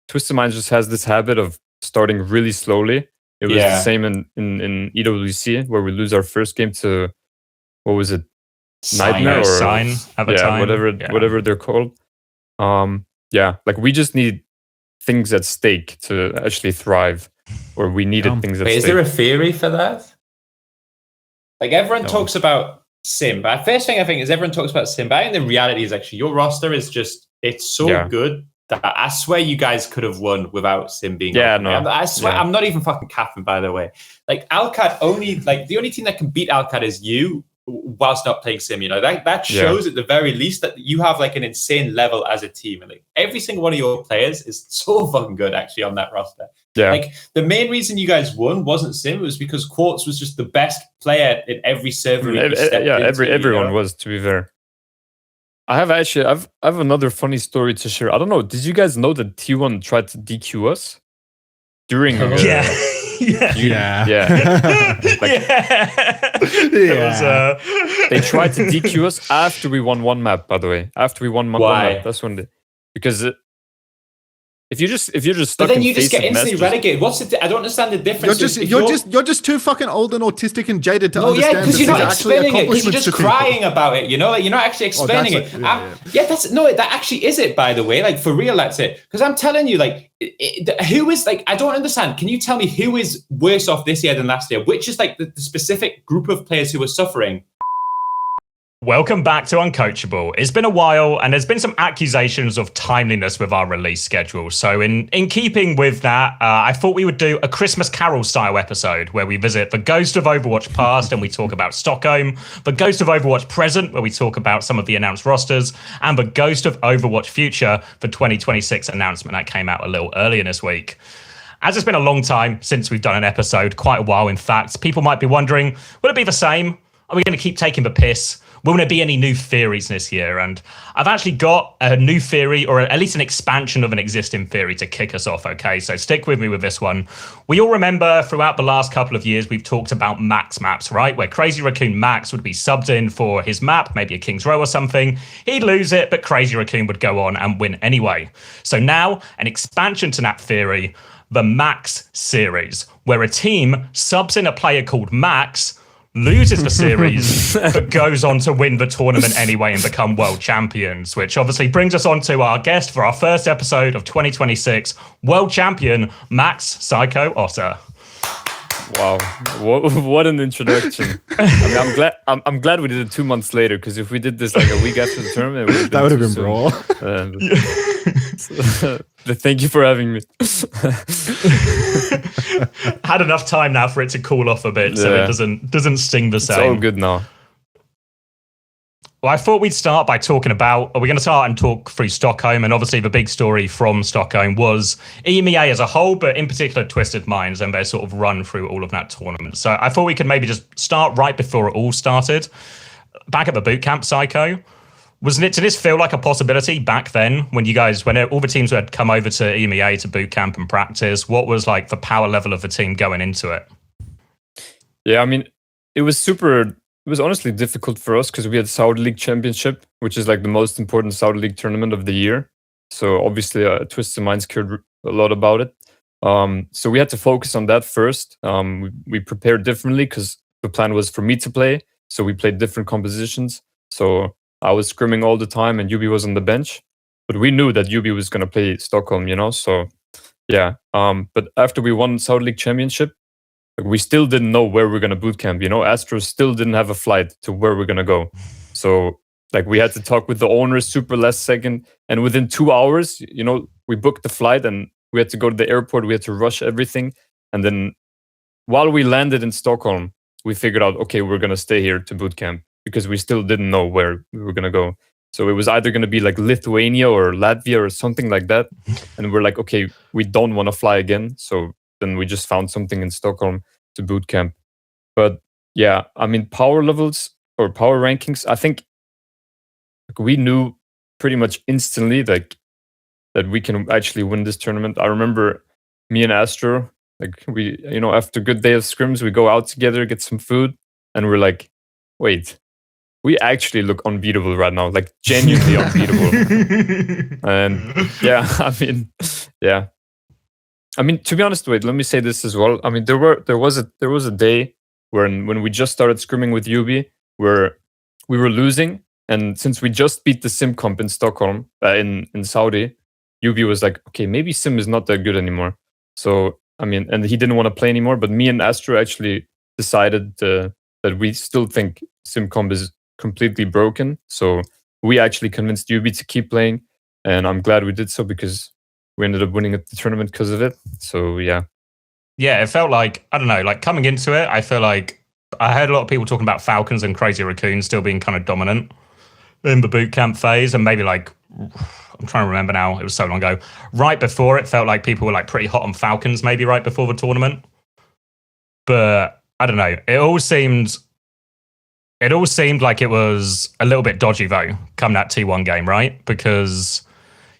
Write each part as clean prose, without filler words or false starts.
Twisted Minds just has this habit of starting really slowly. It was the same in EWC, where we lose our first game to, what was it? Nightmare or Sign at the time. Whatever they're called. Like we just need things at stake to actually thrive, or we needed things at stake. Is there a theory for that? Like everyone talks about Sim, but first thing I think is everyone talks about Sim, but I think the reality is actually your roster is just, it's so good that I swear you guys could have won without Sim being I swear, I'm not even fucking capping, by the way. Like Alcad only, like the only team that can beat Alcad is you whilst not playing Sim, you know, that shows at the very least that you have like an insane level as a team. And like every single one of your players is so fucking good actually on that roster. Yeah. Like the main reason you guys won wasn't Sim, it was because Quartz was just the best player in every server. Everyone was, to be fair. I have another funny story to share. I don't know. Did you guys know that T1 tried to DQ us during? They tried to DQ us after we won one map. By the way, after we won one map, that's when because if you're just stuck, but then you just get instantly relegated. What's it? I don't understand the difference. You're just too fucking old and autistic and jaded to understand. Yeah, because you're not explaining it. You're just crying about it. You know, like you're not actually explaining it. That actually is it. By the way, like for real, that's it. Because I'm telling you, like, who is like? I don't understand. Can you tell me who is worse off this year than last year? Which is like the specific group of players who are suffering? Welcome back to Uncoachable. It's been a while and there's been some accusations of timeliness with our release schedule. So in keeping with that, I thought we would do a Christmas Carol style episode where we visit the Ghost of Overwatch Past and we talk about Stockholm, the Ghost of Overwatch Present where we talk about some of the announced rosters, and the Ghost of Overwatch Future, the 2026 announcement that came out a little earlier this week. As it's been a long time since we've done an episode, quite a while in fact, people might be wondering, will it be the same? Are we going to keep taking the piss? Will there be any new theories this year? And I've actually got a new theory, or at least an expansion of an existing theory to kick us off, okay? So stick with me with this one. We all remember throughout the last couple of years, we've talked about Max maps, right? Where Crazy Raccoon Max would be subbed in for his map, maybe a King's Row or something. He'd lose it, but Crazy Raccoon would go on and win anyway. So now, an expansion to that theory, the Max series, where a team subs in a player called Max, loses the series, but goes on to win the tournament anyway and become world champions, which obviously brings us on to our guest for our first episode of 2026, world champion, Max Seicoe Otter. Wow, what an introduction! I mean, I'm glad we did it 2 months later, because if we did this like a week after the tournament, that would have been brawl. Thank you for having me. Had enough time now for it to cool off a bit, so it doesn't sting the same. It's all good now. Well, I thought we'd start by talking about, we're going to start and talk through Stockholm, and obviously the big story from Stockholm was EMEA as a whole, but in particular Twisted Minds and their sort of run through all of that tournament. So I thought we could maybe just start right before it all started. Back at the boot camp, Seicoe, did this feel like a possibility back then when all the teams had come over to EMEA to boot camp and practice? What was like the power level of the team going into it? Yeah, I mean, it was honestly difficult for us because we had Saudi League Championship, which is like the most important Saudi League tournament of the year. So obviously Twisted Minds cared a lot about it. So we had to focus on that first. We prepared differently because the plan was for me to play. So we played different compositions. So I was scrimming all the time and Yubi was on the bench. But we knew that Yubi was going to play Stockholm, you know? So yeah. But after we won Saudi League Championship, we still didn't know where we're going to boot camp. You know, Astro still didn't have a flight to where we're going to go. So like we had to talk with the owners super last second. And within 2 hours, you know, we booked the flight and we had to go to the airport. We had to rush everything. And then while we landed in Stockholm, we figured out, okay, we're going to stay here to boot camp because we still didn't know where we were going to go. So it was either going to be like Lithuania or Latvia or something like that. And we're like, okay, we don't want to fly again. So then we just found something in Stockholm to boot camp. But yeah, I mean, power levels or power rankings, I think we knew pretty much instantly that we can actually win this tournament. I remember me and Astro, like we, you know, after a good day of scrims, we go out together, get some food, and we're like, wait, we actually look unbeatable right now, like genuinely unbeatable. And yeah, I mean, yeah, I mean, to be honest, wait, let me say this as well. I mean, there was a day when we just started scrimming with UB where we were losing, and since we just beat the Sim comp in Stockholm, in Saudi, UB was like, okay, maybe Sim is not that good anymore. So I mean, and he didn't want to play anymore. But me and Astro actually decided that we still think Sim comp is completely broken. So we actually convinced UB to keep playing, and I'm glad we did so because we ended up winning the tournament because of it. So yeah. Yeah, it felt like, I don't know, like coming into it, I feel like I heard a lot of people talking about Falcons and Crazy Raccoon still being kind of dominant in the boot camp phase. And maybe like, I'm trying to remember now, it was so long ago. Right before, it felt like people were like pretty hot on Falcons, maybe right before the tournament. But I don't know, it all seemed like it was a little bit dodgy though, come that T1 game, right? Because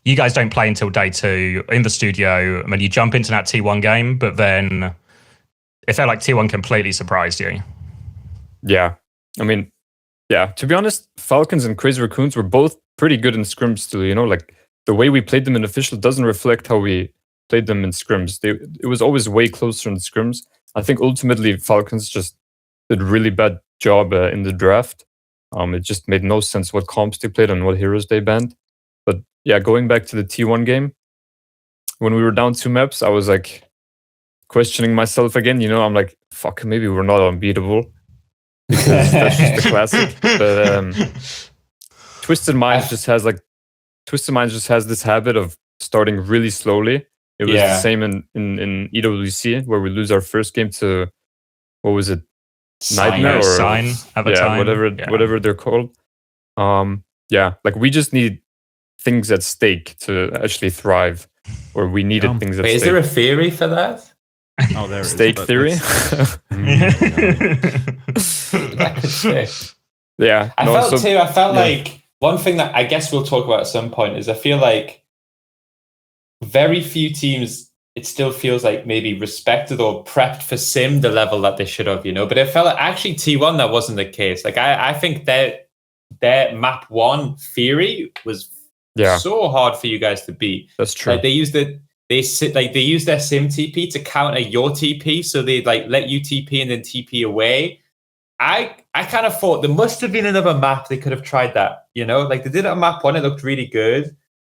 you guys don't play until day 2 in the studio. I mean, you jump into that T1 game, but then it felt like T1 completely surprised you. Yeah. I mean, yeah, to be honest, Falcons and Crazy Raccoons were both pretty good in scrims still, you know, like the way we played them in official doesn't reflect how we played them in scrims. It was always way closer in scrims. I think ultimately Falcons just did a really bad job in the draft. It just made no sense what comps they played and what heroes they banned. But yeah, going back to the T1 game, when we were down 2 maps, I was like questioning myself again. You know, I'm like, fuck, maybe we're not unbeatable because that's just the classic. But Twisted Minds just has this habit of starting really slowly. It was the same in EWC where we lose our first game to, what was it? Nightmare or Sign at the time. Whatever they're called. Yeah, like we just need things at stake to actually thrive, or we needed things at stake. Is there a theory for that? Oh, there is. Stake theory? Yeah. I felt like one thing that I guess we'll talk about at some point is I feel like very few teams, it still feels like maybe respected or prepped for Sim the level that they should have, you know, but it felt like actually T1 that wasn't the case. Like I think their map 1 theory was so hard for you guys to beat. That's true. Like they used their Sim TP to counter your TP, so they like let you TP and then TP away. I kind of thought there must have been another map they could have tried that, you know, like they did it on map 1, it looked really good,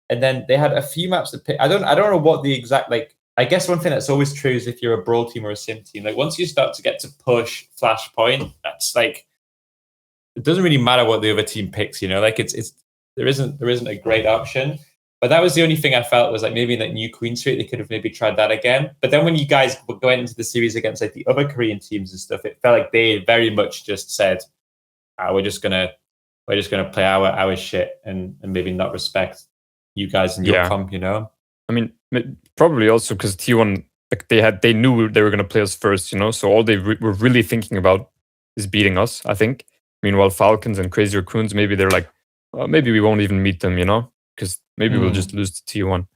and then they had a few maps to pick. I don't know what the exact, like, I guess one thing that's always true is if you're a brawl team or a sim team, like once you start to get to push Flashpoint, that's like, it doesn't really matter what the other team picks, you know, like there isn't a great option. But that was the only thing I felt was like maybe in that new Queen Street, they could have maybe tried that again. But then when you guys were going into the series against like the other Korean teams and stuff, it felt like they very much just said, we're just gonna play our shit and maybe not respect you guys and your comp, you know? I mean, probably also because T1, like they knew they were gonna play us first, you know. So all they were really thinking about is beating us, I think. Meanwhile, Falcons and Crazy Raccoons, maybe they're like, maybe we won't even meet them, you know, because maybe we'll just lose to T1.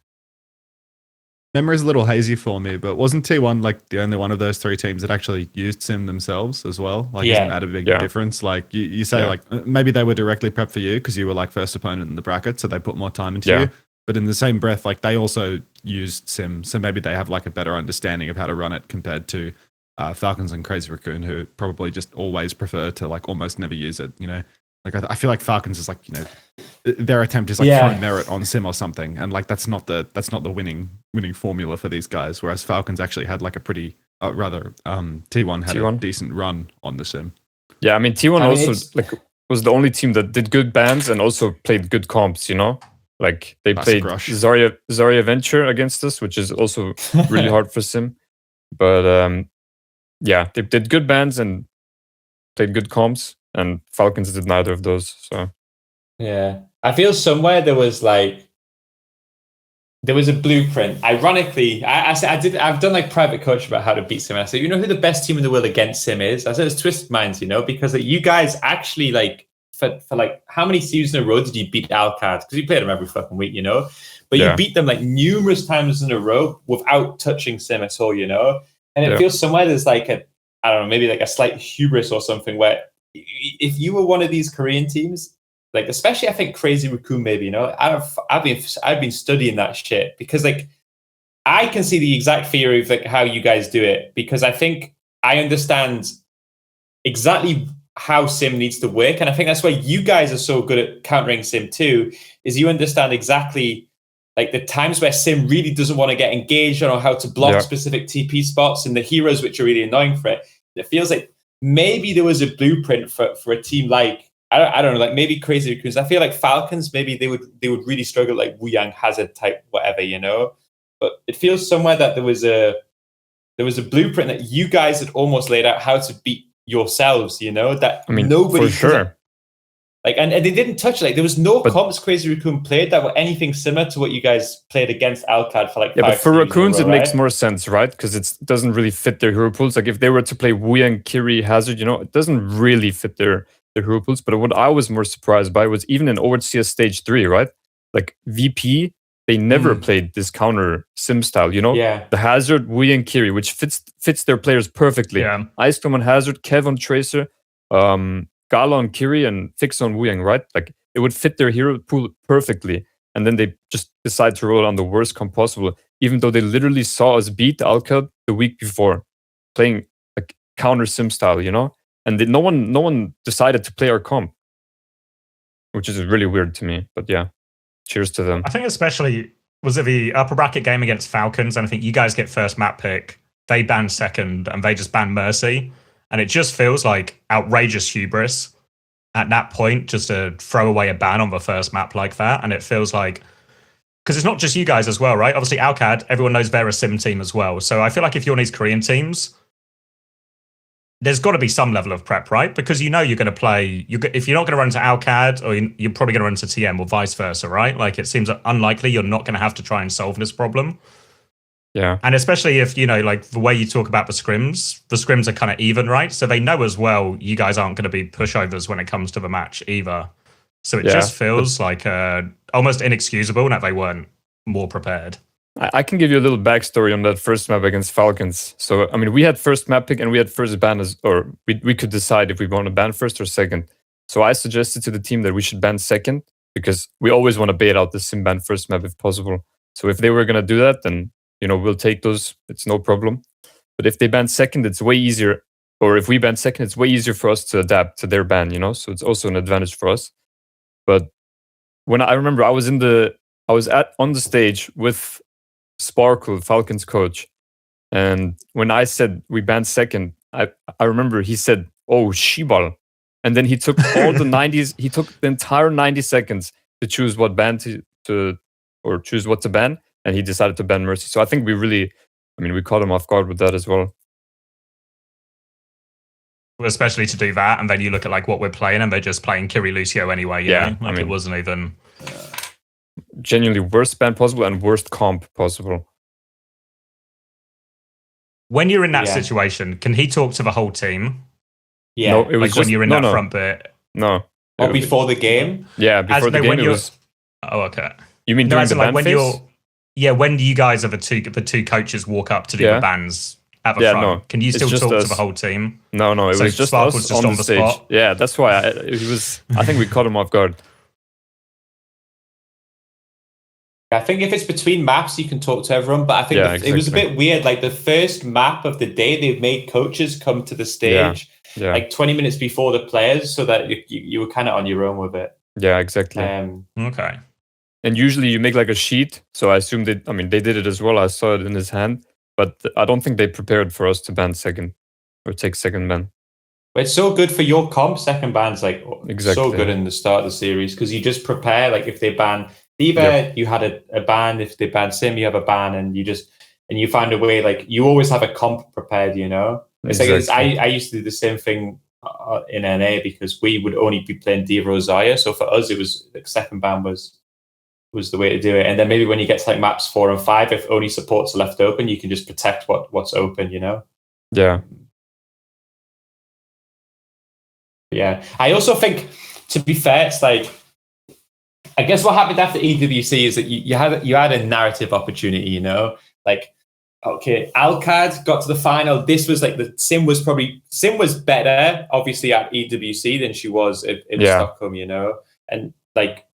Memory's a little hazy for me, but wasn't T1 like the only one of those 3 teams that actually used Sim themselves as well? Like, isn't that a big difference? Like, you say, like, maybe they were directly prepped for you because you were like first opponent in the bracket, so they put more time into you. But in the same breath, like, they also used Sim, so maybe they have like a better understanding of how to run it compared to Falcons and Crazy Raccoon, who probably just always prefer to like almost never use it, you know? Like, I feel like Falcons is like, you know, their attempt is like throwing merit on Sim or something, and like that's not the winning formula for these guys. Whereas Falcons actually had like a pretty T1 had a decent run on the Sim. Yeah, I mean T1 also like was the only team that did good bans and also played good comps. You know, like they played Zarya Venture against us, which is also really hard for Sim. But yeah, they did good bans and played good comps. And Falcons did neither of those. So yeah, I feel somewhere there was a blueprint. Ironically, I've done like private coach about how to beat Sim. And I said, you know who the best team in the world against Sim is? I said it's Twisted Minds, you know, because like, you guys actually like for like how many seasons in a row did you beat Alcad? Because you played them every fucking week, you know. But you beat them like numerous times in a row without touching Sim at all, you know. And it feels somewhere there's like I don't know, maybe like a slight hubris or something where if you were one of these Korean teams, like especially I think Crazy Raccoon maybe, you know, I've been studying that shit because like I can see the exact theory of like how you guys do it, because I think I understand exactly how Sim needs to work. And I think that's why you guys are so good at countering Sim too, is you understand exactly like the times where Sim really doesn't want to get engaged on, or how to block specific TP spots and the heroes which are really annoying for it. It feels like maybe there was a blueprint for a team like, I don't know, like maybe Crazy Raccoons. I feel like Falcons, maybe they would really struggle, like Wu Yang Hazard type, whatever, you know. But it feels somewhere that there was a blueprint that you guys had almost laid out how to beat yourselves, you know. That nobody for sure. Like, and they didn't touch, like there was no comps Crazy Raccoon played that were anything similar to what you guys played against Alcad for like 5 but for Raccoons it makes more sense, right? Because it doesn't really fit their hero pools. Like if they were to play Wu Yang, Kiri, Hazard, you know, it doesn't really fit their hero pools. But what I was more surprised by was even in OWCS stage 3, right? Like VP, they never played this counter sim style, you know? Yeah. The Hazard, Wu Yang, Kiri, which fits their players perfectly. Yeah. Ice Storm on Hazard, Kev on Tracer, Gala on Kiri, and Fix on Wu Yang, right? Like it would fit their hero pool perfectly. And then they just decide to roll on the worst comp possible, even though they literally saw us beat Alcad the week before, playing like counter sim style, you know? And no one decided to play our comp, which is really weird to me. But yeah, cheers to them. I think especially, was it the upper bracket game against Falcons? And I think you guys get first map pick, they ban second, and they just ban Mercy. And it just feels like outrageous hubris at that point, just to throw away a ban on the first map like that. And it feels like, because it's not just you guys as well, right? Obviously, Alcad, everyone knows they're a sim team as well. So I feel like if you're on these Korean teams, there's got to be some level of prep, right? Because you know you're going to play, if you're not going to run into Alcad, or you're probably going to run into TM or vice versa, right? Like it seems unlikely you're not going to have to try and solve this problem. Yeah. And especially if, you know, like the way you talk about the scrims are kind of even, right? So they know as well you guys aren't going to be pushovers when it comes to the match either. So it just feels like almost inexcusable that they weren't more prepared. I can give you a little backstory on that first map against Falcons. So, I mean, we had first map pick and we had first ban, or we could decide if we want to ban first or second. So I suggested to the team that we should ban second, because we always want to bait out the sim ban first map if possible. So if they were going to do that, then, you know, we'll take those. It's no problem. But if they ban second, it's way easier. Or if we ban second, it's way easier for us to adapt to their ban, you know? So it's also an advantage for us. But when I remember I was on the stage with Sparkle, Falcons coach, and when I said we banned second, I remember he said, "Oh, Shibal," and then he took all the 90s. He took the entire 90 seconds to choose what ban or choose what to ban, and he decided to ban Mercy. So I think we caught him off guard with that as well. Especially to do that, and then you look at like what we're playing, and they're just playing Kiri Lucio anyway. Yeah, like it wasn't even. Genuinely worst ban possible and worst comp possible. When you're in that situation, can he talk to the whole team? Yeah, no, it was like when you're in that front bit. No, or before the game. Yeah, before the game. It was. Oh, okay. You mean during the ban when phase? When you guys are the two coaches walk up to do the bans at the front? No. Can you still talk to the whole team? No, it was just us on the stage. Spot? Yeah, that's why I think we caught him off guard. I think if it's between maps, you can talk to everyone. But I think it was a bit weird. Like the first map of the day, they've made coaches come to the stage like 20 minutes before the players, so that you were kind of on your own with it. Yeah, exactly. Okay. And usually you make like a sheet. So I assume they did it as well. I saw it in his hand. But I don't think they prepared for us to ban second or take second ban. But it's so good for your comp. Second ban's like so good in the start of the series, because you just prepare. Like if they ban Diva, you had a ban. If they ban Sim, you have a ban, and you find a way. Like you always have a comp prepared. You know, it's like I used to do the same thing in NA, because we would only be playing Diva or Qadsiah. So for us, it was like second ban was the way to do it. And then maybe when you get to like maps 4 and 5, if only supports are left open, you can just protect what's open. You know. Yeah. Yeah. I also think, to be fair, it's like, I guess what happened after EWC is that you had a narrative opportunity, you know? Like, okay, Alcad got to the final. This was like Sim was better, obviously, at EWC than she was in Stockholm, you know? And like,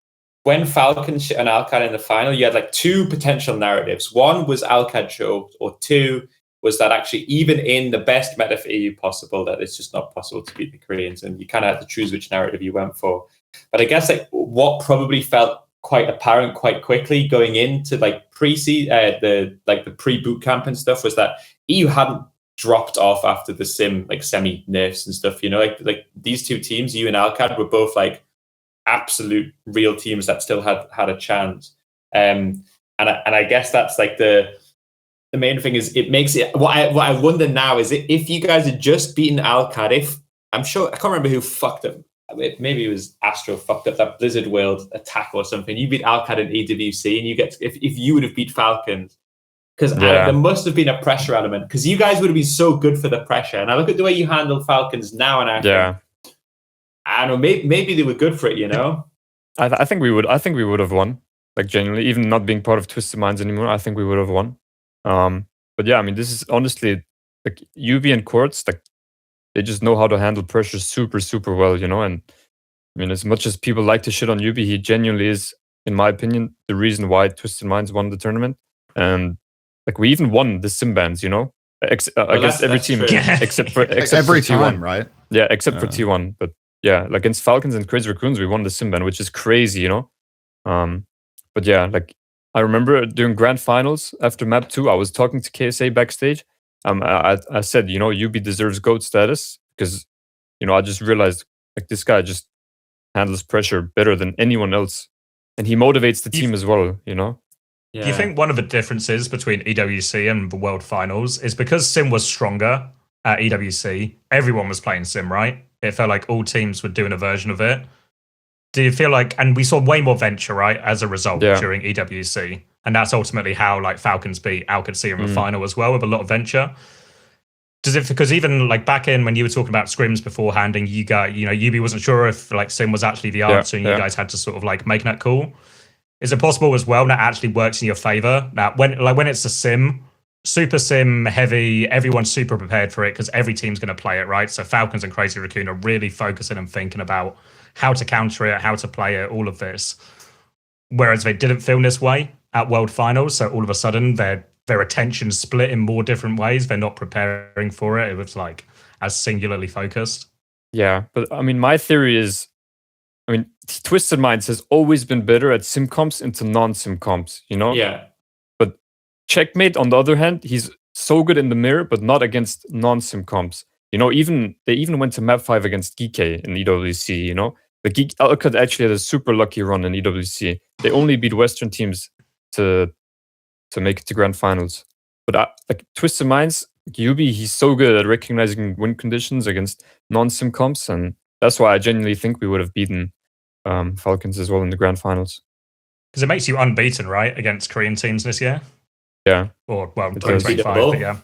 when Falcons shit on Alcad in the final, you had like two potential narratives. One was Alcad choked, or two was that actually even in the best meta for EU possible, that it's just not possible to beat the Koreans, and you kind of had to choose which narrative you went for. But I guess like what probably felt quite apparent quite quickly going into like the pre-boot camp and stuff was that EU hadn't dropped off after the sim like semi nerfs and stuff. You know, like these two teams, EU and Alcad, were both like absolute real teams that still had a chance. And I guess that's like the main thing is it makes it. What I wonder now is if you guys had just beaten Alcad, if I'm sure I can't remember who fucked up. Maybe it was Astro fucked up that Blizzard World attack or something. You beat Alcad in EWC, and you get if you would have beat Falcons, because there must have been a pressure element because you guys would have been so good for the pressure. And I look at the way you handle Falcons now, and I think, I don't know, maybe they were good for it. You know, I think we would. I think we would have won. Like genuinely, even not being part of Twisted Minds anymore, I think we would have won. But yeah, I mean, this is honestly like UB and Quartz, like they just know how to handle pressure super, super well, you know. And I mean, as much as people like to shit on UB, he genuinely is, in my opinion, the reason why Twisted Minds won the tournament. And like we even won the sim bans, you know, against every team except for every for time, T1, right? Yeah, except for T1. But yeah, like against Falcons and Crazy Raccoons, we won the sim ban, which is crazy, you know. But yeah, like I remember during grand finals after map 2, I was talking to KSA backstage. I said, you know, UB deserves GOAT status because, you know, I just realized like this guy just handles pressure better than anyone else, and he motivates the team as well, you know. Yeah. Do you think one of the differences between EWC and the World Finals is because Sim was stronger at EWC, everyone was playing Sim, right? It felt like all teams were doing a version of it. Do you feel like, and we saw way more Venture, right, as a result during EWC, and that's ultimately how like Falcons beat Qadsiah in the final as well with a lot of Venture. Does it, because even like back in when you were talking about scrims beforehand and you got, you know, UB wasn't sure if like Sim was actually the answer and you guys had to sort of like make that call. Is it possible as well that actually works in your favor? Now, when it's a sim, super sim heavy, everyone's super prepared for it because every team's going to play it, right? So Falcons and Crazy Raccoon are really focusing and thinking about how to counter it, how to play it, all of this. Whereas they didn't feel this way at World Finals, so all of a sudden their attention split in more different ways. They're not preparing for it. It was like as singularly focused. Yeah, but I mean, my theory is, I mean, Twisted Minds has always been better at sim comps into non-sim comps, you know? Yeah. But Checkmate, on the other hand, he's so good in the mirror, but not against non-sim comps. You know, they even went to map 5 against GK in EWC, you know? The Alcad actually had a super lucky run in EWC. They only beat Western teams to make it to grand finals. But like Twisted Minds, UB, he's so good at recognizing win conditions against non-sim comps, and that's why I genuinely think we would have beaten Falcons as well in the grand finals. Because it makes you unbeaten, right, against Korean teams this year? Yeah. Or, well, 2025, but yeah.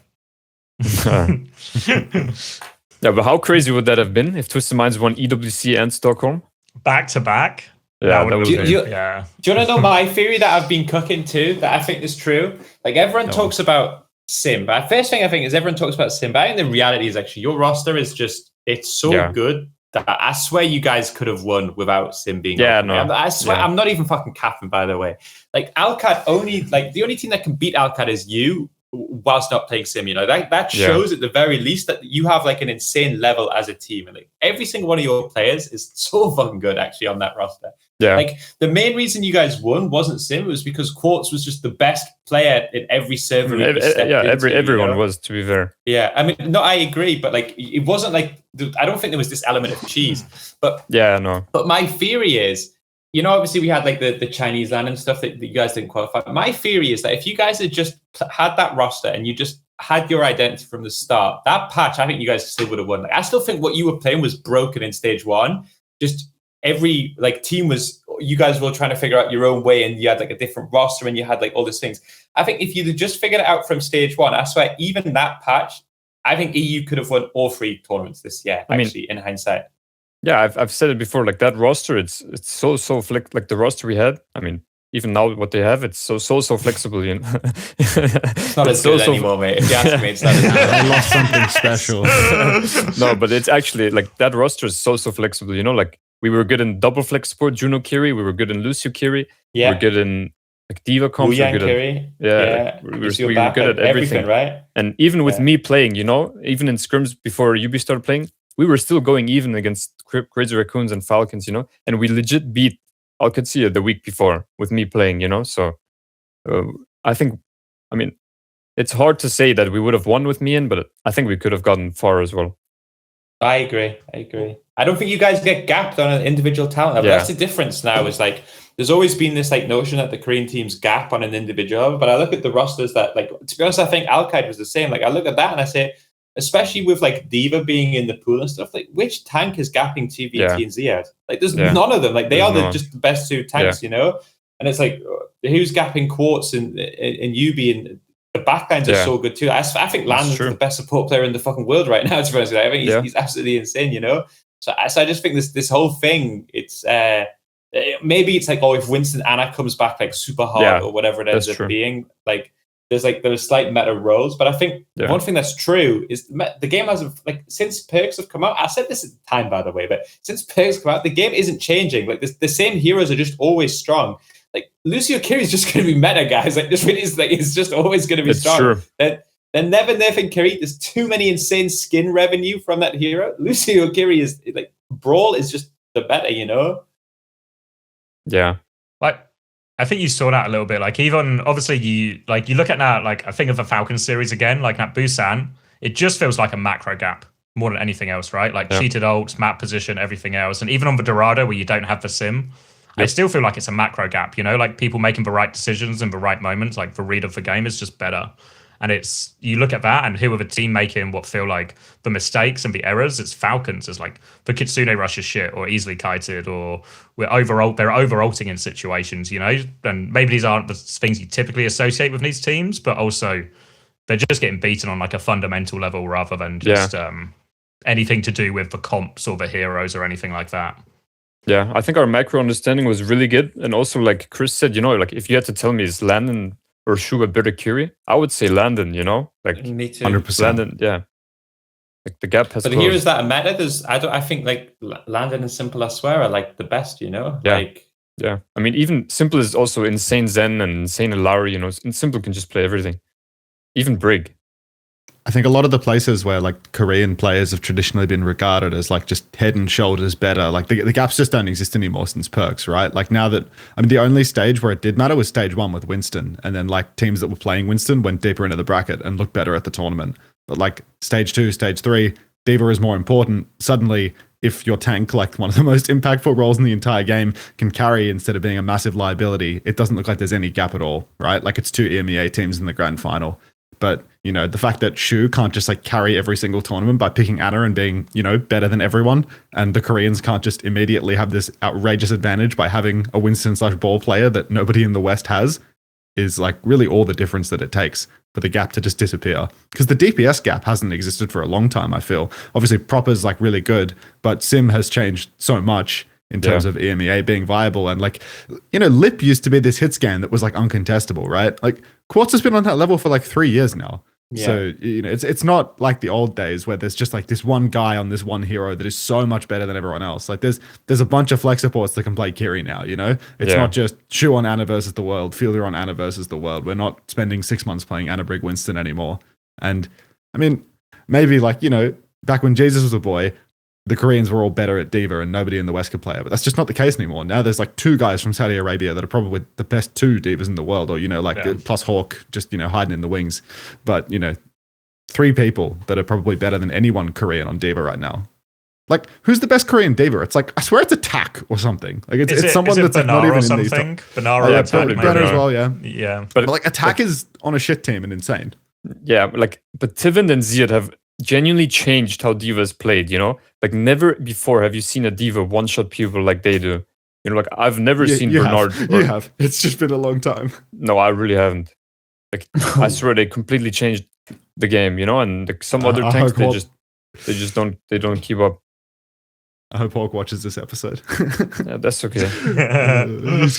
Yeah, but how crazy would that have been if Twisted Minds won EWC and Stockholm? Back to back? Yeah, that would do you want to know my theory that I've been cooking too, that I think is true? Like everyone talks about Sim, but first thing I think is everyone talks about Sim, but I think the reality is actually your roster is just, it's so good that I swear you guys could have won without Sim being I swear, I'm not even fucking capping, by the way. Like Alcad only, like the only team that can beat Alcad is you whilst not playing Sim, you know, that shows at the very least that you have like an insane level as a team. And like every single one of your players is so fucking good actually on that roster. Yeah. Like the main reason you guys won wasn't Sim, it was because Quartz was just the best player in every server. Everyone was, to be fair. Yeah, I mean, no, I agree, but like it wasn't like, I don't think there was this element of cheese. But But my theory is, you know, obviously we had like the Chinese land and stuff that you guys didn't qualify. My theory is that if you guys had just had that roster and you just had your identity from the start, that patch, I think you guys still would have won. Like, I still think what you were playing was broken in stage 1. Just every like team was, you guys were trying to figure out your own way, and you had like a different roster and you had like all these things. I think if you'd just figured it out from stage 1, I swear, even that patch, I think EU could have won all 3 tournaments this year. In hindsight. Yeah, I've said it before. Like that roster, it's so like the roster we had. I mean, even now what they have, it's so flexible. You know, it's not as good anymore, mate. If you ask me, it's not. I lost something special. No, but it's actually like that roster is so flexible. You know, like we were good in double flex support, Juno Kiri. We were good in Lucio Kiri. Yeah. We were good in like Diva comps. Wu-Yang We were good at everything. Right? And even with me playing, you know, even in scrims before UB started playing, we were still going even against Crazy Raccoons and Falcons, you know, and we legit beat Qadsiah the week before with me playing, you know. So I mean, it's hard to say that we would have won with me in, but I think we could have gotten far as well. I agree. I don't think you guys get gapped on an individual talent level. That's the difference now. Is like there's always been this like notion that the Korean teams gap on an individual level, but I look at the rosters that, like, to be honest, I think Al-Qaeda was the same. Like I look at that and I say, especially with like Diva being in the pool and stuff, like which tank is gapping TVT and Z out? Like there's none of them. Like they are just the best two tanks, you know. And it's like who's gapping Quartz and UB, and the backlines are so good too. I think Landon's the best support player in the fucking world right now, to be honest with you. I think he's absolutely insane, you know? So I just think this whole thing, it's maybe it's like, if Winston Anna comes back like super hard or whatever it ends up being, like there's slight meta roles. But I think one thing that's true is the game has, like, since perks have come out, I said this at the time, by the way, but since perks come out, the game isn't changing. Like the same heroes are just always strong. Like Lucio Kiri is just going to be meta, guys. Like this really is like it's just always going to be strong. True. They're never nerfing Kiri. There's too many insane skin revenue from that hero. Lucio Kiri is like Brawl is just the better, you know. Yeah, like I think you saw that a little bit. Like even obviously you look at now. Like I think of the Falcon series again. Like at Busan, it just feels like a macro gap more than anything else, right? Like cheated ults, map position, everything else, and even on the Dorado where you don't have the sim. I still feel like it's a macro gap, you know, like people making the right decisions in the right moments, like the read of the game is just better. And it's, you look at that and who are the team making what feel like the mistakes and the errors, it's Falcons. It's like the Kitsune rush is shit or easily kited or they're over-ulting in situations, you know, and maybe these aren't the things you typically associate with these teams, but also they're just getting beaten on like a fundamental level rather than just anything to do with the comps or the heroes or anything like that. Yeah, I think our macro understanding was really good. And also, like Chris said, you know, like if you had to tell me is Landon or Shu a better Kiri, I would say Landon, you know? Like me too. 100%. Landon, like the gap has But closed. here is that a meta. I think like Landon and Simple, I swear, are like the best, you know? Yeah. I mean, even Simple is also insane Zen and insane Alari, you know, and Simple can just play everything. Even Brig. I think a lot of the places where like Korean players have traditionally been regarded as like just head and shoulders better, like the gaps just don't exist anymore since perks, right? Like now that, I mean, the only stage where it did matter was stage 1 with Winston, and then like teams that were playing Winston went deeper into the bracket and looked better at the tournament. But like stage 2, stage 3, Diva is more important. Suddenly, if your tank, like one of the most impactful roles in the entire game, can carry instead of being a massive liability, it doesn't look like there's any gap at all, right? Like it's 2 EMEA teams in the grand final. But, you know, the fact that Shu can't just like carry every single tournament by picking Anna and being, you know, better than everyone, and the Koreans can't just immediately have this outrageous advantage by having a Winston/ball player that nobody in the West has, is like really all the difference that it takes for the gap to just disappear. Because the DPS gap hasn't existed for a long time, I feel. Obviously, Proper's like really good, but Sim has changed so much in terms of EMEA being viable. And like, you know, Lip used to be this hit scan that was like uncontestable, right? Like Quartz has been on that level for like 3 years now. Yeah. So, you know, it's not like the old days where there's just like this one guy on this one hero that is so much better than everyone else. Like there's a bunch of flex supports that can play Kiri now, you know? It's not just Shu on Anna versus the world, Fielder on Anna versus the world. We're not spending 6 months playing Anna Brig Winston anymore. And I mean, maybe like, you know, back when Jesus was a boy, the Koreans were all better at Diva and nobody in the West could play it. But that's just not the case anymore. Now there's like 2 guys from Saudi Arabia that are probably the best 2 Divas in the world, or, you know, like plus Hawk just, you know, hiding in the wings. But, you know, 3 people that are probably better than anyone Korean on Diva right now. Like, who's the best Korean Diva? It's like, I swear it's Attack or something. Like it's someone that's like not even in these top. Banner as well, yeah. But like Attack is on a shit team and insane. Yeah, like, but Tivin and Ziad have genuinely changed how Divas played, you know? Like never before have you seen a Diva one-shot people like they do. You know, like I've never seen Bernard. You have. It's just been a long time. No, I really haven't. Like I swear they completely changed the game, you know, and like some other tanks they don't keep up. I hope Hawk watches this episode. Yeah, that's okay. He's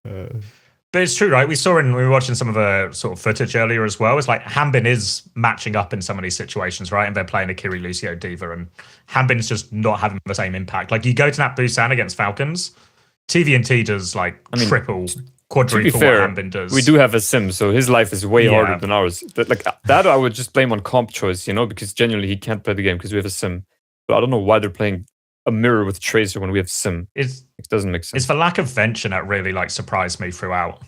good. But it's true, right? We were watching some of the sort of footage earlier as well. It's like Hanbin is matching up in some of these situations, right? And they're playing a Kiri Lucio Diva, and Hanbin's just not having the same impact. Like you go to that Busan against Falcons, TVNT does like triple, quadruple what Hanbin does. We do have a sim, so his life is way harder than ours. That I would just blame on comp choice, because genuinely he can't play the game because we have a sim. But I don't know why they're playing a mirror with Tracer when we have sim. It doesn't make sense. It's the lack of venture that really like surprised me throughout.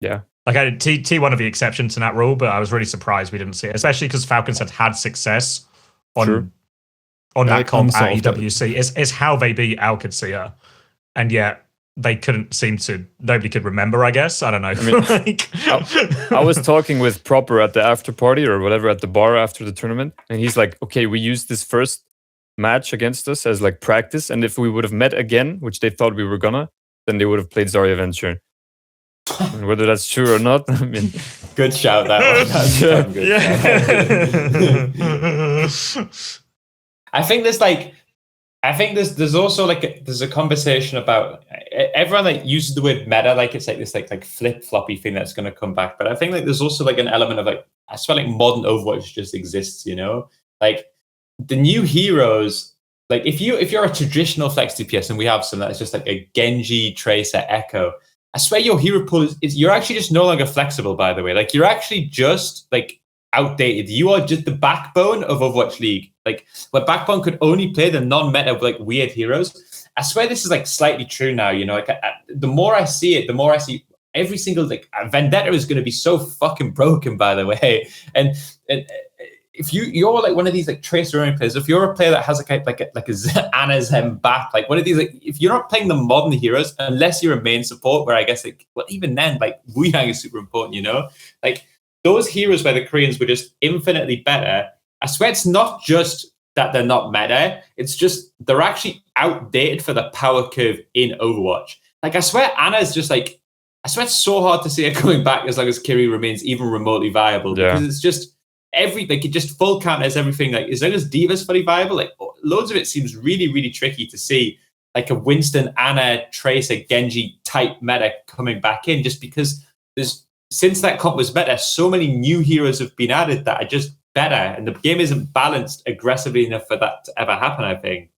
Yeah. Like I did T1 of the exceptions to that rule, but I was really surprised we didn't see it, especially because Falcons had success on that comp at EWC. It's how they beat Qadsiah, and yet they couldn't seem to. Nobody could remember. I guess I don't know. I mean, I was talking with Proper at the after party or whatever at the bar after the tournament, and he's like, "Okay, we used this first match against us as like practice, and if we would have met again, which they thought we were gonna, then they would have played Zarya Venture." And whether that's true or not, I mean, good shout that one. I think there's also like there's a conversation about everyone like uses the word meta like it's like this like flip floppy thing that's going to come back, but I think like there's also like an element of like I swear like modern Overwatch just exists, like the new heroes. Like if you're a traditional Flex DPS, and we have some that's just like a Genji, Tracer, Echo. I swear your hero pool is you're actually just no longer flexible, by the way. Like you're actually just like outdated. You are just the backbone of Overwatch League. Like where backbone could only play the non-meta like weird heroes. I swear this is like slightly true now, like the more I see it, the more I see every single like Vendetta is going to be so fucking broken, by the way. And if you're like one of these like Tracer only players, if you're a player that has like a Ana Zem back, like one of these, like if you're not playing the modern heroes, unless you're a main support, where I guess like well even then like Wu Yang is super important, like those heroes where the Koreans were just infinitely better. I swear it's not just that they're not meta, it's just they're actually outdated for the power curve in Overwatch. Like I swear Ana is just like I swear it's so hard to see her coming back as long as Kiri remains even remotely viable because it's just. It just full counters everything. Like as long as Diva's fully viable, like loads of it seems really, really tricky to see like a Winston, Ana, Tracer, Genji type meta coming back in, just because since that comp was better, so many new heroes have been added that are just better, and the game isn't balanced aggressively enough for that to ever happen, I think.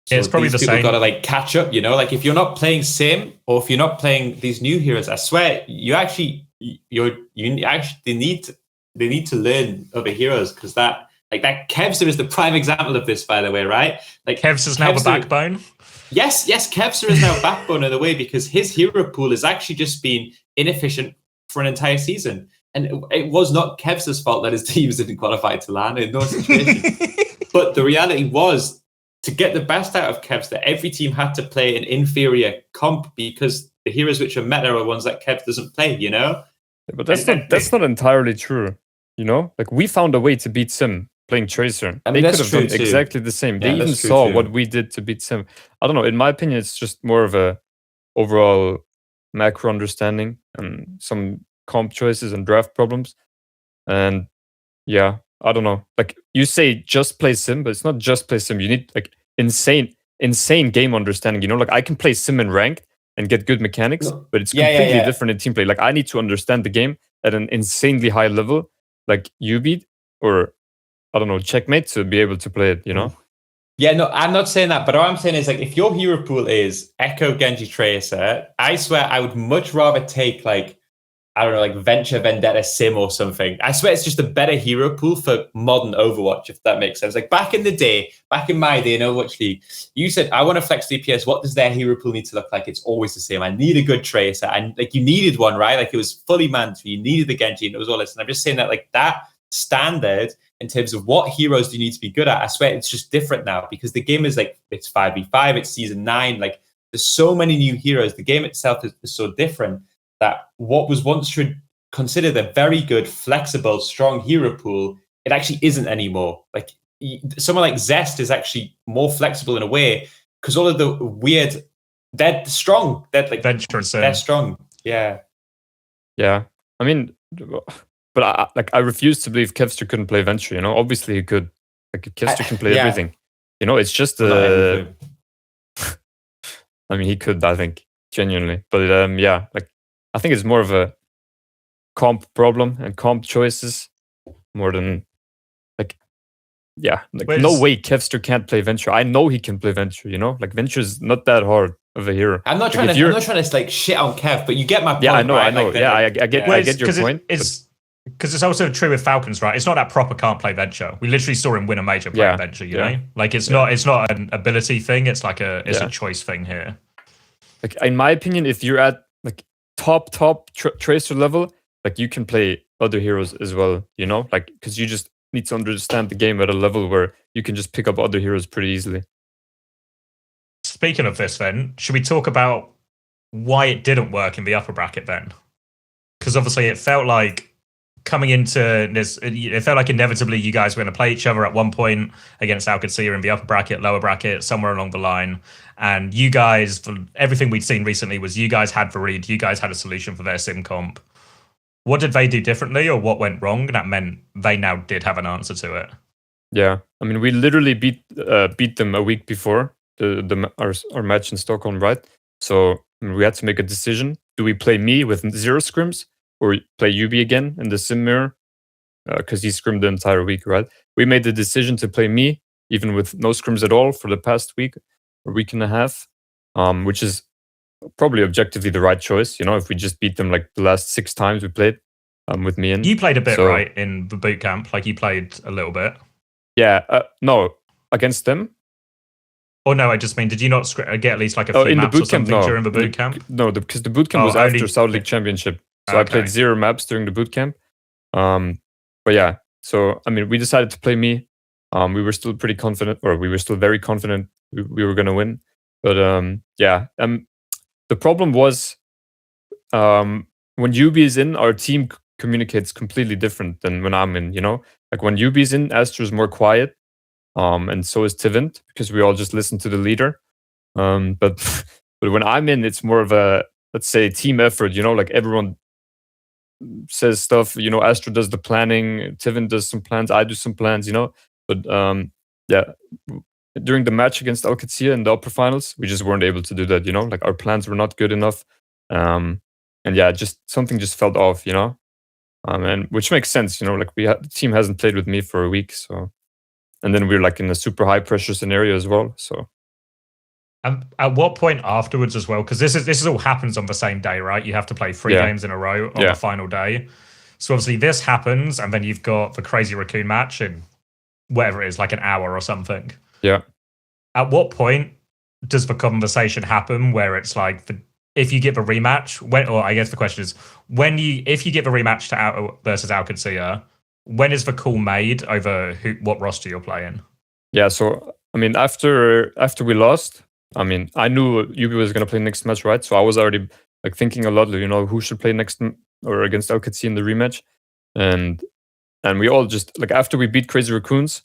So it's probably the same. People got to like catch up, like if you're not playing Sim or if you're not playing these new heroes, I swear you actually they need to learn other heroes, because that Qadsiah is the prime example of this, by the way, right? Like Qadsiah is now the backbone. Yes, Qadsiah is now backbone in a way because his hero pool has actually just been inefficient for an entire season, and it was not Qadsiah's fault that his teams didn't qualify to LAN in no situation. But the reality was, to get the best out of Qadsiah, every team had to play an inferior comp because the heroes which are meta are ones that Qadsiah doesn't play, But that's not entirely true, Like we found a way to beat Sim playing Tracer. I mean, they could have done exactly the same. They even saw what we did to beat Sim. I don't know. In my opinion, it's just more of a overall macro understanding and some comp choices and draft problems. And yeah, I don't know. Like you say, just play Sim, but it's not just play Sim. You need like insane game understanding. Like I can play Sim in ranked and get good mechanics, but it's completely different in team play. Like I need to understand the game at an insanely high level, like you beat or I don't know, checkmate, to be able to play it, Yeah, no, I'm not saying that, but all I'm saying is like if your hero pool is Echo, Genji, Tracer, I swear I would much rather take like I don't know, like Venture, Vendetta, Sim or something. I swear it's just a better hero pool for modern Overwatch, if that makes sense. Like back in my day in Overwatch League, you said, I want to flex DPS. What does their hero pool need to look like? It's always the same. I need a good Tracer. And like you needed one, right? Like it was fully manned. So you needed the Genji and it was all this. And I'm just saying that like that standard in terms of what heroes do you need to be good at, I swear it's just different now because the game is like, it's 5v5, it's season 9. Like there's so many new heroes. The game itself is so different that what was once considered a very good, flexible, strong hero pool, it actually isn't anymore. Like someone like Zest is actually more flexible in a way because all of the weird, they're strong. They're like they're strong. Yeah. Yeah. I mean, but I refuse to believe Qadsiah couldn't play Venture. Obviously he could. Like Qadsiah can play everything. It's just I mean, he could. I think genuinely, but yeah, like I think it's more of a comp problem and comp choices more than like, yeah, like no way Kevster can't play Venture. I know he can play Venture, you know, like Venture's not that hard of a hero. I'm not trying to like shit on Kev, but you get my point. Yeah, I know, right? I know. Like, I get your point. Because it's also true with Falcons, right? It's not that proper can't play Venture. We literally saw him win a major playing Venture, you know? Like it's not an ability thing, it's like a choice thing here. Like in my opinion, if you're at like top tracer level, like you can play other heroes as well, you know? Like because you just need to understand the game at a level where you can just pick up other heroes pretty easily. Speaking of this then, should we talk about why it didn't work in the upper bracket then? Because obviously it felt like coming into this, it felt like inevitably you guys were going to play each other at one point against Qadsiah in the upper bracket, lower bracket, somewhere along the line. And you guys, for everything we'd seen recently, was you guys had the read, you guys had a solution for their sim comp. What did they do differently, or what went wrong? That meant they now did have an answer to it. Yeah, I mean, we literally beat them a week before our match in Stockholm, right? So we had to make a decision. Do we play me with 0 scrims? Or play UB again in the sim mirror, because he scrimmed the entire week, right? We made the decision to play me, even with no scrims at all for the past week or week and a half, which is probably objectively the right choice. You know, if we just beat them like the last 6 times we played with me in. You played a bit, right, in the boot camp? Like you played a little bit? Yeah, no, against them. Oh no, I just mean, did you not get at least like a few maps or something during the boot camp? No, because the boot camp was after South League Championship. So I played 0 maps during the bootcamp. But yeah, so I mean, we decided to play me. We were still pretty confident, or we were still very confident we were going to win. But the problem was when UB is in, our team communicates completely different than when I'm in, you know? Like when UB is in, Astra's more quiet, and so is Tivint, because we all just listen to the leader. But when I'm in, it's more of a, let's say, team effort, you know? Like everyone says stuff, you know, Astra does the planning, Tivin does some plans, I do some plans, you know. But yeah, during the match against Qadsiah in the upper finals, we just weren't able to do that, you know. Like our plans were not good enough, and yeah, just something just felt off, you know. And which makes sense, you know. Like the team hasn't played with me for a week, so, and then we're like in a super high pressure scenario as well, so. And at what point afterwards as well? Because this all happens on the same day, right? You have to play 3 games in a row on the final day. So obviously this happens, and then you've got the Crazy Raccoon match in whatever it is, like an hour or something. Yeah. At what point does the conversation happen where it's like, if you get the rematch, or I guess the question is, if you get the rematch to versus Qadsiah, when is the call made over what roster you're playing? Yeah, so I mean, after we lost, I mean, I knew UB was going to play next match, right? So I was already like thinking a lot, you know, who should play next or against Qadsiah in the rematch. And we all just, like, after we beat Crazy Raccoons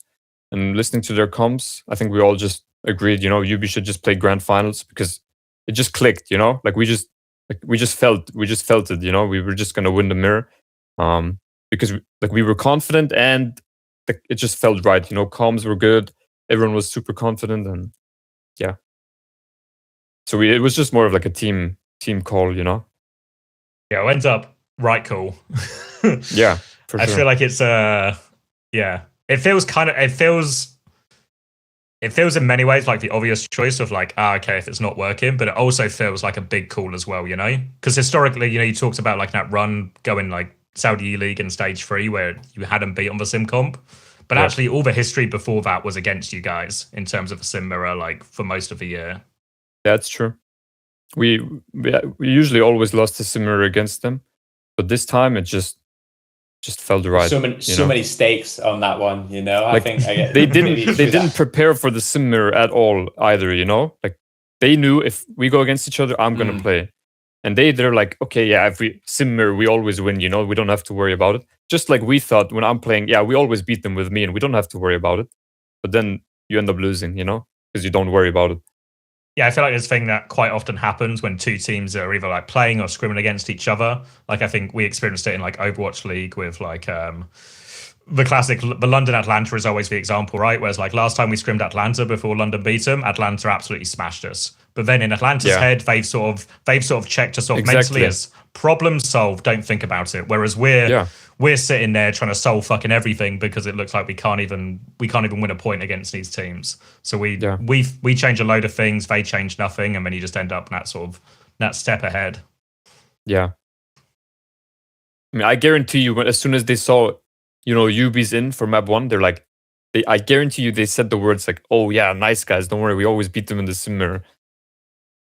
and listening to their comps, I think we all just agreed, you know, UB should just play grand finals, because it just clicked, you know? Like we just felt it, you know? We were just going to win the mirror. Because we were confident, and it just felt right, you know? Comms were good. Everyone was super confident, and yeah. So it was just more of like a team call, you know? Yeah, it ends up right call. Yeah, for sure. I feel like it's yeah. It feels in many ways like the obvious choice of like, okay, if it's not working, but it also feels like a big call as well, you know? Because historically, you know, you talked about like that run going like Saudi League and stage 3 where you had them beat on the sim comp. But actually all the history before that was against you guys in terms of the sim mirror, like for most of the year. That's true. We usually always lost the sim mirror against them, but this time it just felt right. So many stakes on that one, you know. Like, I think they didn't prepare for the sim mirror at all either, you know. Like they knew if we go against each other, I'm gonna play, and they're like, okay, yeah, if we sim mirror, we always win, you know. We don't have to worry about it. Just like we thought when I'm playing, yeah, we always beat them with me, and we don't have to worry about it. But then you end up losing, you know, because you don't worry about it. Yeah, I feel like there's a thing that quite often happens when 2 teams are either like playing or scrimming against each other. Like I think we experienced it in like Overwatch League with like the classic, the London Atlanta is always the example, right? Whereas like last time we scrimmed Atlanta before London beat them, Atlanta absolutely smashed us. But then in Atlanta's head, they've sort of checked us off mentally as problem solved. Don't think about it. Whereas we're sitting there trying to solve fucking everything because it looks like we can't even win a point against these teams. So we change a load of things, they change nothing, and then you just end up in that step ahead. Yeah. I mean, I guarantee you, as soon as they saw, UB's in for map 1, they're like, I guarantee you, they said the words like, "Oh yeah, nice guys, don't worry, we always beat them in the sim mirror.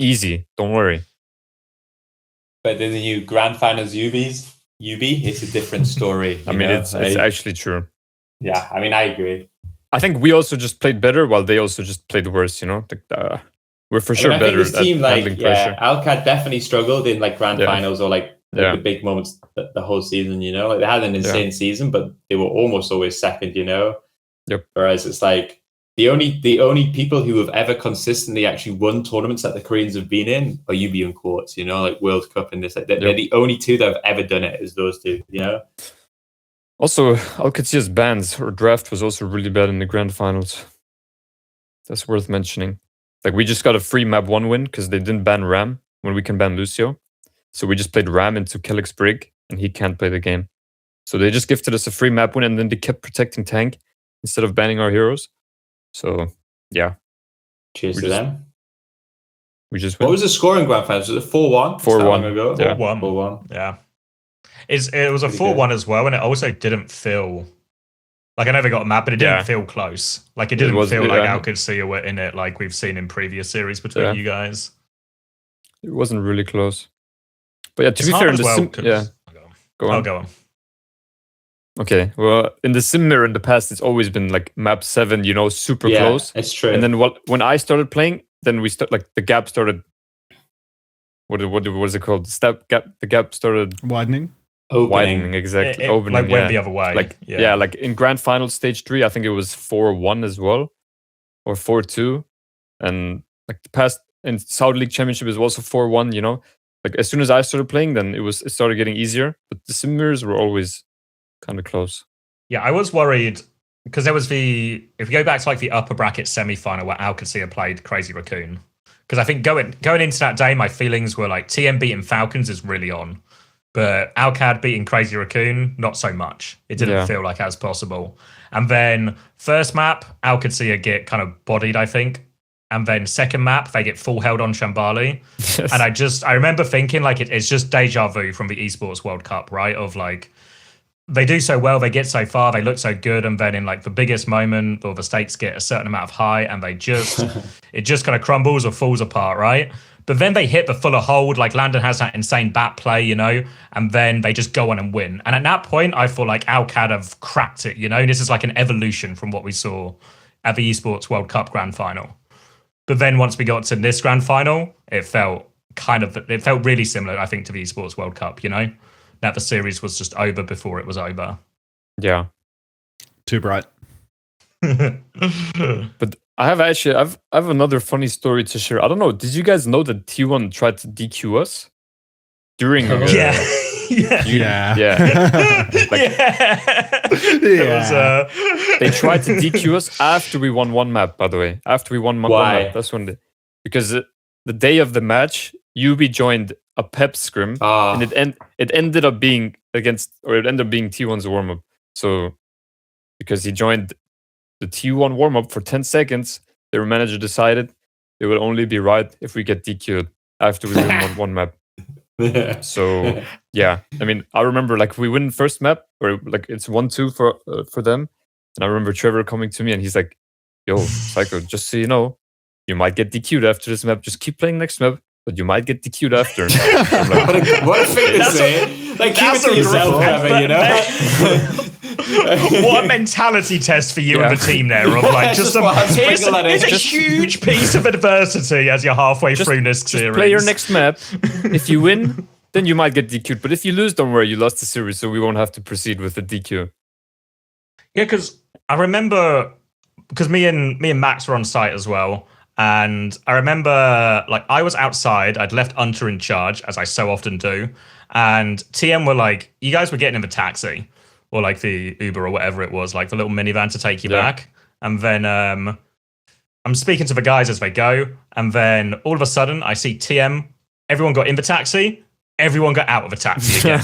Easy, don't worry." But then the new grand finals UB, it's a different story. I mean, it's actually true. Yeah, I mean, I agree. I think we also just played better, while they also just played worse. We're for sure better at handling pressure. Alcad definitely struggled in like grand finals or like the big moments the whole season. Like they had an insane season, but they were almost always second. Yep. Whereas it's like the only people who have ever consistently actually won tournaments that the Koreans have been in are UB and Quartz. Like World Cup and this. They're the only two that have ever done it. Is those two. Also, OWCS bans or draft was also really bad in the grand finals. That's worth mentioning. Like we just got a free map 1 win because they didn't ban Ram when we can ban Lucio. So we just played Ram into Kellick's Brig and he can't play the game. So they just gifted us a free map win and then they kept protecting tank instead of banning our heroes. So yeah. Cheers to them. We just win. What was the score in grand finals? Was it 4-1? 4-1. 4-1. Yeah. It was a 4-1 as well, and it also didn't feel like I never got a map, but it didn't feel close. Like it didn't feel like Qadsiah were in it, like we've seen in previous series between you guys. It wasn't really close, but yeah. To be fair, in the go on. Okay, well, in the sim mirror in the past, it's always been like map 7, super close. It's true. And then when I started playing, then we the gap started. What is it called? The gap started widening. Widening, exactly. Opening, like went the other way. Like like in grand final stage 3, I think it was 4-1 as well, or 4-2, and like the past in South League Championship is also 4-1. Like as soon as I started playing, then it started getting easier. But the sim mirrors were always kind of close. Yeah, I was worried because there was if you go back to like the upper bracket semi-final where Qadsiah played Crazy Raccoon, because I think going into that day, my feelings were like TM beating Falcons is really on. But Alcad beating Crazy Raccoon, not so much. It didn't feel like as possible. And then first map, Qadsiah get kind of bodied, I think. And then second map, they get full held on Shambali. Yes. And I remember thinking like it's just deja vu from the Esports World Cup, right? Of like, they do so well, they get so far, they look so good. And then in like the biggest moment, or the stakes get a certain amount of high and it just kind of crumbles or falls apart, right? But then they hit the fuller hold, like Landon has that insane bat play, and then they just go on and win. And at that point, I feel like Alcad have cracked it, This is like an evolution from what we saw at the Esports World Cup Grand Final. But then once we got to this Grand Final, it felt really similar, I think, to the Esports World Cup, That the series was just over before it was over. Yeah. Too bright. But I have another funny story to share. I don't know. Did you guys know that T1 tried to DQ us during? Yeah. They tried to DQ us after we won one map. By the way, after we won one map, that's when because the day of the match, UB joined a pep scrim, and it ended up being T1's warm up. So because he joined the T1 warm-up for 10 seconds, their manager decided it would only be right if we get DQ'd after we win one map. So, yeah. I mean, I remember, like, we win first map, or, like, it's 1-2 for them. And I remember Trevor coming to me, and he's like, yo, Seicoe, just so you know, you might get DQ'd after this map. Just keep playing next map, but you might get DQ'd after. Like, what a thing to say. Like, keep it to yourself, Trevor, What a mentality test for you and the team there of like here's a huge piece of adversity as you're halfway through this series. Play your next map. If you win, then you might get DQ'd. But if you lose, don't worry, you lost the series, so we won't have to proceed with the DQ. Yeah, because I remember me and Max were on site as well. And I remember, like, I was outside. I'd left Unter in charge, as I so often do. And TM were like, you guys were getting in the taxi. Or like the Uber or whatever it was, like the little minivan to take you back. And then I'm speaking to the guys as they go, and then all of a sudden I see TM. Everyone got in the taxi. Everyone got out of the taxi again.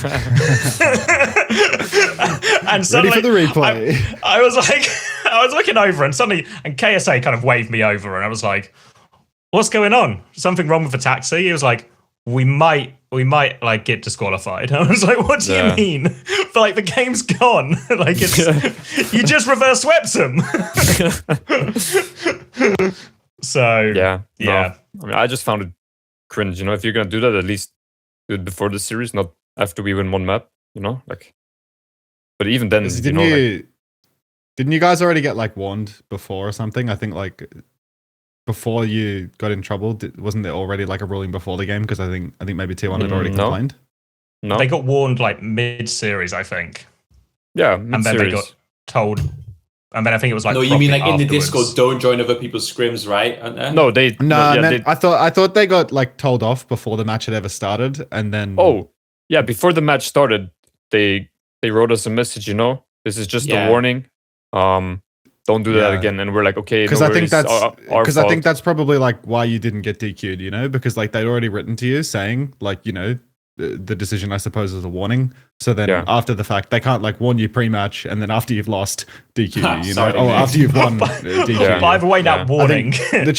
And suddenly, ready for the replay. I was like, I was looking over, and suddenly, and KSA kind of waved me over, and I was like, "What's going on? Something wrong with the taxi?" He was like, "We might like get disqualified." I was like, "What do you mean? But like the game's gone. Like it's you just reverse swept them." So yeah. yeah. I mean, I just found it cringe. You know, if you're gonna do that, at least do it before the series, not after we win one map. You know, like. But even then, didn't you guys already get like warned before or something? I think like before you got in trouble, wasn't there already like a ruling before the game? Because I think maybe T1 had already complained. No, they got warned like mid-series, I think. Yeah, and then they got told. And then I think it was like no, you mean like afterwards. in the Discord, don't join other people's scrims, right? No, they I thought they got like told off before the match had ever started, and then before the match started, they wrote us a message. You know, this is just a warning. Don't do that again. And we're like, okay, because I think that's probably like why you didn't get DQ'd. You know, because like they'd already written to you saying like, you know, the decision, I suppose, is a warning. So then after the fact, they can't like warn you pre-match, and then after you've lost, DQ you. You know, after you've won, DQ. By the way, that warning, the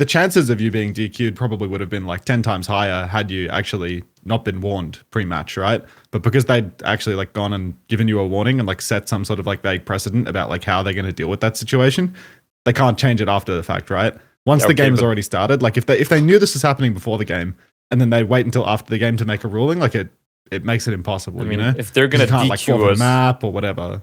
chances of you being DQ'd probably would have been like 10 times higher had you actually not been warned pre-match, right? But because they'd actually like gone and given you a warning and like set some sort of like vague precedent about like how they're going to deal with that situation, they can't change it after the fact, right? Once the game has already started, like if they knew this was happening before the game, and then they wait until after the game to make a ruling, like it makes it impossible. I mean, you know, if they're gonna DQ like us, map or whatever,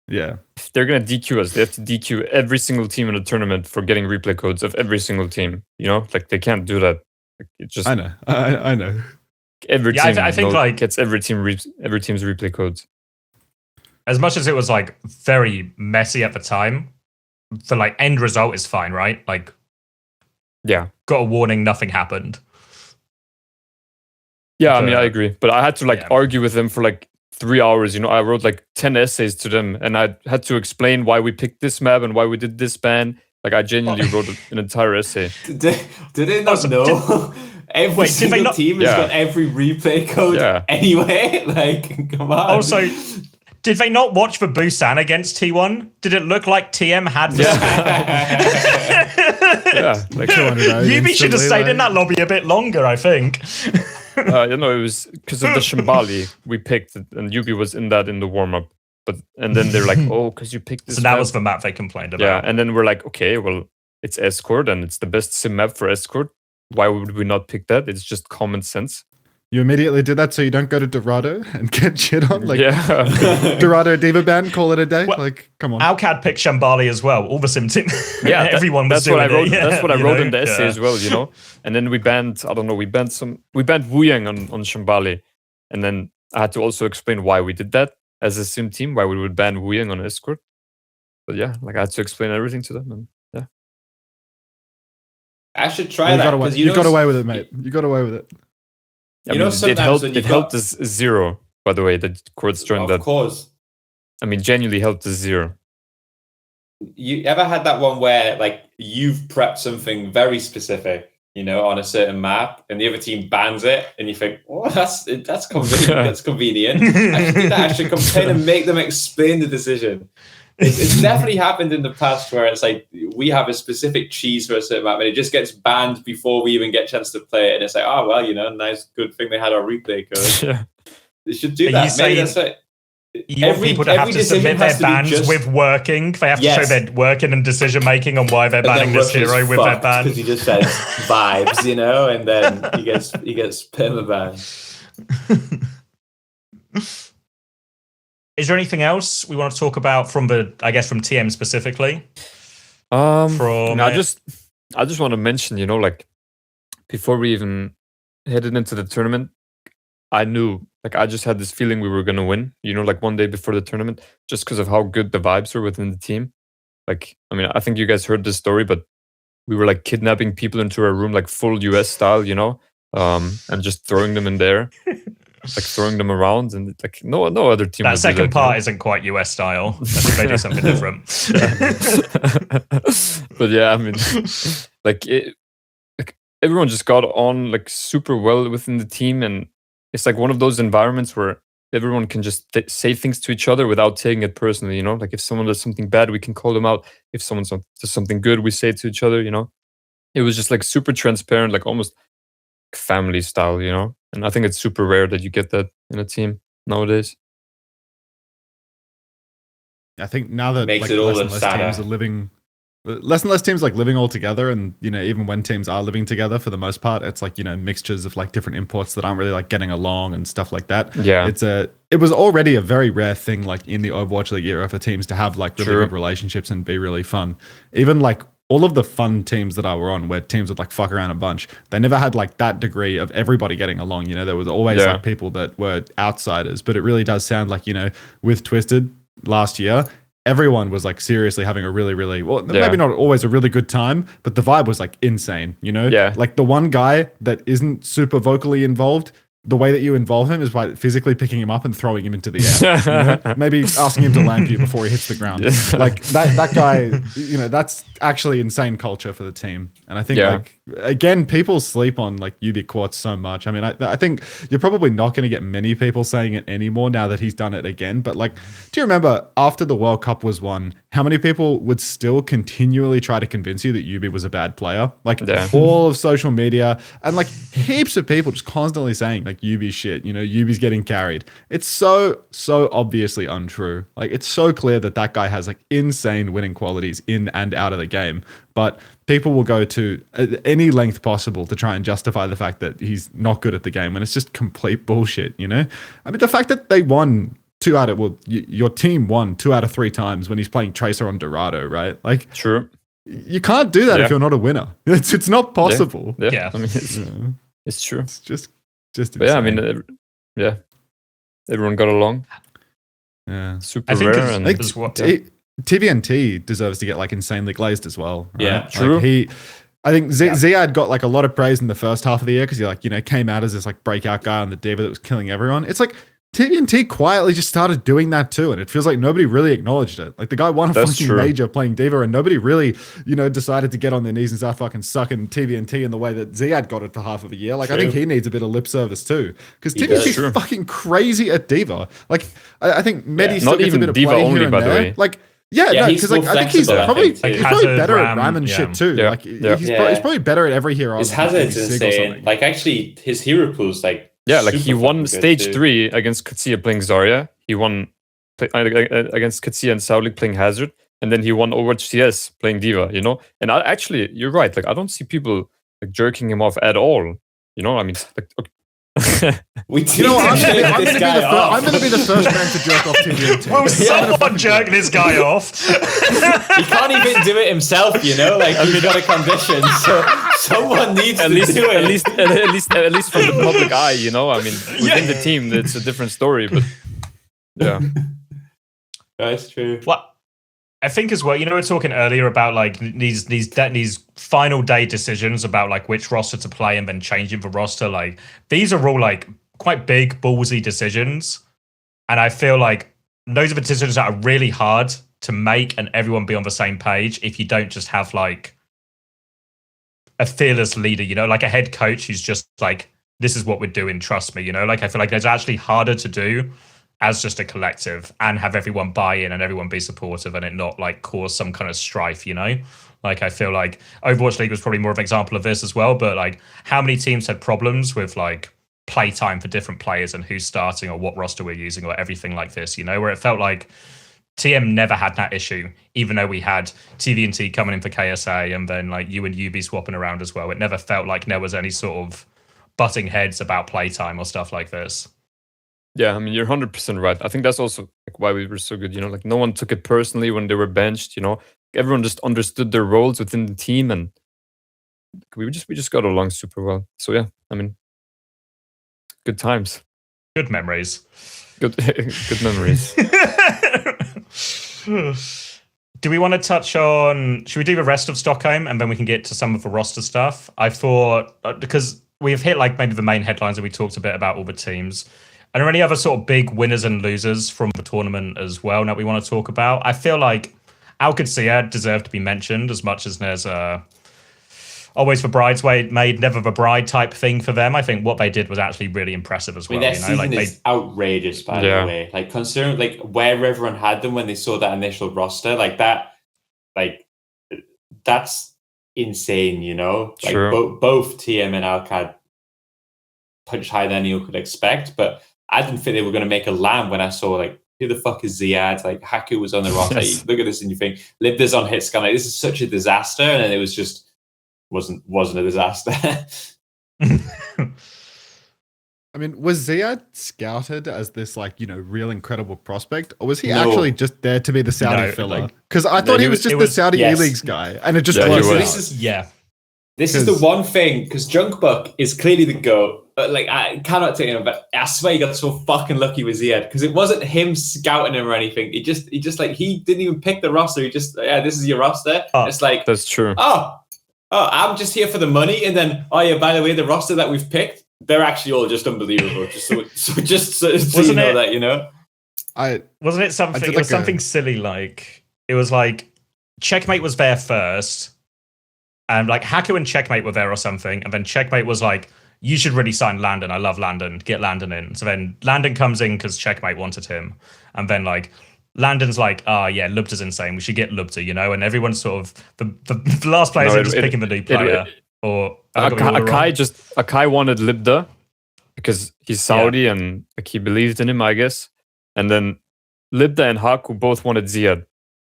if they're gonna DQ us, they have to DQ every single team in the tournament for getting replay codes of every single team. You know, like they can't do that. Like, it just I know. Every team, I think like gets every team's replay codes. As much as it was like very messy at the time, the like end result is fine, right? Like, got a warning, nothing happened. Yeah, I mean, I agree. But I had to like argue with them for like 3 hours. You know, I wrote like 10 essays to them, and I had to explain why we picked this map and why we did this ban. Like, I genuinely wrote an entire essay. Did they not know? Every single team has got every replay code anyway. Like, come on. Also, did they not watch the Busan against T1? Did it look like TM had the like Yubi should have stayed in that lobby a bit longer, I think. You know, it was because of the Shambali we picked, and Yubi was in the warm-up. And then they're like, oh, because you picked this. So that was the map they complained about. Yeah, and then we're like, okay, well, it's Escort, and it's the best sim map for Escort. Why would we not pick that? It's just common sense. You immediately did that so you don't go to Dorado and get shit on? Like, Dorado Diva ban, call it a day? Well, like, come on. Alcad picked Shambali as well. All the sim team. Yeah, everyone was that's what I wrote. Yeah, that's what I wrote in the essay as well, you know? And then we banned, I don't know, we banned Wuyang on Shambali. And then I had to also explain why we did that as a sim team, why we would ban Wuyang on Escort. But yeah, like I had to explain everything to them. And I should try that. You got away with it, mate. You got away with it. I mean, it helped us zero, by the way, that courts joined that. Of course. I mean, genuinely helped us zero. You ever had that one where, like, you've prepped something very specific, you know, on a certain map, and the other team bans it, and you think, oh, that's convenient. That's convenient. I should do that. I should complain and make them explain the decision. It's definitely happened in the past where it's like we have a specific cheese for a certain map and it just gets banned before we even get a chance to play it. And it's like, oh, well, you know, nice, good thing they had our replay code. They should do that. Maybe that's right. You want people to have to submit their bans with working. They have to show their working and decision making on why they're banning this hero with their ban. Because he just says vibes, you know, and then he gets permaban. Is there anything else we want to talk about from TM specifically? I just want to mention, you know, like before we even headed into the tournament, I knew, like, I just had this feeling we were going to win, you know, like one day before the tournament, just because of how good the vibes were within the team. Like, I mean, I think you guys heard this story, but we were like kidnapping people into our room, like full US style, you know, and just throwing them in there. like throwing them around, and like no other team. That second part isn't quite US style. I think they do something different. But yeah, I mean, like everyone just got on like super well within the team, and it's like one of those environments where everyone can just say things to each other without taking it personally. Like if someone does something bad, we can call them out. If someone does something good, we say it to each other. It was just like super transparent, like almost family style. And I think it's super rare that you get that in a team nowadays. I think now that makes like it all less and less sadder. teams are living. Less and less teams like living all together, and even when teams are living together, for the most part, it's like mixtures of like different imports that aren't really like getting along and stuff like that. Yeah, it was already a very rare thing like in the Overwatch League era for teams to have like really good relationships and be really fun. Even like all of the fun teams that I were on, where teams would like fuck around a bunch, they never had like that degree of everybody getting along. There was always like people that were outsiders, but it really does sound like with Twisted last year, everyone was like seriously having a really, really maybe not always a really good time, but the vibe was like insane, like the one guy that isn't super vocally involved, the way that you involve him is by physically picking him up and throwing him into the air. Maybe asking him to lamp you before he hits the ground. Like that guy, that's actually insane culture for the team. And I think like, again, people sleep on like UB so much. I mean, I think you're probably not going to get many people saying it anymore now that he's done it again. But like, do you remember after the World Cup was won, how many people would still continually try to convince you that UB was a bad player? Like all of social media and like heaps of people just constantly saying like UB shit, UB's getting carried. It's so obviously untrue. Like it's so clear that guy has like insane winning qualities in and out of the game, but people will go to any length possible to try and justify the fact that he's not good at the game, and it's just complete bullshit. I mean, the fact that they won your team won 2 out of 3 times when he's playing Tracer on Dorado, right? Like, true. You can't do that if you're not a winner. It's not possible. Yeah. I mean, it's true. It's just insane. But yeah, I mean, everyone got along. Yeah, super rare. And TVNT deserves to get like insanely glazed as well. Right? Yeah, true. Like I think Ziad got like a lot of praise in the first half of the year because he came out as this like breakout guy on the Diva that was killing everyone. It's like TVNT quietly just started doing that too, and it feels like nobody really acknowledged it. Like the guy won a fucking major playing Diva, and nobody really, decided to get on their knees and start fucking sucking TVNT in the way that Ziad got it for half of a year. Like I think he needs a bit of lip service too, because TVNT's fucking crazy at Diva. Like I think Medi still gets a bit of Diva play only, here and by there. the way. Like because like I think he's probably better at Ram and shit too. Yeah. Like he's probably better at every hero. His hazard's insane. Like actually, his hero pool's like. Yeah, like he won stage 3 against Qadsiah playing Zarya. He won against Qadsiah and Saulik playing Hazard, and then he won OWCS playing Diva. And actually, you're right. Like I don't see people like jerking him off at all. I mean, like. I'm going to be the first man to jerk off TVNT. Will someone jerk this guy off? He can't even do it himself, Like he's got a condition, so someone needs to do it. At least from the public eye, I mean, within the team, it's a different story. But yeah, that's true. What? I think as well, we were talking earlier about like these final day decisions about like which roster to play and then changing the roster. Like these are all like quite big ballsy decisions, and I feel like those are the decisions that are really hard to make and everyone be on the same page if you don't just have like a fearless leader, like a head coach who's just like, this is what we're doing, trust me, like I feel like it's actually harder to do as just a collective and have everyone buy in and everyone be supportive and it not like cause some kind of strife, Like I feel like Overwatch League was probably more of an example of this as well, but like how many teams had problems with like playtime for different players and who's starting or what roster we're using or everything like this, where it felt like TM never had that issue, even though we had TVNT coming in for KSA and then like you and UB swapping around as well. It never felt like there was any sort of butting heads about playtime or stuff like this. Yeah, I mean, you're 100% right. I think that's also like why we were so good, like no one took it personally when they were benched, everyone just understood their roles within the team and we just got along super well. So yeah, I mean, good times. Good memories. Good memories. Do we want to touch on, should we do the rest of Stockholm and then we can get to some of the roster stuff? I thought, because we've hit like maybe the main headlines and we talked a bit about all the teams. Are there any other sort of big winners and losers from the tournament as well that we want to talk about? I feel like Qadsiah deserve to be mentioned as much as there's always the bridesmaid, never the bride type thing for them. I think what they did was actually really impressive as well. Their season is outrageous, by the way. Like considering like where everyone had them when they saw that initial roster, like that, like that's insane, you know. Like both TM and Alcad punched higher than you could expect, but I didn't think they were going to make a land when I saw like who the fuck is Ziad? Like Haku was on the roster. Yes. Like, look at this and you think Libda's on hit scan. Like this is such a disaster, and then it was just wasn't a disaster. I mean, was Ziad scouted as this like, you know, real incredible prospect, or was he actually just there to be the Saudi filler? Because I thought he was just the Saudi E-Leagues guy, and it just This is the one thing, because Junkbuck is clearly the GOAT. But like I cannot take him, but I swear he got so fucking lucky with Ziad, because it wasn't him scouting him or anything. He just like he didn't even pick the roster. He just this is your roster. It's like that's true. Oh, I'm just here for the money, and then by the way, the roster that we've picked, they're actually all just unbelievable. just so you know that, you know. Wasn't it something? It was something silly like it was like Checkmate was there first, and like Haku and Checkmate were there or something, and then Checkmate was like, you should really sign Landon. I love Landon. Get Landon in. So then Landon comes in because Checkmate wanted him. And then like Landon's like, yeah, Lubta's insane. We should get Lubta, you know? And everyone's sort of the last players are just picking the new player. Or Akai wanted Libda because he's Saudi and like he believed in him, I guess. And then Libda and Haku both wanted Ziad,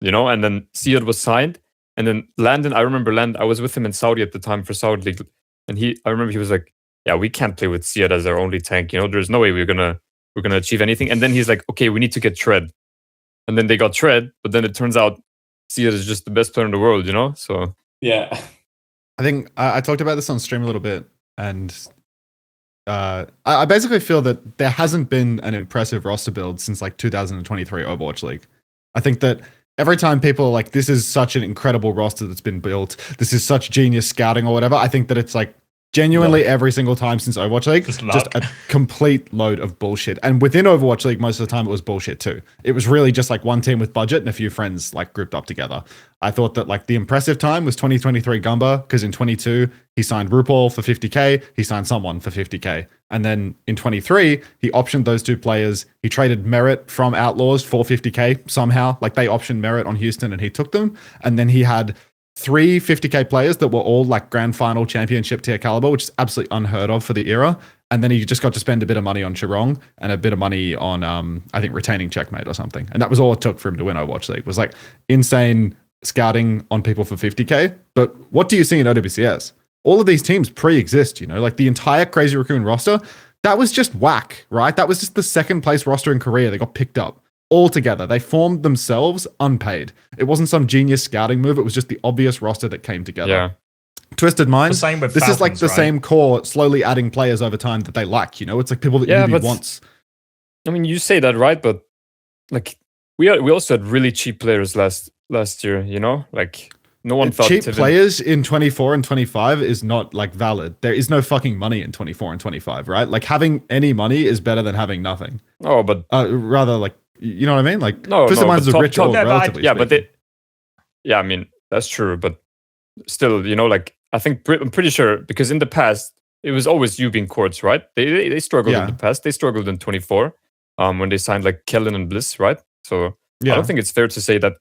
you know? And then Ziad was signed. And then Landon, I remember Landon, I was with him in Saudi at the time for Saudi League. And I remember he was like, yeah, we can't play with Ziad as our only tank. You know, there's no way we're gonna achieve anything. And then he's like, okay, we need to get Tread. And then they got Tread, but then it turns out Ziad is just the best player in the world, you know? So yeah. I think I talked about this on stream a little bit, and I basically feel that there hasn't been an impressive roster build since like 2023 Overwatch League. I think that every time people are like, this is such an incredible roster that's been built, this is such genius scouting or whatever, I think that it's like genuinely every single time since Overwatch League, just a complete load of bullshit. And within Overwatch League, most of the time it was bullshit too. It was really just like one team with budget and a few friends like grouped up together. I thought that like the impressive time was 2023 Gumba, because in 22 he signed RuPaul for 50k, he signed someone for 50k. And then in 23, he optioned those two players. He traded Merit from Outlaws for 50k somehow. Like they optioned Merit on Houston and he took them. And then he had 3 50k players that were all like grand final championship tier caliber, which is absolutely unheard of for the era. And then he just got to spend a bit of money on Chirong and a bit of money on, I think, retaining Checkmate or something. And that was all it took for him to win Overwatch League. It was like insane scouting on people for 50k. But what do you see in OWCS? All of these teams pre-exist, you know, like the entire Crazy Raccoon roster, that was just whack, right? That was just the second place roster in Korea. They got picked up all together. They formed themselves unpaid. It wasn't some genius scouting move. It was just the obvious roster that came together. Yeah. Twisted Minds, same with this Falcons, is like the same core slowly adding players over time that they lack, you know? It's like people that UB wants. I mean, you say that, right? But like we also had really cheap players last year, you know? Like no one thought cheap players in 24 and 25 is not like valid. There is no fucking money in 24 and 25, right? Like having any money is better than having nothing. Oh, but rather like, you know what I mean? Like Twisted Minds is rich old, relatively speaking. I mean, that's true, but still, you know, like I'm pretty sure, because in the past it was always you being courts, right? They struggled in the past. They struggled in 24 when they signed like Kellen and Bliss, right? So I don't think it's fair to say that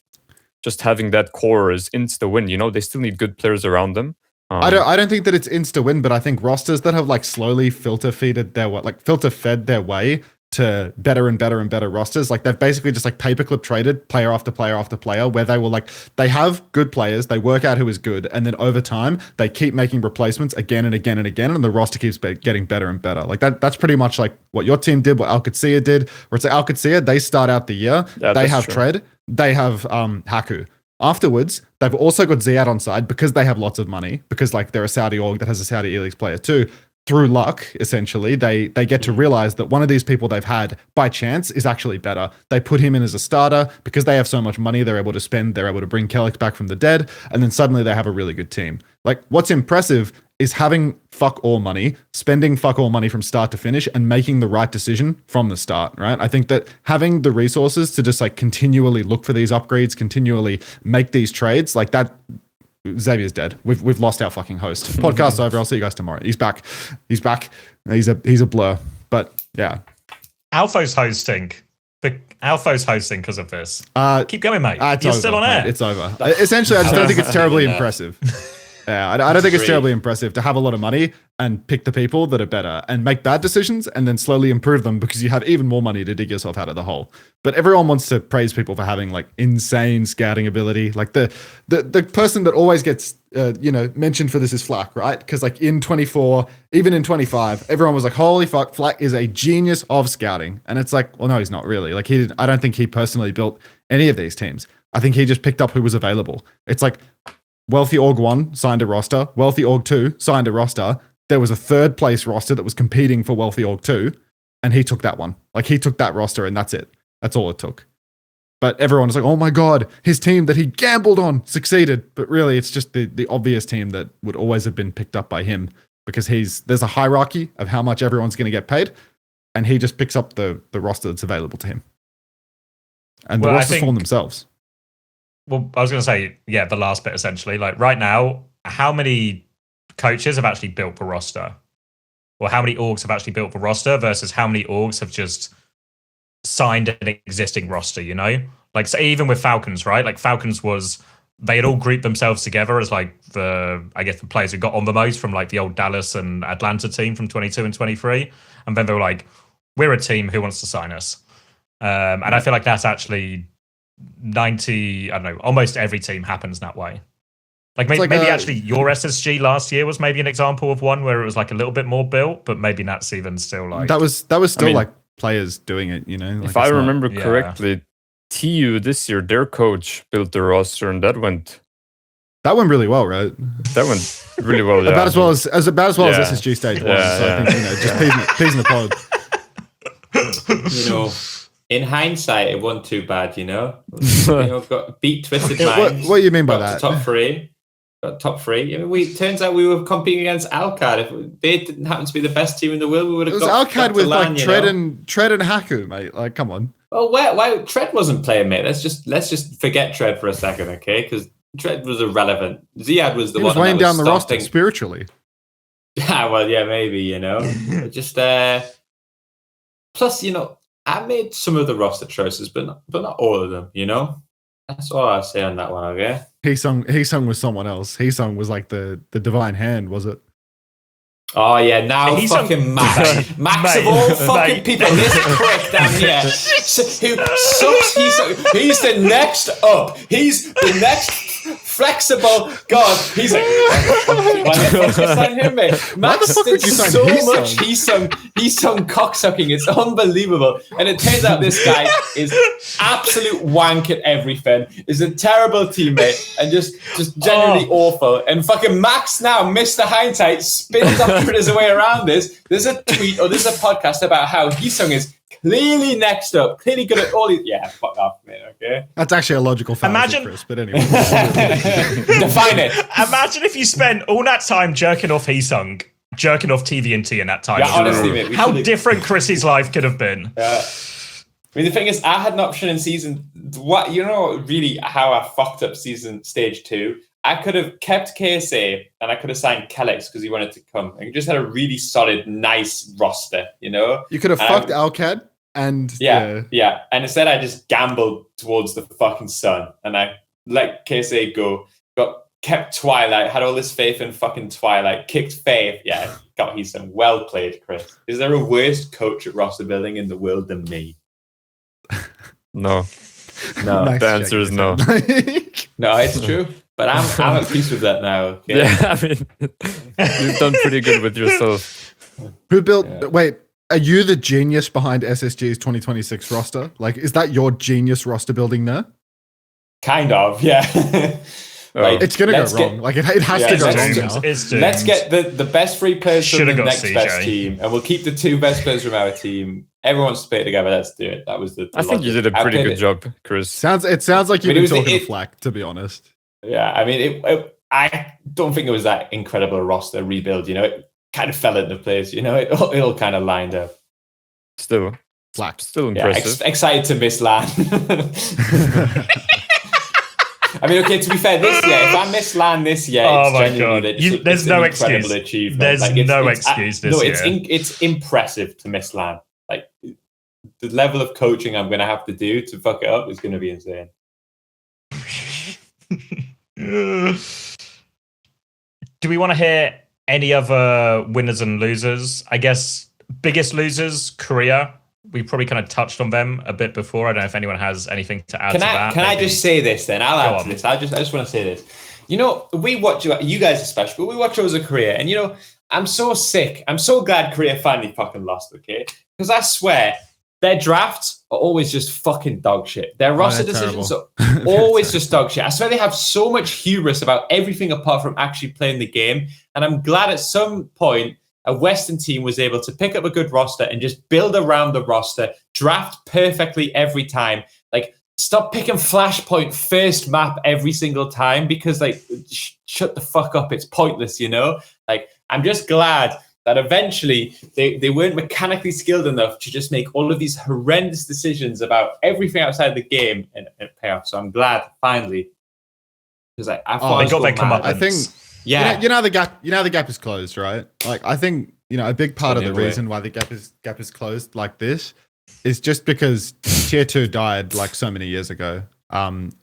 just having that core is insta win. You know, they still need good players around them. I don't think that it's insta win, but I think rosters that have like slowly filter fed their way to better and better and better rosters, like they've basically just like paperclip traded player after player after player, where they will like, they have good players, they work out who is good, and then over time they keep making replacements again and again and again, and the roster keeps getting better and better. Like that's pretty much like what your team did, what Qadsiah did, where it's like Qadsiah, they start out the year, they have Tread, they have Haku. Afterwards, they've also got Ziad on side because they have lots of money, because like they're a Saudi org that has a Saudi E-Leagues player too. Through luck, essentially, they get to realize that one of these people they've had by chance is actually better. They put him in as a starter because they have so much money they're able to spend. They're able to bring Kellex back from the dead, and then suddenly they have a really good team. Like, what's impressive is having fuck all money, spending fuck all money from start to finish, and making the right decision from the start, right? I think that having the resources to just like continually look for these upgrades, continually make these trades, like that, Xavier's dead. We've lost our fucking host. Podcast's over. I'll see you guys tomorrow. He's back. He's a blur. But yeah. Alpha's hosting. Alpha's hosting because of this. Keep going, mate. You're over, still on air. It's over. Essentially, I just don't think it's terribly impressive. Yeah, I don't think it's terribly impressive to have a lot of money and pick the people that are better and make bad decisions and then slowly improve them because you have even more money to dig yourself out of the hole. But everyone wants to praise people for having like insane scouting ability. Like the person that always gets mentioned for this is Flack, right? Because like in 24, even in 25, everyone was like, "Holy fuck, Flack is a genius of scouting." And it's like, well, no, he's not really. Like I don't think he personally built any of these teams. I think he just picked up who was available. It's like Wealthy Org 1 signed a roster. Wealthy Org 2 signed a roster. There was a third place roster that was competing for Wealthy Org 2, and he took that one. Like, he took that roster, and that's it. That's all it took. But everyone was like, oh my God, his team that he gambled on succeeded. But really, it's just the obvious team that would always have been picked up by him because there's a hierarchy of how much everyone's going to get paid, and he just picks up the roster that's available to him. And the rosters form themselves. Well, I was going to say, yeah, the last bit essentially. Like right now, how many coaches have actually built the roster? Or how many orgs have actually built the roster versus how many orgs have just signed an existing roster, you know? Like, so even with Falcons, right? Like Falcons they had all grouped themselves together as like the players who got on the most from like the old Dallas and Atlanta team from 22 and 23. And then they were like, we're a team, who wants to sign us? And I feel like that's actually 90, I don't know, almost every team happens that way. Like maybe actually your SSG last year was maybe an example of one where it was like a little bit more built, but maybe that's even still like that was still like players doing it, you know. Like if I remember correctly, TU this year, their coach built the roster, and that went really well, right? That went really well. Yeah. About as well as SSG stage 1. So I think just peas in the pod. In hindsight, it wasn't too bad, got beat Twisted Minds. What do you mean by that? Top three. Got top 3. I mean, turns out we were competing against Alcad. If they didn't happen to be the best team in the world, we would have got Alcad with like Tread and Haku, mate. Like, come on. Well, why Tread wasn't playing, mate? Let's just forget Tread for a second, okay? Because Tread was irrelevant. Ziad was the one that was weighing down the roster spiritually. Yeah, well, yeah, maybe, just plus, I made some of the roster choices, but not all of them, That's all I'll say on that one, okay? Heesung was someone else. Heesung was like the divine hand, was it? Oh, yeah, now fucking Max. Max of all fucking people, this prick down here, who sucks Heesung. He's the next up. He's the next flexible god. He's like, why the fuck you sign him, mate? Max did so much Heesung cocksucking. It's unbelievable. And it turns out this guy is absolute wank at everything, is a terrible teammate, and just genuinely awful. And fucking Max now, Mr. Hindsight, spins up his way around this. There's a tweet or there's a podcast about how Heesung is clearly next up, clearly good at all these. Yeah, fuck off, man, okay? That's actually a logical fallacy, Chris, but anyway. Define it. Imagine if you spent all that time jerking off Heesung, jerking off TVNT in that time. Yeah, honestly, mate. How different Chrissy's life could have been. I mean, the thing is, I had an option in really how I fucked up stage 2. I could have kept KSA and I could have signed Kellex because he wanted to come. And just had a really solid, nice roster, You could have fucked Alcad and... Yeah. And instead I just gambled towards the fucking sun. And I let KSA go. Kept Twilight, had all this faith in fucking Twilight, kicked Faith. Yeah, got Heesung. Well played, Chris. Is there a worse coach at roster building in the world than me? No. The answer is no. No, it's true. But I'm at peace with that now. Okay? Yeah, I mean, you've done pretty good with yourself. Who built... Yeah. Wait, are you the genius behind SSG's 2026 roster? Like, is that your genius roster building there? Kind of, yeah. Like, it's going to go wrong. Like, it has to go wrong now. Let's get the best 3 players from the next best team, and we'll keep the 2 best players from our team. Everyone's played together. Let's do it. That was the I think you did a pretty good job, Chris. It sounds like you've been talking to Flack, to be honest. Yeah, I mean, I don't think it was that incredible roster rebuild. It kind of fell into place. It all kind of lined up. Still impressive. Excited to miss LAN. I mean, okay, to be fair, this year, if I miss LAN this year, oh it's my genuinely, God. There's no excuse. Achievement. There's no excuse this year. It's impressive to miss LAN. Like, the level of coaching I'm going to have to do to fuck it up is going to be insane. Do we want to hear any other winners and losers? I guess biggest losers, Korea. We probably kind of touched on them a bit before. I don't know if anyone has anything to add to that. Can I just say this then? I'll add to this. I just want to say this. We watch, you guys especially, but we watch Oza Korea, and I'm so sick. I'm so glad Korea finally fucking lost, okay? Because I swear, their drafts are always just fucking dog shit. Their roster decisions are always just dog shit. I swear they have so much hubris about everything apart from actually playing the game. And I'm glad at some point a Western team was able to pick up a good roster and just build around the roster, draft perfectly every time. Like, stop picking Flashpoint first map every single time because, like, shut the fuck up. It's pointless, Like, I'm just glad that eventually they weren't mechanically skilled enough to just make all of these horrendous decisions about everything outside the game and pay off. So I'm glad finally, because I thought they got their comeuppance. I think the gap is closed, right? Like, I think a big part of the reason why the gap is closed like this is just because tier 2 died like so many years ago.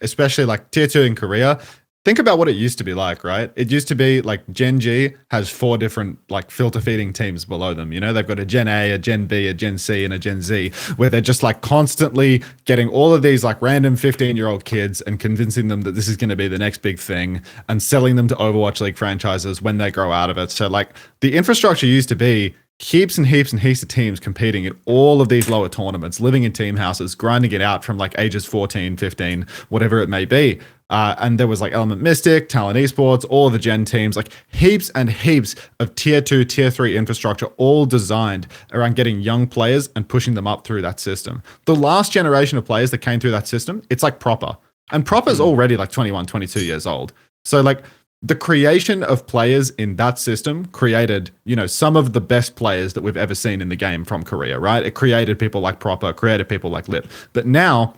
Especially like tier 2 in Korea. Think about what it used to be like, right? It used to be like Gen G has 4 different like filter feeding teams below them. They've got a Gen A, a Gen B, a Gen C, and a Gen Z, where they're just like constantly getting all of these like random 15-year-old kids and convincing them that this is going to be the next big thing and selling them to Overwatch League franchises when they grow out of it. So like the infrastructure used to be heaps and heaps and heaps of teams competing at all of these lower tournaments, living in team houses, grinding it out from like ages 14, 15, whatever it may be. And there was like Element Mystic, Talent Esports, all of the Gen teams, like heaps and heaps of tier 2, tier 3 infrastructure, all designed around getting young players and pushing them up through that system. The last generation of players that came through that system, it's like Proper. And Proper's already like 21, 22 years old. So like the creation of players in that system created, some of the best players that we've ever seen in the game from Korea, right? It created people like Proper, created people like Lip. But now,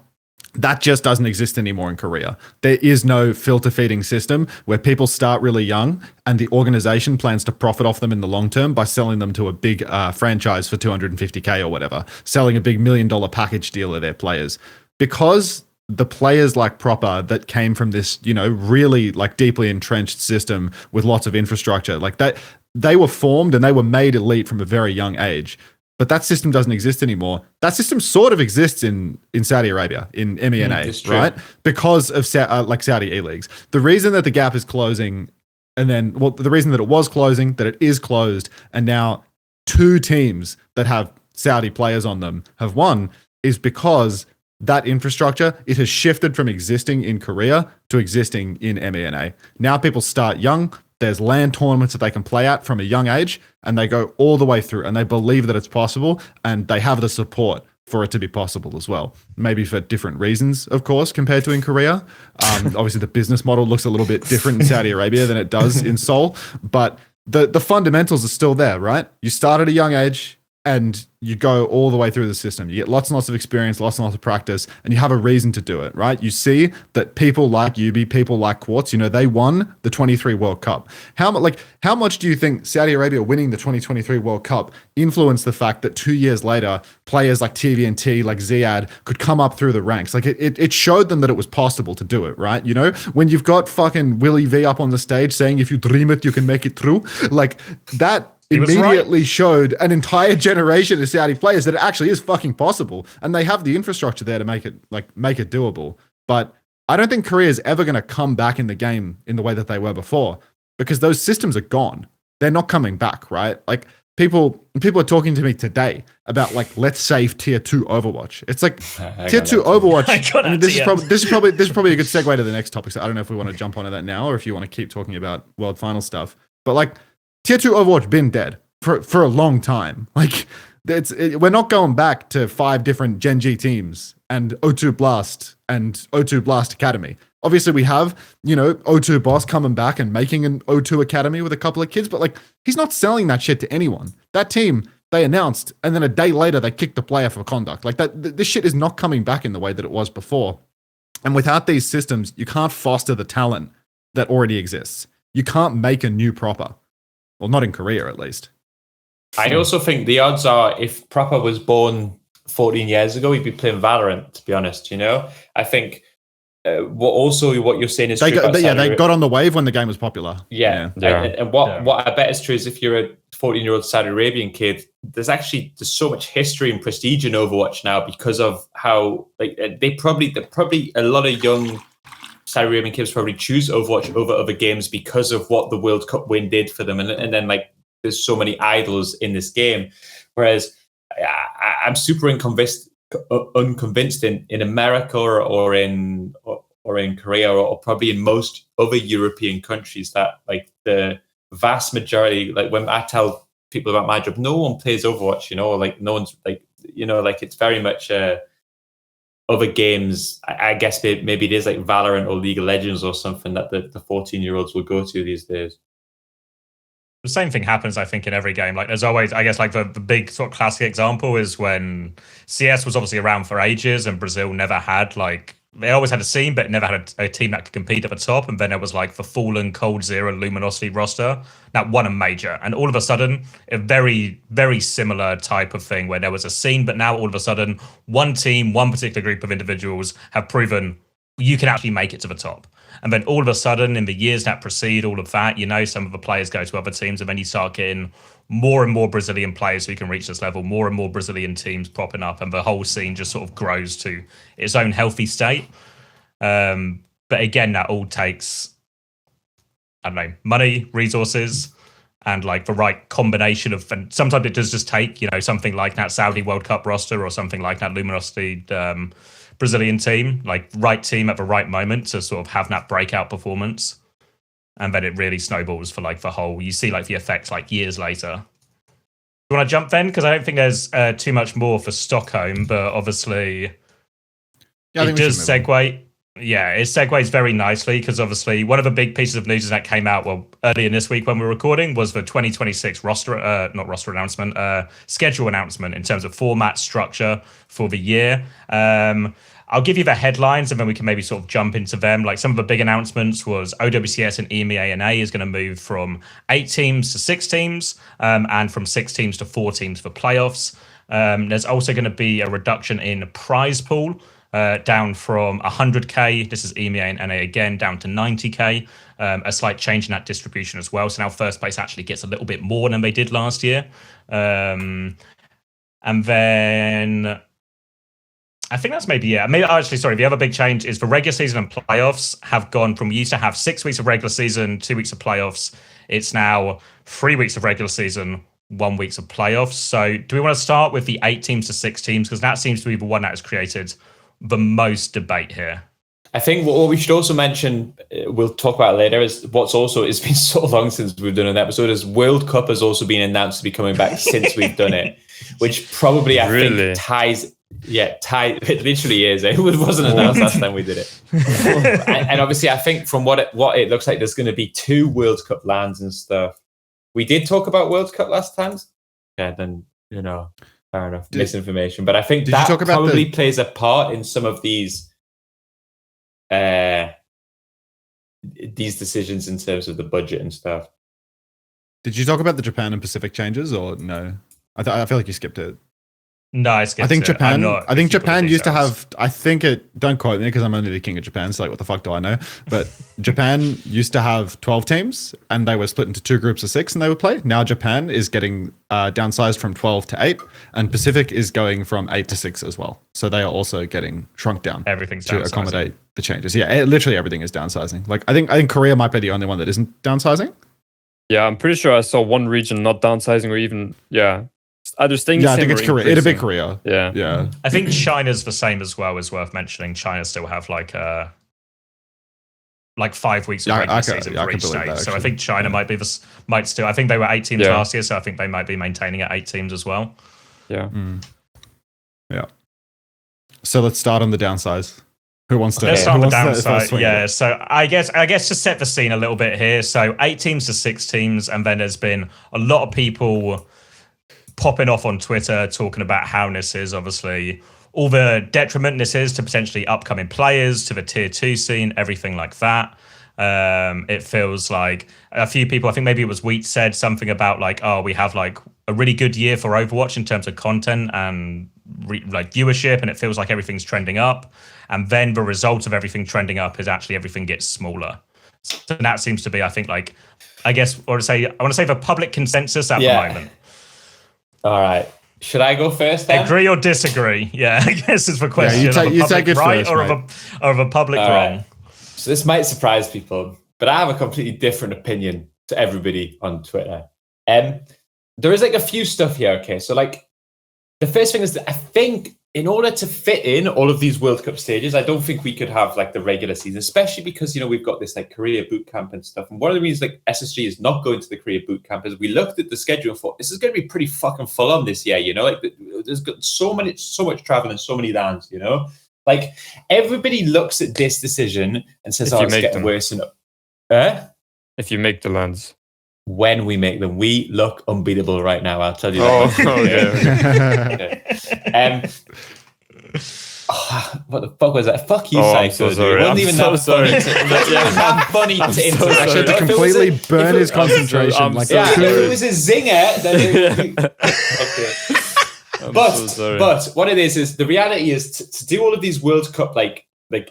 that just doesn't exist anymore in Korea. There is no filter feeding system where people start really young and the organization plans to profit off them in the long term by selling them to a big franchise for $250K or whatever, selling a big $1 million package deal of their players. Because the players like Proper that came from this, really like deeply entrenched system with lots of infrastructure, like that, they were formed and they were made elite from a very young age. But that system doesn't exist anymore. That system sort of exists in Saudi Arabia, in EMEA, right? Because of like Saudi E-leagues. The reason that the gap is closing, the reason that it was closing, that it is closed, and now 2 teams that have Saudi players on them have won, is because that infrastructure, it has shifted from existing in Korea to existing in EMEA. Now people start young. There's LAN tournaments that they can play at from a young age, and they go all the way through, and they believe that it's possible, and they have the support for it to be possible as well. Maybe for different reasons, of course, compared to in Korea. Obviously, the business model looks a little bit different in Saudi Arabia than it does in Seoul, but the fundamentals are still there, right? You start at a young age, and you go all the way through the system. You get lots and lots of experience, lots and lots of practice, and you have a reason to do it, right? You see that people like Yubi, people like Quartz, they won the 23 World Cup. How much do you think Saudi Arabia winning the 2023 World Cup influenced the fact that 2 years later, players like TVNT, like Ziad, could come up through the ranks? Like it showed them that it was possible to do it, right? When you've got fucking Willie V up on the stage saying, if you dream it, you can make it through. Like that immediately showed an entire generation of Saudi players that it actually is fucking possible, and they have the infrastructure there to make it doable. But I don't think Korea is ever going to come back in the game in the way that they were before, because those systems are gone. They're not coming back, right? Like people are talking to me today about like, let's save tier 2 Overwatch. It's like tier 2 Overwatch. This is probably a good segue to the next topic. So I don't know if we want to jump onto that now or if you want to keep talking about World Final stuff. But like, tier 2 Overwatch been dead for a long time. Like we're not going back to 5 different Gen G teams and O2 Blast and O2 Blast Academy. Obviously, we have, O2 Boss coming back and making an O2 Academy with a couple of kids, but like, he's not selling that shit to anyone. That team, they announced, and then a day later, they kicked the player for conduct. Like that, this shit is not coming back in the way that it was before. And without these systems, you can't foster the talent that already exists. You can't make a new Proper. Well, not in Korea, at least. I also think the odds are if Proper was born 14 years ago, he'd be playing Valorant, to be honest, I think what you're saying is true. They got on the wave when the game was popular. Yeah. And what I bet is true is if you're a 14-year-old Saudi Arabian kid, there's so much history and prestige in Overwatch now because of how they probably a lot of young Saudi Arabian kids probably choose Overwatch over other games because of what the World Cup win did for them, and then there's so many idols in this game, whereas I'm super unconvinced in America or in Korea or probably in most other European countries that the vast majority, when I tell people about my job, no one plays Overwatch, no one's it's very much other games. I guess maybe it is like Valorant or League of Legends or something that the 14-year-olds will go to these days. The same thing happens, I think, in every game. There's always, I guess, the big sort of classic example is when CS was obviously around for ages and Brazil never had, they always had a scene, but never had a team that could compete at the top. And then it was the Fallen, Coldzera, Luminosity roster that won a major. And all of a sudden, a very, very similar type of thing where there was a scene, but now all of a sudden, one team, one particular group of individuals have proven you can actually make it to the top. And then all of a sudden, in the years that precede all of that, some of the players go to other teams, and then you start getting more and more Brazilian players who can reach this level, more and more Brazilian teams popping up, and the whole scene just sort of grows to its own healthy state. But again, that all takes, money, resources, and the right combination of, and sometimes it does just take, something like that Saudi World Cup roster or something like that Luminosity Brazilian team, right team at the right moment to sort of have that breakout performance. And then it really snowballs for the whole, you see the effects years later. You want to jump then? Because I don't think there's too much more for Stockholm, but obviously it does segue. Yeah, it segues very nicely because obviously one of the big pieces of news that came out earlier this week when we were recording was the 2026 schedule announcement in terms of format structure for the year. I'll give you the headlines and then we can maybe sort of jump into them. Some of the big announcements was OWCS and EMEA and A is going to move from 8 teams to 6 teams and from 6 teams to 4 teams for playoffs. There's also going to be a reduction in prize pool. Down from 100k, this is EMEA and NA again, down to 90k, a slight change in that distribution as well. So now first place actually gets a little bit more than they did last year. And then I think that's maybe, the other big change is the regular season and playoffs have gone from, we used to have 6 weeks of regular season, 2 weeks of playoffs. It's now 3 weeks of regular season, 1 week of playoffs. So do we want to start with the 8 teams to 6 teams? Because that seems to be the one that has created the most debate here. I think what we should also mention, we'll talk about it later, is it's been so long since we've done an episode, is World Cup has also been announced to be coming back since we've done it, which probably I think ties, it literally is. It wasn't announced last time we did it. and obviously I think from what it looks like, there's going to be 2 World Cup lands and stuff. We did talk about World Cup last time. Yeah, then, fair enough, misinformation. But I think that probably plays a part in some of these decisions in terms of the budget and stuff. Did you talk about the Japan and Pacific changes or no? I feel like you skipped it. No, I skipped it. I think Japan used to have, don't quote me because I'm only the king of Japan, so what the fuck do I know? But Japan used to have 12 teams and they were split into 2 groups of 6 and they would play. Now Japan is getting downsized from 12 to 8 and Pacific is going from 8 to 6 as well. So they are also getting shrunk down. Everything's to accommodate the changes. Yeah, literally everything is downsizing. I think Korea might be the only one that isn't downsizing. Yeah, I'm pretty sure I saw one region not downsizing or even, either staying the same. I think it's Korea. It'll be Korea. Yeah. I think China's the same as well. Is worth mentioning. China still have 5 weeks of regular season for each state. So I think China might still. I think they were 8 teams last year, so I think they might be maintaining at 8 teams as well. Yeah. Yeah. So let's start on the downsize. Who wants to? Let's start on the wants downside. swing Yeah. it? So I guess to set the scene a little bit here. So 8 teams to 6 teams, and then there's been a lot of people popping off on Twitter talking about how this is obviously all the detriment this is to potentially upcoming players, to the tier 2 scene, everything like that. It feels like a few people, I think maybe it was Wheat, said something about like, oh, we have like a really good year for Overwatch in terms of content and like viewership, and it feels like everything's trending up. And then the result of everything trending up is actually everything gets smaller. So that seems to be, I think, like, I want to say the public consensus at the moment. All right. Should I go first then? Agree or disagree? Yeah, I guess is the question. You take it right first, or of a public All wrong. right. So this might surprise people, but I have a completely different opinion to everybody on Twitter. There is like a few stuff here. Okay, so like the first thing is that I think in order to fit in all of these World Cup stages, I don't think we could have like the regular season, especially because, you know, we've got this like career boot camp and stuff. And one of the reasons like SSG is not going to the career boot camp is we looked at the schedule and thought this is going to be pretty fucking full on this year. You know, like there's got so much travel and so many lands. You know, like everybody looks at this decision and says, "Oh, it's getting worse." And if you make the lands. When we make them, we look unbeatable right now. I'll tell you that. Okay. What the fuck was that? Fuck you, Seicoe. So sorry. It wasn't even that funny. That funny to I actually had to completely burn his concentration. If it was a zinger, then it would be... Okay. But what it is the reality is to do all of these World Cup like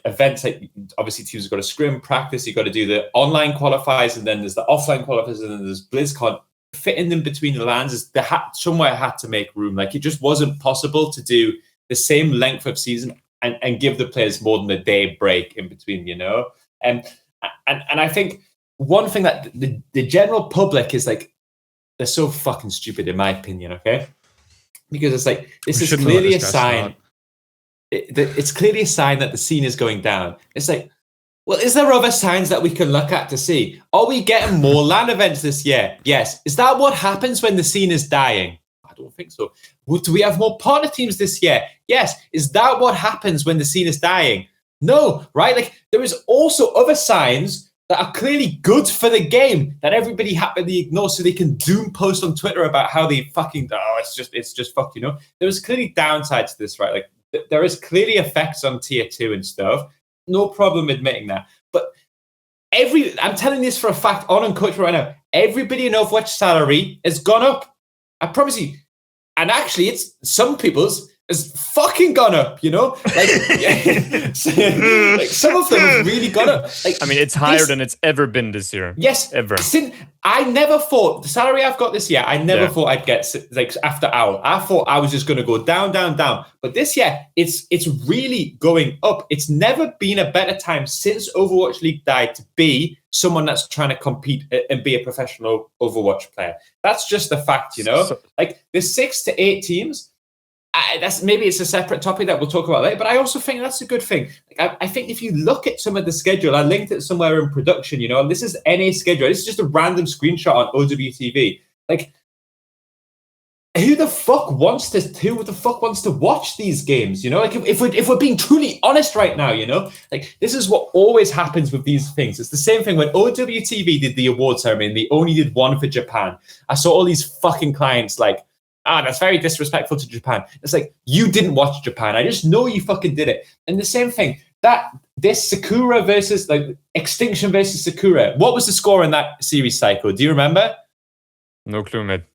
events, like obviously teams have got to scrim, practice, you've got to do the online qualifiers, and then there's the offline qualifiers, and then there's BlizzCon. Fitting them between the lands is somewhere had to make room. Like it just wasn't possible to do the same length of season and give the players more than a day break in between, you know? And I think one thing that the general public is like, they're so fucking stupid in my opinion, okay? Because it's like, this is clearly a sign. It's clearly a sign that the scene is going down. It's like, well, is there other signs that we can look at to see? Are we getting more LAN events this year? Yes. Is that what happens when the scene is dying? I don't think so. Do we have more partner teams this year? Yes. Is that what happens when the scene is dying? No, right? Like there is also other signs that are clearly good for the game that everybody happily ignores so they can doom post on Twitter about how they fucking, it's just fuck, you know? There is clearly downsides to this, right? Like there is clearly effects on tier 2 and stuff. No problem admitting that. But I'm telling this for a fact on Uncoachable right now. Everybody in Overwatch salary has gone up. I promise you. And actually, it's some people's has fucking gone up, you know? Like, like some of them have really gone up. Like, I mean, it's higher than it's ever been this year. Yes. Ever. I never thought, the salary I've got this year, I never thought I'd get like after hour. I thought I was just going to go down, down, down. But this year, it's really going up. It's never been a better time since Overwatch League died to be someone that's trying to compete and be a professional Overwatch player. That's just the fact, you know? Like, there's 6 to 8 teams. Maybe it's a separate topic that we'll talk about later, but I also think that's a good thing. Like, I think if you look at some of the schedule, I linked it somewhere in production, you know, and this is NA schedule. This is just a random screenshot on OWTV. Like, who the fuck wants to watch these games? You know, like if we're being truly honest right now, you know, like this is what always happens with these things. It's the same thing when OWTV did the award ceremony and they only did one for Japan. I saw all these fucking clients like, that's very disrespectful to Japan. It's like, you didn't watch Japan. I just know you fucking did it. And the same thing, this Sakura versus, like, Extinction versus Sakura. What was the score in that series, Seicoe? Do you remember? No clue, mate.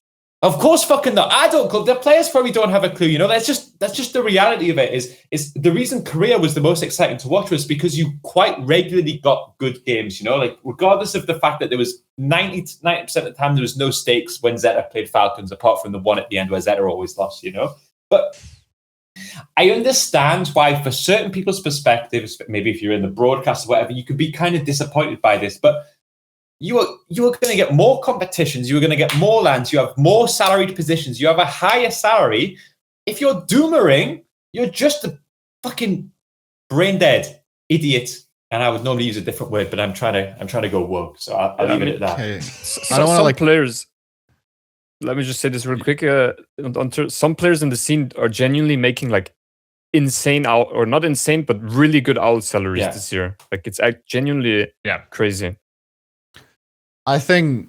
Of course fucking not. I don't clue. The players probably don't have a clue, you know? That's just the reality of it is the reason Korea was the most exciting to watch was because you quite regularly got good games, you know? Like, regardless of the fact that there was 90% of the time there was no stakes when ZETA played Falcons, apart from the one at the end where ZETA always lost, you know? But I understand why, for certain people's perspectives, maybe if you're in the broadcast or whatever, you could be kind of disappointed by this, but you are going to get more competitions. You are going to get more lands. You have more salaried positions. You have a higher salary. If you're doomering, you're just a fucking brain dead idiot. And I would normally use a different word, but I'm trying to go woke. So I'll leave it at that. Okay. I don't want to players. Let me just say this real quick. Some players in the scene are genuinely making like insane out, or not insane, but really good owl salaries this year. Like it's genuinely crazy. I think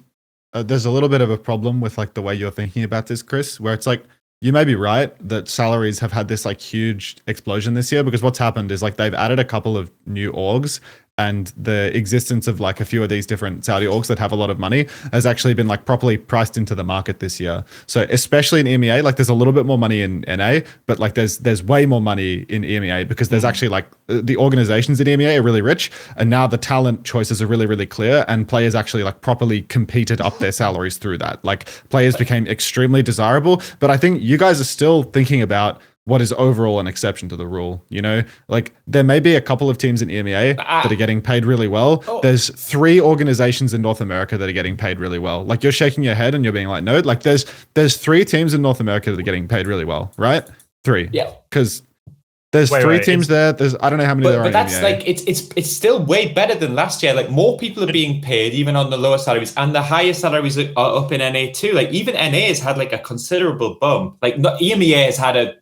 there's a little bit of a problem with like the way you're thinking about this, Chris, where it's like, you may be right that salaries have had this like huge explosion this year, because what's happened is like they've added a couple of new orgs, and the existence of like a few of these different Saudi orgs that have a lot of money has actually been like properly priced into the market this year. So especially in EMEA, like there's a little bit more money in NA, but like there's way more money in EMEA, because there's actually like the organizations in EMEA are really rich, and now the talent choices are really, really clear, and players actually like properly competed up their salaries through that. Like players became extremely desirable, but I think you guys are still thinking about what is overall an exception to the rule. You know, like there may be a couple of teams in EMEA that are getting paid really well. There's 3 organizations in North America that are getting paid really well. Like you're shaking your head and you're being like, no, like there's 3 teams in North America that are getting paid really well, right? 3. Yeah. Because there's 3 teams there. There's, I don't know how many there are. But that's EMEA. like, it's still way better than last year. Like more people are being paid even on the lower salaries, and the higher salaries are up in NA too. Like even NA has had like a considerable bump. Like EMEA has had a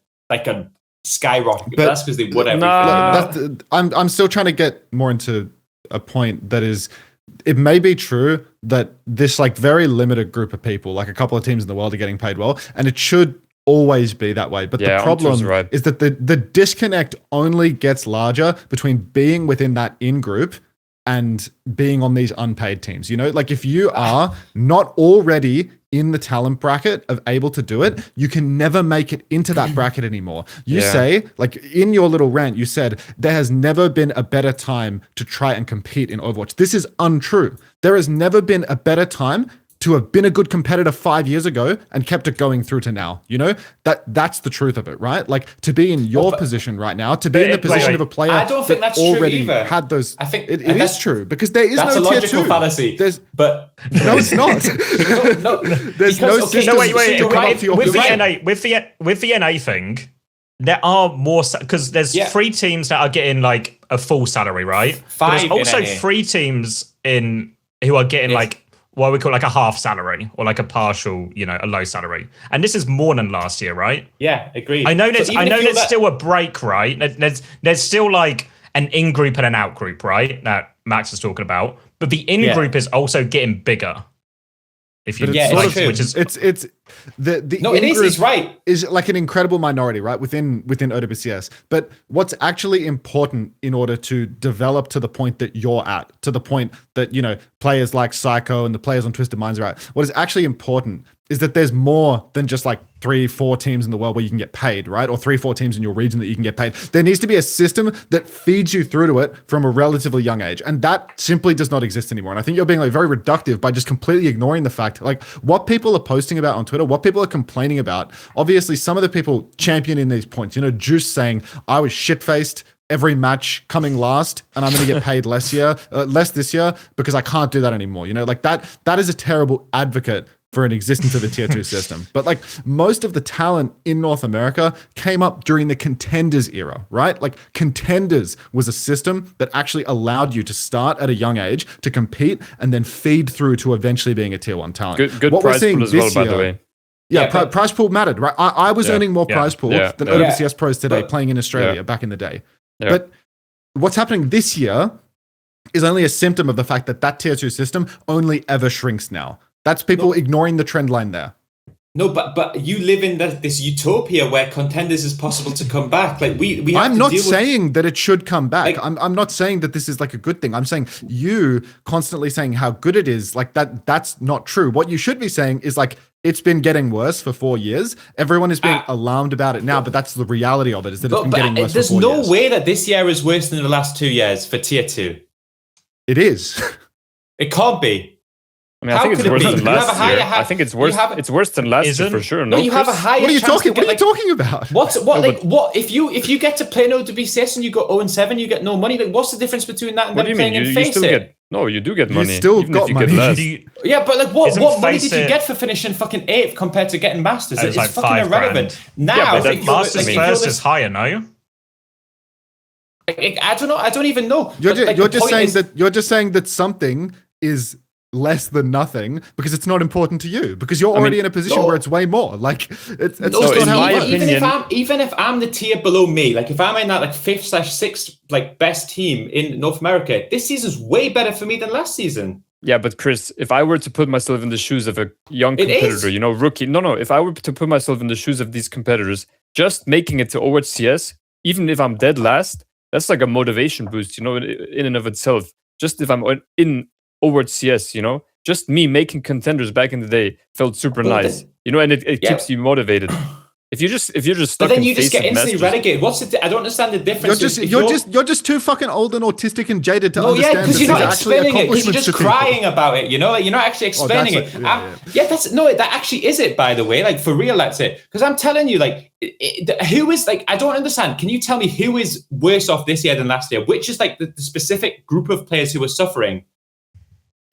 skyrocket, but that's because they would everything. I'm still trying to get more into a point that is, it may be true that this like very limited group of people, like a couple of teams in the world, are getting paid well, and it should always be that way. But the problem is that the disconnect only gets larger between being within that in-group and being on these unpaid teams. You know, like if you are not already in the talent bracket of able to do it, you can never make it into that bracket anymore. You say, like in your little rant, you said, there has never been a better time to try and compete in Overwatch. This is untrue. There has never been a better time to have been a good competitor 5 years ago and kept it going through to now. You know, that's the truth of it, right? Like to be in your position right now, to be in the position of a player I don't think that's already true either. had those. I think it is true, because there is that's no a logical tier 2. fallacy. But no, it's not. There's no system. No, wait. With the NA thing, there are more, because there's 3 teams that are getting like a full salary, right? 5. But there's also 3 teams who are getting like what we call like a half salary, or like a partial, you know, a low salary. And this is more than last year, right? Yeah, agreed. I know there's still a break, right? There's still like an in-group and an out-group, right? That Max is talking about. But the in-group is also getting bigger. If you it's the no, it is. He's right. Is like an incredible minority, right, within OWCS. But what's actually important in order to develop to the point that you're at, to the point that, you know, players like Seicoe and the players on Twisted Minds are at, what is actually important is that there's more than just like 3-4 teams in the world where you can get paid, right? Or 3-4 teams in your region that you can get paid. There needs to be a system that feeds you through to it from a relatively young age. And that simply does not exist anymore. And I think you're being like very reductive by just completely ignoring the fact, like what people are posting about on Twitter, what people are complaining about. Obviously, some of the people championing these points, you know, Juice saying, I was shit-faced every match coming last, and I'm going to get paid less this year because I can't do that anymore. You know, like that is a terrible advocate for an existence of the tier 2 system. But like most of the talent in North America came up during the Contenders era, right? Like Contenders was a system that actually allowed you to start at a young age to compete and then feed through to eventually being a tier 1 talent. Good what prize pool as well, by the way. Yeah, prize pool mattered, right? I was earning more prize pool than OWCS pros today playing in Australia back in the day. But what's happening this year is only a symptom of the fact that that tier 2 system only ever shrinks now. That's people ignoring the trend line there. No, but you live in this utopia where Contenders is possible to come back. Like we have I'm not saying that it should come back. Like, I'm not saying that this is like a good thing. I'm saying you constantly saying how good it is, like that's not true. What you should be saying is like, it's been getting worse for 4 years. Everyone is being alarmed about it now, but that's the reality of it, is that it's been getting worse for 4 years. There's no way that this year is worse than the last 2 years for tier 2. It is. It can't be. I mean, I think it's worse than last year. I think it's worse. It's worse than last year for sure. No, you have a higher. What are you talking? What are you talking about? What if you get to play no WCS and you go 0-7, you get no money? Like, what's the difference between that and them playing in Face It? No, you do get money. You still got money. Yeah, but like, what money did you get for finishing fucking 8th compared to getting Masters? It's like fucking irrelevant. Now, Masters first is higher, no? I don't know. I don't even know. You're just saying that something is less than nothing because it's not important to you because you're already in a position where it's way more. Like it's just not how it works. Even if I'm the tier below me, like if I'm in that like 5th/6th like best team in North America, this season's way better for me than last season. Yeah, but Chris, if I were to put myself in the shoes of a young competitor, you know, rookie, if I were to put myself in the shoes of these competitors, just making it to OWCS, even if I'm dead last, that's like a motivation boost, you know, in and of itself. Just if I'm in OWCS, you know, just me making contenders back in the day felt super nice, you know, and it keeps you motivated. If you're just stuck, but then you just get instantly relegated. What's the? I don't understand the difference. You're just too fucking old and autistic and jaded to understand. Yeah, because you're not explaining it. Because you're just crying about it. You know, like you're not actually explaining it. That actually is it. By the way, like for real, that's it. Because I'm telling you, like, who is like? I don't understand. Can you tell me who is worse off this year than last year? Which is like the specific group of players who are suffering?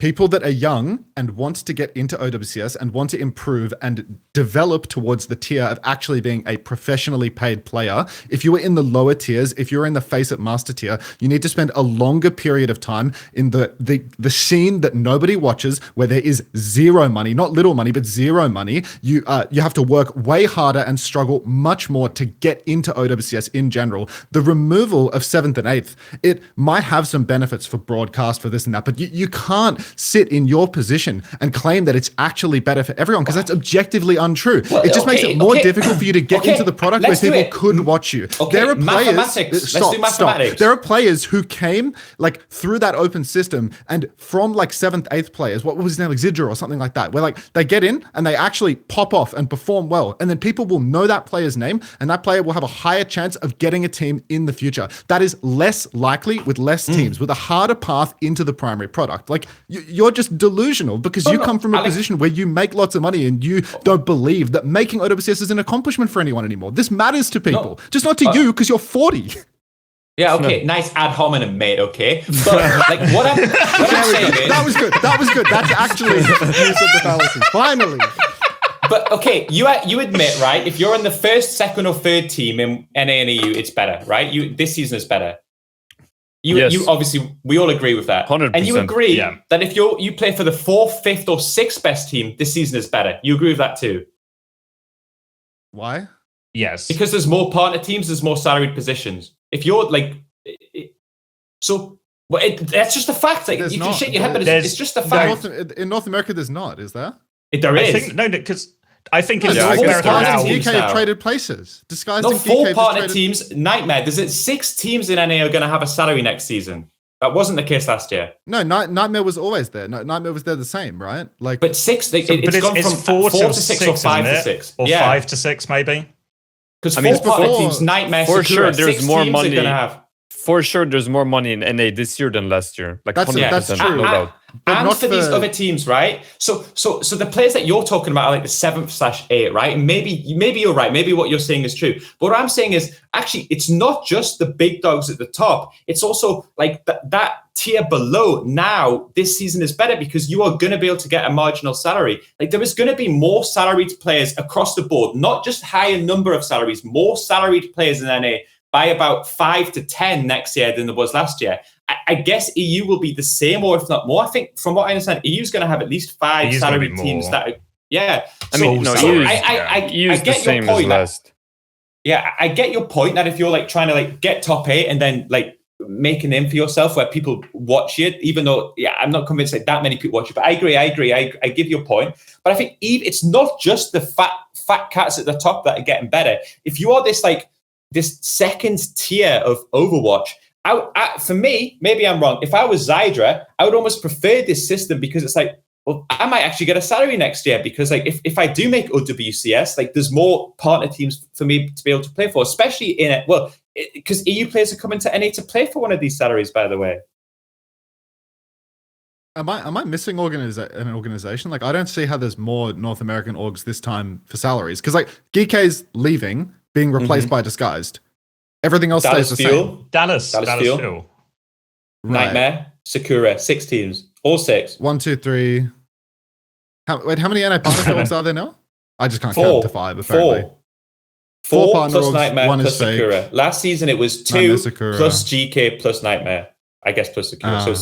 People that are young and want to get into OWCS and want to improve and develop towards the tier of actually being a professionally paid player. If you are in the lower tiers, if you're in the Face It Master tier, you need to spend a longer period of time in the scene that nobody watches, where there is zero money, not little money, but zero money. You have to work way harder and struggle much more to get into OWCS in general. The removal of 7th and 8th, it might have some benefits for broadcast, for this and that, but you can't sit in your position and claim that it's actually better for everyone, because that's objectively untrue. It just makes it more difficult for you to get into the product where people could watch you. There are players. Let's do mathematics. There are players who came like through that open system and from like 7th, 8th players. What was his name, like Zidra or something like that, where like they get in and they actually pop off and perform well, and then people will know that player's name, and that player will have a higher chance of getting a team in the future. That is less likely with less teams, with a harder path into the primary product. Like you're just delusional because you come from a position where you make lots of money and you don't believe that making OWCS is an accomplishment for anyone anymore. This matters to people, just not to you because you're 40. Yeah, okay, nice ad hominem, mate, okay? But like what I'm saying is... That was good. That's actually use of the fallacy. Finally. But okay, you admit, right, if you're in the 1st, 2nd, or 3rd team in NA and EU, it's better, right? This season is better. You obviously, we all agree with that. 100%. And you agree that if you play for the 4th, 5th, or 6th best team, this season is better. You agree with that too? Why? Yes. Because there's more partner teams, there's more salaried positions. If you're like... that's just a fact. Like, you can shake your head, but it's just a fact. In North America, there's not, is there? There is. Because I think in North America now... DK have traded places. Disguising no, 4 partner teams, nightmare. There's 6 teams in NA are going to have a salary next season. That wasn't the case last year. No, Nightmare was always there. Nightmare was there the same, right? Like, but 6, it's gone from 4 to 6 or 5 to 6. Or 5 to 6, maybe. Because 4 partner teams, Nightmare, for sure, there's more money. Have. For sure, there's more money in NA this year than last year. Like that's true. No doubt. And for these other teams, right? So the players that you're talking about are like the 7th/8, right? And maybe you're right. Maybe what you're saying is true. But what I'm saying is actually it's not just the big dogs at the top. It's also like that tier below. Now this season is better because you are going to be able to get a marginal salary. Like there is going to be more salaried players across the board, not just higher number of salaries, more salaried players in NA by about 5 to 10 next year than there was last year. I guess EU will be the same, or if not more. I think, from what I understand, EU is going to have at least 5 salary teams. That, I get your point. I get your point that if you're like trying to like get top 8 and then like make a name for yourself where people watch you, even though I'm not convinced that many people watch you. But I agree. I give you a point. But I think it's not just the fat cats at the top that are getting better. If you are this 2nd tier of Overwatch. For me, maybe I'm wrong. If I was ZETA, I would almost prefer this system because it's like, well, I might actually get a salary next year because like if I do make OWCS, like there's more partner teams for me to be able to play for, especially in it. Well, because EU players are coming to NA to play for one of these salaries, by the way. Am I missing an organization? Like I don't see how there's more North American orgs this time for salaries because like GK's leaving, being replaced by Disguised. Everything else stays the same. Dallas Fuel. Nightmare, Sakura, 6 teams. All 6. 1, 2, 3. How many NA partner orgs are there now? I just can't count to 5, apparently. 4 partner plus orgs, Nightmare 1 plus is fake. Sakura. Last season it was 2 plus GK plus Nightmare. I guess plus Sakura.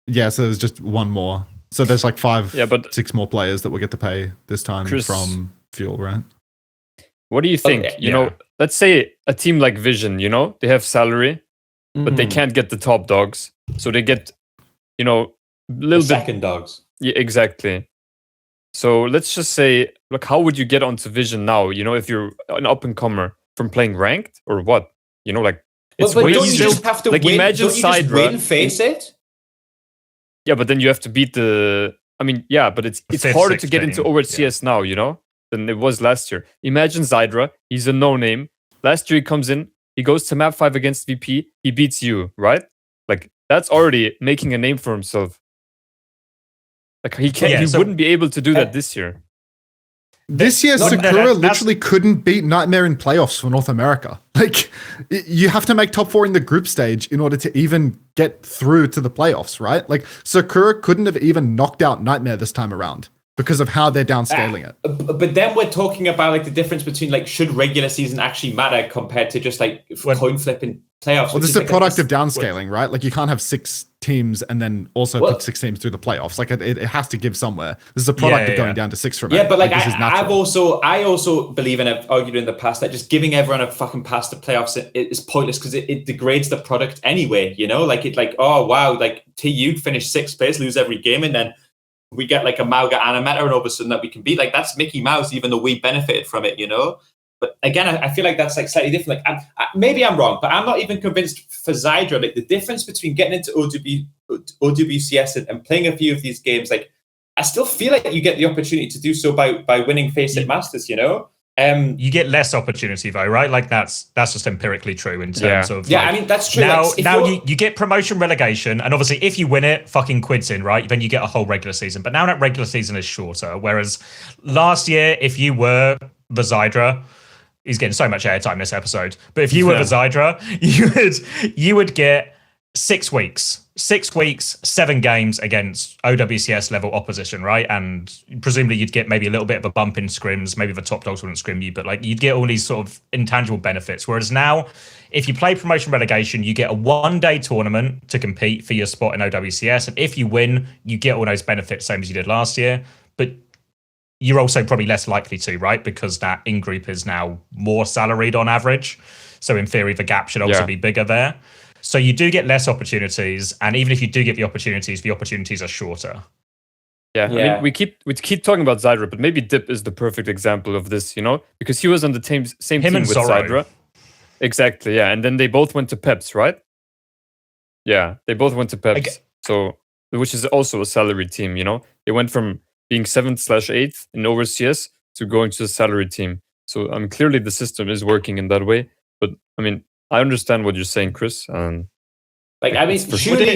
Yeah, so there's just one more. So there's like 6 more players that will get to pay this time Chris, from Fuel, right? What do you think? You know, let's say a team like Vision, you know, they have salary, but they can't get the top dogs. So they get, you know, a little bit second dogs. Yeah, exactly. So let's just say, look, how would you get onto Vision now? You know, if you're an up and comer from playing ranked or what? You know, like it's but don't you just have to like win? Imagine don't you just win, face it? Yeah, but then you have to beat the. I mean, yeah, but it's harder to get into OWCS now, you know, than it was last year. Imagine ZETA. He's a no-name. Last year he comes in, he goes to map 5 against VP, he beats you, right? Like that's already making a name for himself. Like he can't, he wouldn't be able to do that this year. This year, Sakura literally couldn't beat Nightmare in playoffs for North America. Like, you have to make top 4 in the group stage in order to even get through to the playoffs, right? Like, Sakura couldn't have even knocked out Nightmare this time around because of how they're downscaling it. But then we're talking about like the difference between like should regular season actually matter compared to just like coin flipping playoffs. Well, this is a product of downscaling, right? Like you can't have 6 teams and then also put 6 teams through the playoffs. Like it has to give somewhere. This is a product of going down to 6 from 8. Yeah, but like I also believe, and I've argued in the past, that just giving everyone a fucking pass to playoffs is pointless because it degrades the product anyway. You know, like oh wow, like TU finish 6th place, lose every game, and then we get like a Mauga and a Meta, and all of a sudden that we can beat. Like that's Mickey Mouse, even though we benefited from it. You know. But again, I feel like that's like slightly different. Like maybe I'm wrong, but I'm not even convinced for ZETA. Like the difference between getting into OWCS and playing a few of these games, like I still feel like you get the opportunity to do so by winning Face It Masters. You know, you get less opportunity though, right? Like that's just empirically true in terms of. Yeah, I mean that's true. Now, like, you get promotion relegation, and obviously if you win it, fucking quids in, right? Then you get a whole regular season. But now that regular season is shorter, whereas last year, if you were the ZETA. He's getting so much airtime this episode. But if you were the ZETA, you would get 6 weeks. 6 weeks, 7 games against OWCS level opposition, right? And presumably you'd get maybe a little bit of a bump in scrims. Maybe the top dogs wouldn't scrim you, but like you'd get all these sort of intangible benefits. Whereas now, if you play promotion relegation, you get a 1-day tournament to compete for your spot in OWCS. And if you win, you get all those benefits, same as you did last year. But you're also probably less likely to, right? Because that in-group is now more salaried on average. So in theory, the gap should also be bigger there. So you do get less opportunities. And even if you do get the opportunities are shorter. Yeah. I mean, we keep talking about ZETA, but maybe Dip is the perfect example of this, you know? Because he was on the same team with ZETA. Exactly, yeah. And then they both went to Peps, right? Yeah, they both went to Peps. So, which is also a salary team, you know? They went from being 7th/8th in OWCS to going to a salary team. So clearly the system is working in that way. But I mean, I understand what you're saying, Chris. Surely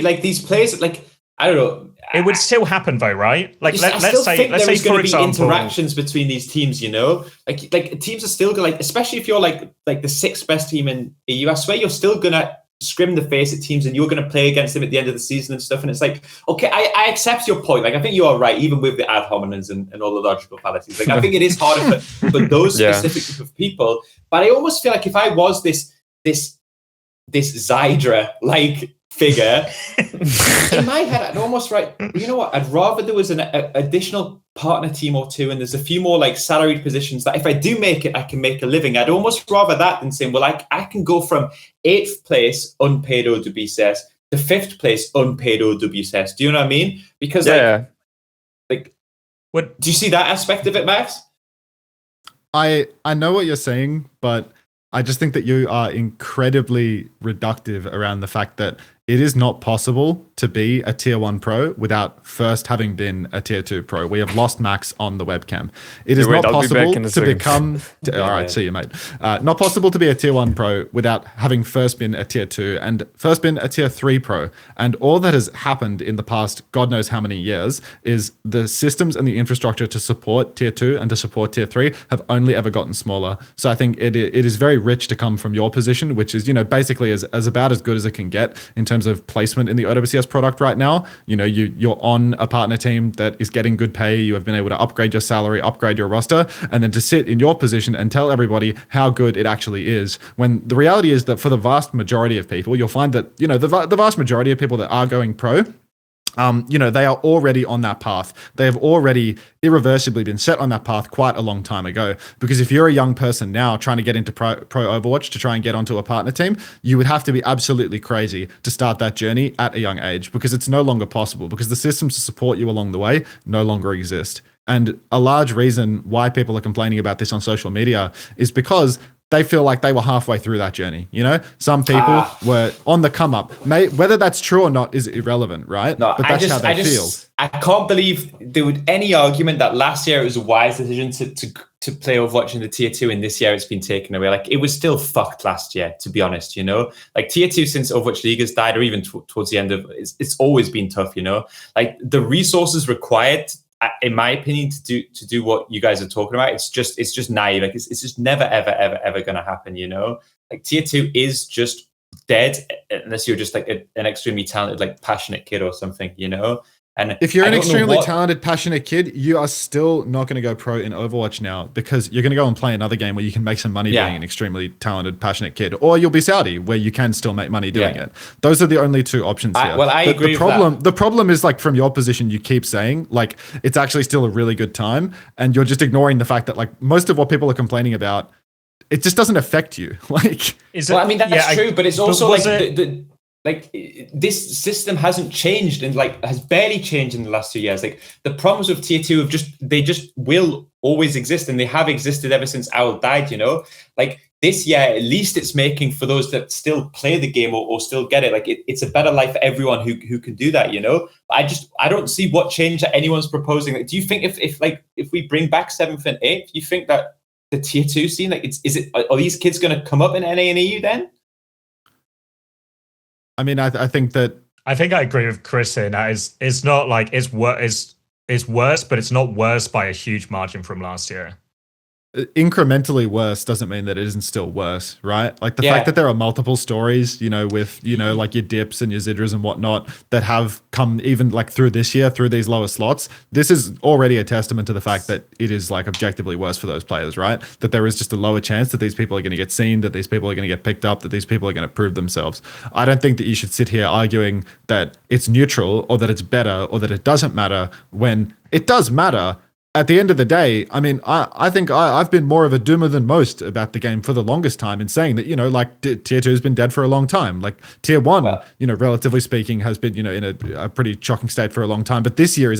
like these players, like I don't know. It would still happen though, right? Like let's say for example, interactions between these teams. You know, like teams are still gonna especially if you're like the 6th best team in EU. I swear you're still gonna scrim the face at teams and you're going to play against them at the end of the season and stuff. And it's like, okay, I accept your point. Like, I think you are right, even with the ad hominems and all the logical fallacies. Like, I think it is harder for those specific group of people. But I almost feel like if I was this ZETA like figure, in my head, I'd almost you know what? I'd rather there was an additional partner team or 2, and there's a few more like salaried positions that if I do make it, I can make a living. I'd almost rather that than saying, well, I can go from 8th place unpaid OWCS to 5th place unpaid OWCS. Do you know what I mean? Because what do you see that aspect of it, Max? I know what you're saying, but I just think that you are incredibly reductive around the fact that it is not possible to be a tier 1 pro without first having been a tier 2 pro. We have lost Max on the webcam. It is not possible to become... all right, see you, mate. Not possible to be a tier 1 pro without having first been a tier 2 and first been a tier 3 pro. And all that has happened in the past God knows how many years is the systems and the infrastructure to support tier 2 and to support tier 3 have only ever gotten smaller. So I think it is very rich to come from your position, which is, you know, basically as about as good as it can get in terms of placement in the OWCS product right now. You know, you're on a partner team that is getting good pay. You have been able to upgrade your salary, upgrade your roster, and then to sit in your position and tell everybody how good it actually is. When the reality is that for the vast majority of people, you'll find that, you know, the vast majority of people that are going pro they are already on that path. They have already irreversibly been set on that path quite a long time ago. Because if you're a young person now trying to get into pro Overwatch to try and get onto a partner team, you would have to be absolutely crazy to start that journey at a young age, because it's no longer possible, because the systems to support you along the way no longer exist. And a large reason why people are complaining about this on social media is because they feel like they were halfway through that journey. Some people were on the come up. Whether that's true or not is irrelevant, right? No, but that's how they feel. I can't believe there would any argument that last year it was a wise decision to play Overwatch in the tier 2, and this year it's been taken away. Like, it was still fucked last year, to be honest. Like tier 2 since Overwatch League has died, or even towards the end of it's always been tough. Like the resources required, in my opinion, to do what you guys are talking about, it's just naive. Like it's just never ever gonna happen. Like tier 2 is just dead unless you're just like an extremely talented, like passionate kid or something. And if you're an extremely talented, passionate kid, you are still not going to go pro in Overwatch now, because you're going to go and play another game where you can make some money being an extremely talented, passionate kid, or you'll be Saudi, where you can still make money doing it. Those are the only two options here. I agree. The problem is, like, from your position, you keep saying like it's actually still a really good time, and you're just ignoring the fact that like most of what people are complaining about, it just doesn't affect you. Like, that's true, but it's also like this system hasn't changed and like has barely changed in the last 2 years. Like the problems with tier 2 they just will always exist, and they have existed ever since Owl died. Like this year, at least it's making for those that still play the game or still get it. Like it's a better life for everyone who can do that. I don't see what change that anyone's proposing. Like, do you think if we bring back 7th and 8th, you think that the tier 2 scene, like are these kids going to come up in NA and EU then? I mean, I think I agree with Chris in that it's not like it's worse, but it's not worse by a huge margin from last year. Incrementally worse doesn't mean that it isn't still worse, right? Like the fact that there are multiple stories, with like your dips and your Zidras and whatnot that have come even like through this year, through these lower slots. This is already a testament to the fact that it is like objectively worse for those players, right? That there is just a lower chance that these people are going to get seen, that these people are going to get picked up, that these people are going to prove themselves. I don't think that you should sit here arguing that it's neutral or that it's better or that it doesn't matter when it does matter. At the end of the day, I mean, I think I've been more of a doomer than most about the game for the longest time in saying that, like tier 2 has been dead for a long time. Like tier 1, relatively speaking, has been, in a pretty shocking state for a long time. But this year is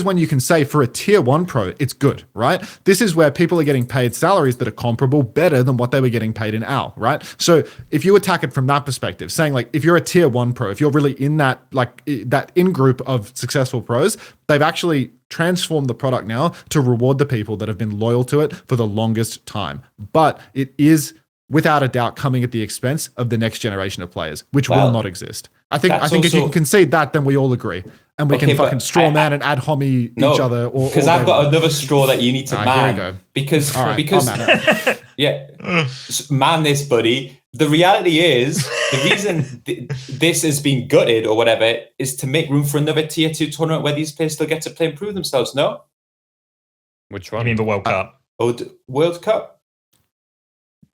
when you can say for a tier 1 pro, it's good, right? This is where people are getting paid salaries that are comparable, better than what they were getting paid in OWL, right? So if you attack it from that perspective, saying like, if you're a tier 1 pro, if you're really in that, like that in group of successful pros, they've actually transform the product now to reward the people that have been loyal to it for the longest time. But it is without a doubt coming at the expense of the next generation of players, which will not exist. I think if you can concede that, then we all agree. And we can fucking straw man and ad homi each other. Because I've got another straw that you need to man. Here we go. Because man this, buddy. The reality is, the reason this has been gutted or whatever is to make room for another tier 2 tournament where these players still get to play and prove themselves, no? Which one? You mean the World Cup? World Cup?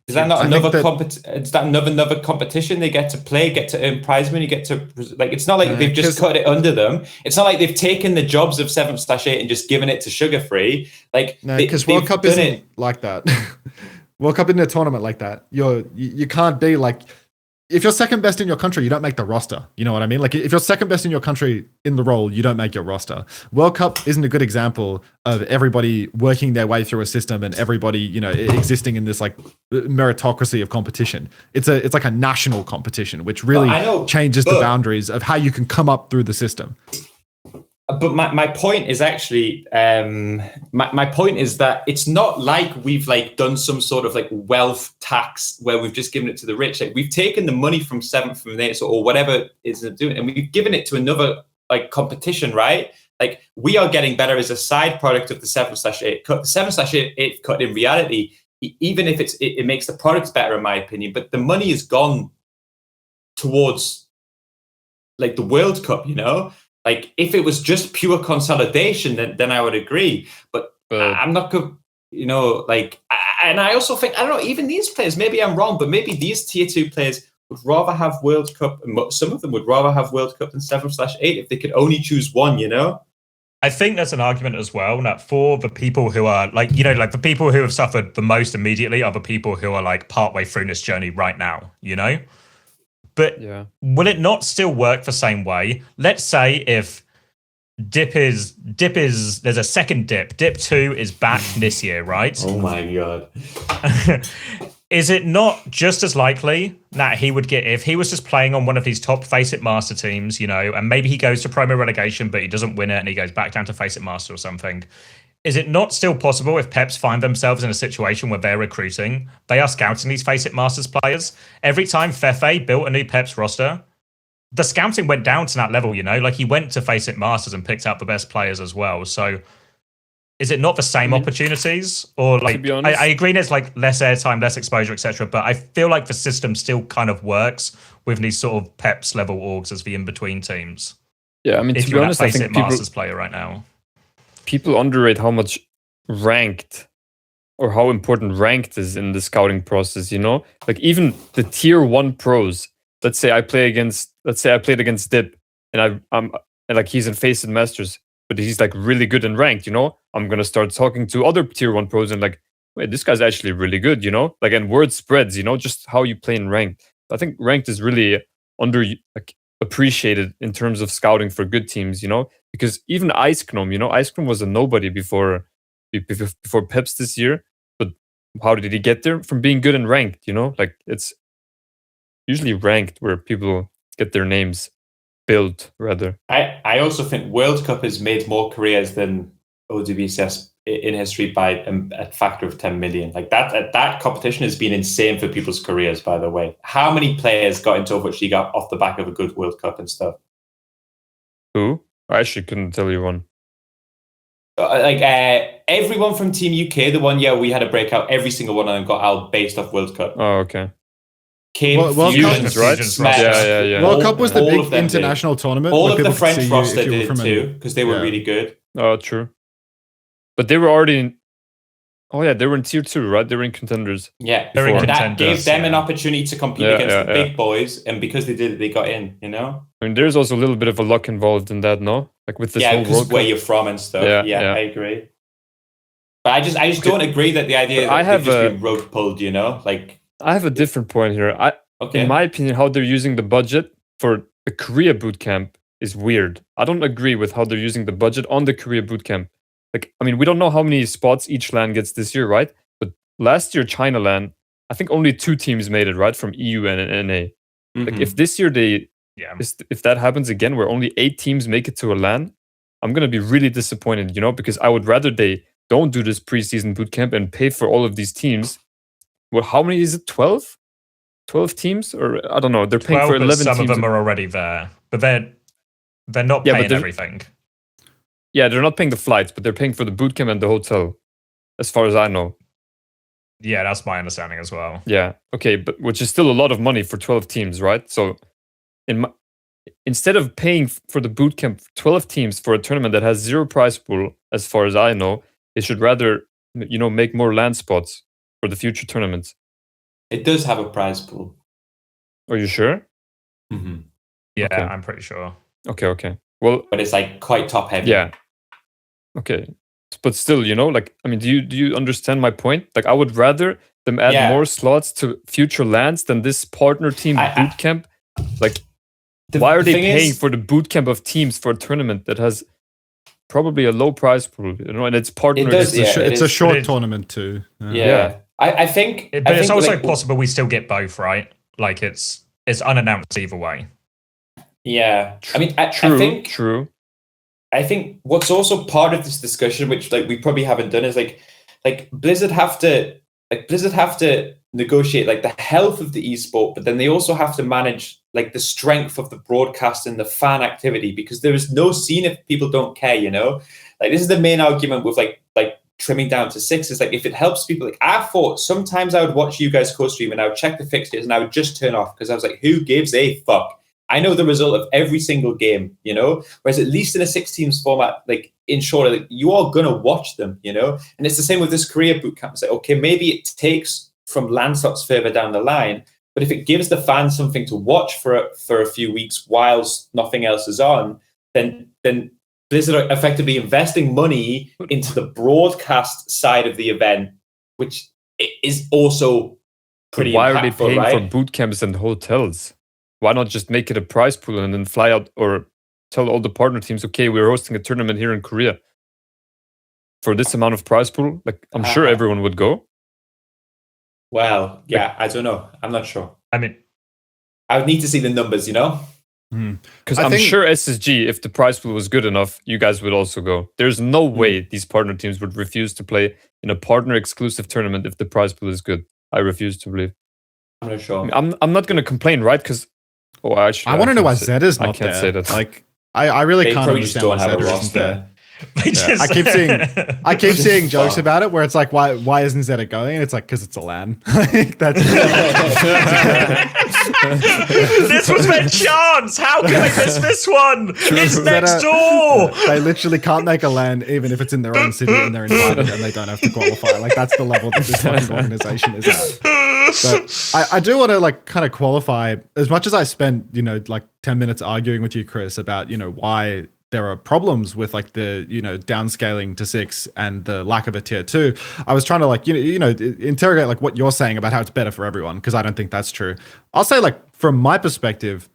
Is that not another another competition? They get to play, get to earn prize money, get to like. It's not like they've just cut it under them. It's not like they've taken the jobs of 7/8 and just given it to Sugar Free. Like, no, because World Cup isn't like that. World Cup isn't a tournament like that. You can't be like, if you're second best in your country, you don't make the roster. You know what I mean? Like if you're second best in your country in the role, you don't make your roster. World Cup isn't a good example of everybody working their way through a system and everybody, existing in this like meritocracy of competition. It's like a national competition, which really changes the boundaries of how you can come up through the system. But my point is actually, my point is that it's not like we've like done some sort of like wealth tax where we've just given it to the rich. Like we've taken the money from 7th from 8th or whatever is doing, and we've given it to another like competition, right? Like we are getting better as a side product of the 7/8 cut. The 7/8 cut in reality, even if it makes the products better in my opinion, but the money is gone towards like the World Cup, Like if it was just pure consolidation, then I would agree. But I'm not good, and I also think, I don't know, even these players, maybe I'm wrong, but maybe these tier 2 players would rather have World Cup, and some of them would rather have World Cup than 7/8 if they could only choose one, you know? I think there's an argument as well that for the people who are like, you know, like the people who have suffered the most immediately are the people who are like partway through this journey right now, you know? But will it not still work the same way? Let's say if there's a second dip 2 is back this year, right? Oh my God. Is it not just as likely that he would get, if he was just playing on one of these top Face It Master teams, you know, and maybe he goes to promo relegation, but he doesn't win it and he goes back down to Face It Master or something. Is it not still possible if Peps find themselves in a situation where they're recruiting, they are scouting these Face It Masters players? Every time Fefe built a new Peps roster, the scouting went down to that level, you know, like he went to Face It Masters and picked out the best players as well. So is it not the same opportunities? Or like, I agree there's like less airtime, less exposure, etc. But I feel like the system still kind of works with these sort of Peps level orgs as the in-between teams. Yeah, I mean, if to be honest, I think Masters player right now. People underrate how much ranked or how important ranked is in the scouting process, you know? Like even the tier 1 pros, let's say I played against Dip and I'm like he's in Face It Masters, but he's like really good in ranked, you know? I'm going to start talking to other tier 1 pros and like, wait, this guy's actually really good, you know? Like, and word spreads, you know, just how you play in ranked. I think ranked is really appreciated in terms of scouting for good teams, you know? Because even Ice Gnome, you know, Ice Gnome was a nobody before Peps this year, but how did he get there? From being good in ranked, you know? Like, it's usually ranked where people get their names built, rather. I also think World Cup has made more careers than OWCS in history by a factor of 10 million. Like that competition has been insane for people's careers, by the way. How many players got into Overwatch League off the back of a good World Cup and stuff? Who? I actually couldn't tell you one. Everyone from Team UK, the one year we had a breakout, every single one of them got out based off World Cup. Oh, okay. Fusions, right? Yeah. World Cup was the big international tournament. All of the French roster did too, because they were really good. Oh, true. But they were already in... Oh, yeah, they were in tier 2, right? They were in contenders. Yeah, that gave them an opportunity to compete against the big boys, and because they did it, they got in, you know? I mean, there's also a little bit of a luck involved in that, no? Like with this whole World Cup. where you're from and stuff. Yeah, I agree. But I just don't agree that the idea that they've just been road pulled, you know? Like, I have a different point here. In my opinion, how they're using the budget for the Korea bootcamp is weird. I don't agree with how they're using the budget on the Korea bootcamp. Like, I mean, we don't know how many spots each LAN gets this year, right? But last year, China LAN, I think only 2 teams made it, right? From EU and NA. Like, if this year if that happens again, where only 8 teams make it to a LAN, I'm going to be really disappointed, you know? Because I would rather they don't do this preseason bootcamp and pay for all of these teams. Well, how many is it? 12? 12 teams? Or I don't know. They're paying for 11 teams. Some of them are already there. But they're not paying everything. Yeah, they're not paying the flights, but they're paying for the bootcamp and the hotel, as far as I know. Yeah, that's my understanding as well. Yeah, okay, but which is still a lot of money for 12 teams, right? So, instead of paying for the bootcamp 12 teams for a tournament that has 0 prize pool, as far as I know, they should rather, you know, make more LAN spots for the future tournaments. It does have a prize pool. Are you sure? Mm-hmm. Yeah, okay. I'm pretty sure. Okay. Well, but it's like quite top heavy. Yeah. Okay, but still, you know, like, I mean, do you understand my point? Like, I would rather them add more slots to future LANs than this partner team bootcamp. Like, why are they paying for the bootcamp of teams for a tournament that has probably a low prize pool, you know, and it's partner. It's a short tournament too. Yeah. I think, but it's also possible we still get both, right? Like it's unannounced either way. Yeah, I mean, true. I think what's also part of this discussion, which like we probably haven't done, is like Blizzard have to negotiate like the health of the esport, but then they also have to manage like the strength of the broadcast and the fan activity, because there is no scene if people don't care, you know. Like this is the main argument with like trimming down to 6 is like if it helps people. Like I thought sometimes I would watch you guys co-stream and I would check the fixtures and I would just turn off because I was like, who gives a fuck? I know the result of every single game, you know? Whereas at least in a 6 teams format, like in short, like, you are going to watch them, you know? And it's the same with this career bootcamp. It's like, okay, maybe it takes from LAN slots further down the line, But if it gives the fans something to watch for a few weeks whilst nothing else is on, then Blizzard are effectively investing money into the broadcast side of the event, which is also pretty Why are they impactful, paying right? for boot camps and hotels? Why not just make it a prize pool and then fly out or tell all the partner teams, okay, we're hosting a tournament here in Korea for this amount of prize pool? Like, I'm sure everyone would go. Well, yeah, I don't know. I'm not sure. I mean, I would need to see the numbers, you know? Because I'm sure SSG, if the prize pool was good enough, you guys would also go. There's no way these partner teams would refuse to play in a partner exclusive tournament if the prize pool is good. I refuse to believe. I'm not sure. I'm not going to complain, right? Because I want to know why ZETA's not there. I can't say that. Like, I really can't understand why ZETA isn't there. Yeah. I keep seeing jokes about it where it's like, why isn't ZETA going? And it's like, because it's a LAN. That's this was their chance. How can I miss this one? It's next door. They literally can't make a LAN even if it's in their own city and they're invited and they don't have to qualify. Like, that's the level that this fucking organization is at. But I do want to like kind of qualify, as much as I spent, like 10 minutes arguing with you, Chris, about, why there are problems with like the, downscaling to 6 and the lack of a tier 2. I was trying to like, interrogate like what you're saying about how it's better for everyone, because I don't think that's true. I'll say like from my perspective,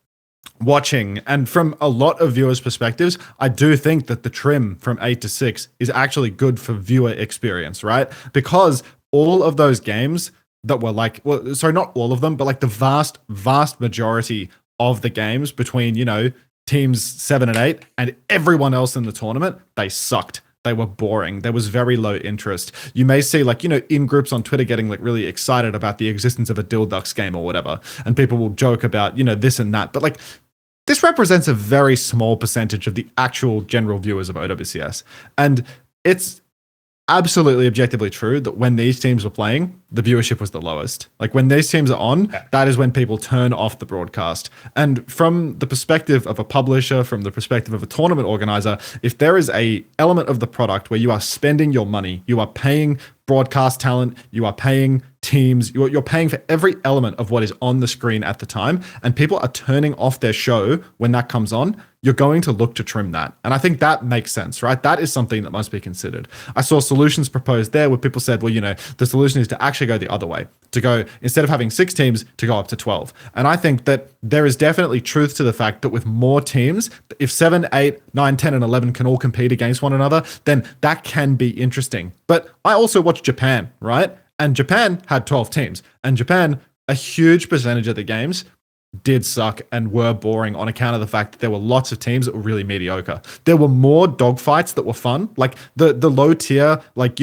watching and from a lot of viewers' perspectives, I do think that the trim from 8 to 6 is actually good for viewer experience, right? Because all of those games that were like, well, sorry, not all of them, but like the vast majority of the games between, teams 7 and 8 and everyone else in the tournament, they sucked. They were boring. There was very low interest. You may see like, in groups on Twitter getting like really excited about the existence of a Dilducks game or whatever. And people will joke about, this and that. But like, this represents a very small percentage of the actual general viewers of OWCS. And it's absolutely objectively true that when these teams were playing, the viewership was the lowest. Like when these teams are on, that is when people turn off the broadcast. And from the perspective of a publisher, from the perspective of a tournament organizer, if there is a element of the product where you are spending your money, you are paying broadcast talent, you are paying teams, you're paying for every element of what is on the screen at the time, and people are turning off their show when that comes on, you're going to look to trim that. And I think that makes sense, right? That is something that must be considered. I saw solutions proposed there where people said, well, the solution is to actually go the other way, to go, instead of having 6 teams, to go up to 12. And I think that there is definitely truth to the fact that with more teams, if 7, 8, 9, 10, and 11 can all compete against one another, then that can be interesting. But I also watched Japan, right? And Japan had 12 teams. And Japan, a huge percentage of the games did suck and were boring on account of the fact that there were lots of teams that were really mediocre. There were more dogfights that were fun, like the low tier, like,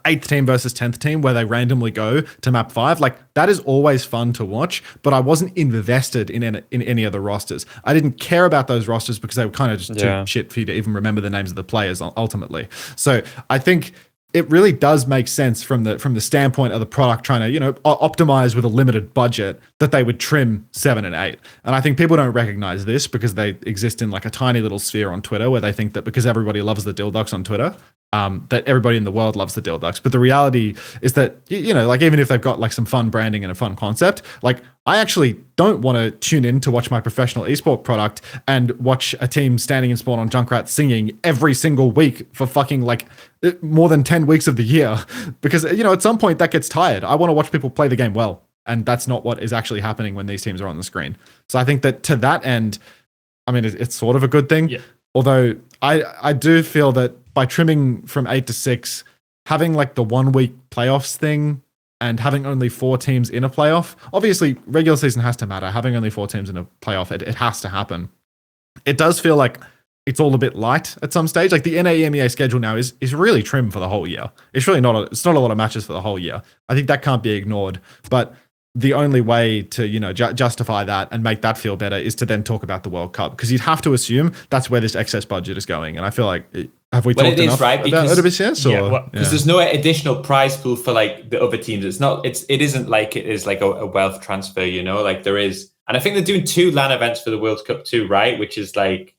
8th team versus 10th team where they randomly go to map 5. Like that is always fun to watch, but I wasn't invested in any of the rosters. I didn't care about those rosters because they were kind of just too shit for you to even remember the names of the players ultimately. So I think it really does make sense from the standpoint of the product trying to, optimize with a limited budget that they would trim 7 and 8. And I think people don't recognize this because they exist in like a tiny little sphere on Twitter where they think that because everybody loves the Dilducks on Twitter, that everybody in the world loves the Dilducks. But the reality is that, like even if they've got like some fun branding and a fun concept, like I actually don't want to tune in to watch my professional esport product and watch a team standing in spawn on Junkrat singing every single week for fucking like more than 10 weeks of the year. Because, at some point that gets tired. I want to watch people play the game well. And that's not what is actually happening when these teams are on the screen. So I think that to that end, I mean, it's sort of a good thing. Yeah. Although I do feel that by trimming from 8 to 6, having like the 1 week playoffs thing and having only 4 teams in a playoff, obviously regular season has to matter. Having only 4 teams in a playoff, it has to happen. It does feel like it's all a bit light at some stage. Like the EMEA schedule now is really trim for the whole year. It's really not a lot of matches for the whole year. I think that can't be ignored. But the only way to, justify that and make that feel better is to then talk about the World Cup, because you'd have to assume that's where this excess budget is going. And I feel like, have we talked enough about OWCS? Because there's no additional prize pool for like the other teams. It isn't like it is like a wealth transfer, like there is. And I think they're doing 2 LAN events for the World Cup too, right? Which is like,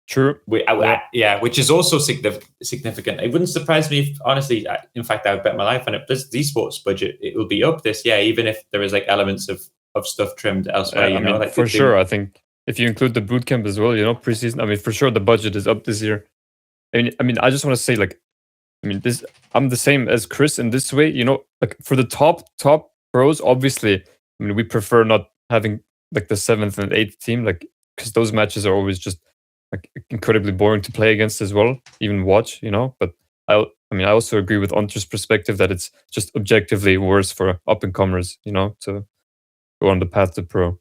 True. Which is also significant. It wouldn't surprise me if, honestly, in fact, I would bet my life on it. This esports budget, it will be up this year, even if there is like elements of stuff trimmed elsewhere. I mean, for sure. I think if you include the bootcamp as well, preseason. I mean, for sure, the budget is up this year. I mean, I just want to say, like, I mean, I'm the same as Chris in this way. Like for the top pros, obviously, I mean, we prefer not having like the 7th and 8th team, like, because those matches are always just like incredibly boring to play against as well, even watch, But I mean, I also agree with Unter's perspective that it's just objectively worse for up and comers, to go on the path to pro.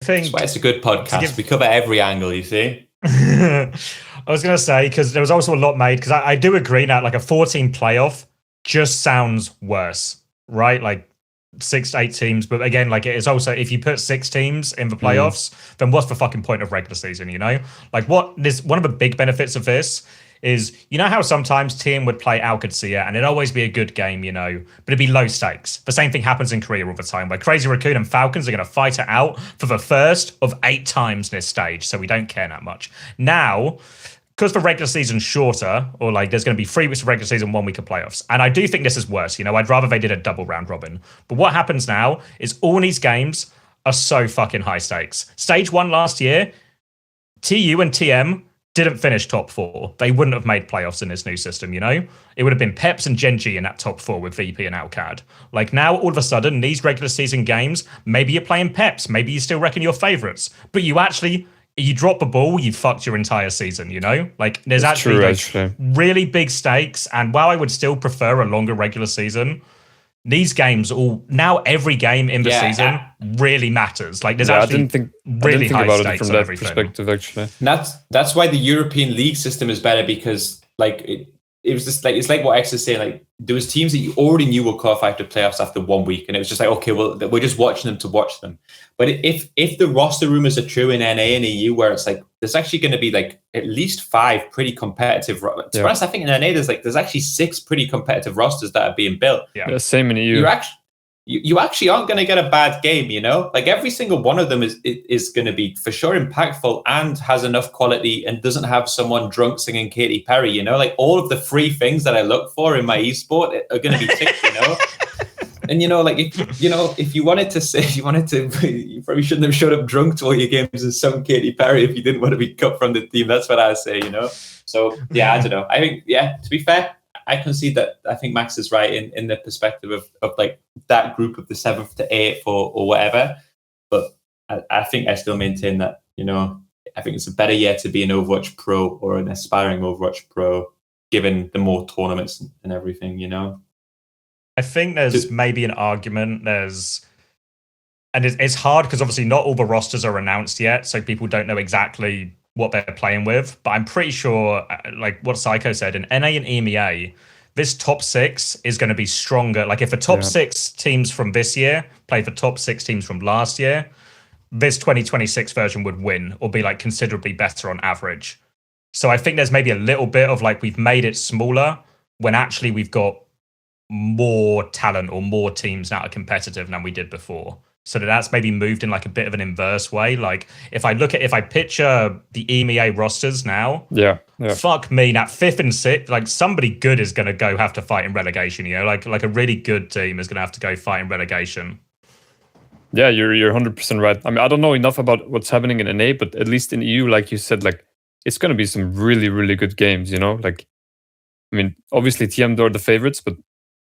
I think that's why it's a good podcast. We cover every angle, you see. I was going to say, because there was also a lot made, because I do agree that like a 14 playoff just sounds worse, right? Like 6 to 8 teams, but again, like it's also, if you put 6 teams in the playoffs, then what's the fucking point of regular season, Like one of the big benefits of this is, how sometimes team would play Qadsiah and it'd always be a good game, but it'd be low stakes. The same thing happens in Korea all the time, where Crazy Raccoon and Falcons are going to fight it out for the first of 8 times this stage, so we don't care that much. Now, because the regular season's shorter, or like there's going to be 3 weeks of regular season, 1 week of playoffs. And I do think this is worse. I'd rather they did a double round robin. But what happens now is all these games are so fucking high stakes. Stage 1 last year, TU and TM didn't finish top 4. They wouldn't have made playoffs in this new system, It would have been Peps and Genji in that top 4 with VP and Alcad. Like now, all of a sudden, these regular season games, maybe you're playing Peps, maybe you still reckon your favorites, but you drop the ball, you fucked your entire season, Like there's actually really big stakes. And while I would still prefer a longer regular season, these games now every game in the season really matters. Like there's actually really high about stakes it from that perspective, actually. And that's why the European League system is better, because like it was just like, it's like what X is saying, like there was teams that you already knew would qualify to playoffs after 1 week, and it was just like, okay, well, we're just watching them to watch them. But if the roster rumors are true in NA and EU, where it's like there's actually going to be like at least 5 pretty competitive. To be honest, I think in NA there's actually 6 pretty competitive rosters that are being built. Yeah, same in EU. You actually aren't going to get a bad game, Like every single one of them is going to be for sure impactful and has enough quality and doesn't have someone drunk singing Katy Perry, Like all of the free things that I look for in my esport are going to be ticked, And like if you wanted to, you probably shouldn't have showed up drunk to all your games and sung Katy Perry if you didn't want to be cut from the team. That's what I say, So yeah, I don't know. I think to be fair, I can see that. I think Max is right in the perspective of like that group of the 7th to 8th or whatever. But I think I still maintain that, I think it's a better year to be an Overwatch Pro or an aspiring Overwatch Pro, given the more tournaments and everything, I think there's maybe an argument. And it's hard because obviously not all the rosters are announced yet, so people don't know exactly what they're playing with. But I'm pretty sure, like what Seicoe said, in NA and EMEA, this top 6 is going to be stronger. Like if the top 6 teams from this year play the top 6 teams from last year, this 2026 version would win or be like considerably better on average. So I think there's maybe a little bit of like we've made it smaller when actually we've got more talent or more teams that are competitive than we did before. So that's maybe moved in like a bit of an inverse way. Like if I picture the EMEA rosters now, fuck me, that 5th and 6th, like somebody good is going to have to fight in relegation, like a really good team is going to have to go fight in relegation. Yeah, you're 100% right. I mean, I don't know enough about what's happening in NA, but at least in EU, like you said, like it's going to be some really, really good games, Like, I mean, obviously TM are the favorites, but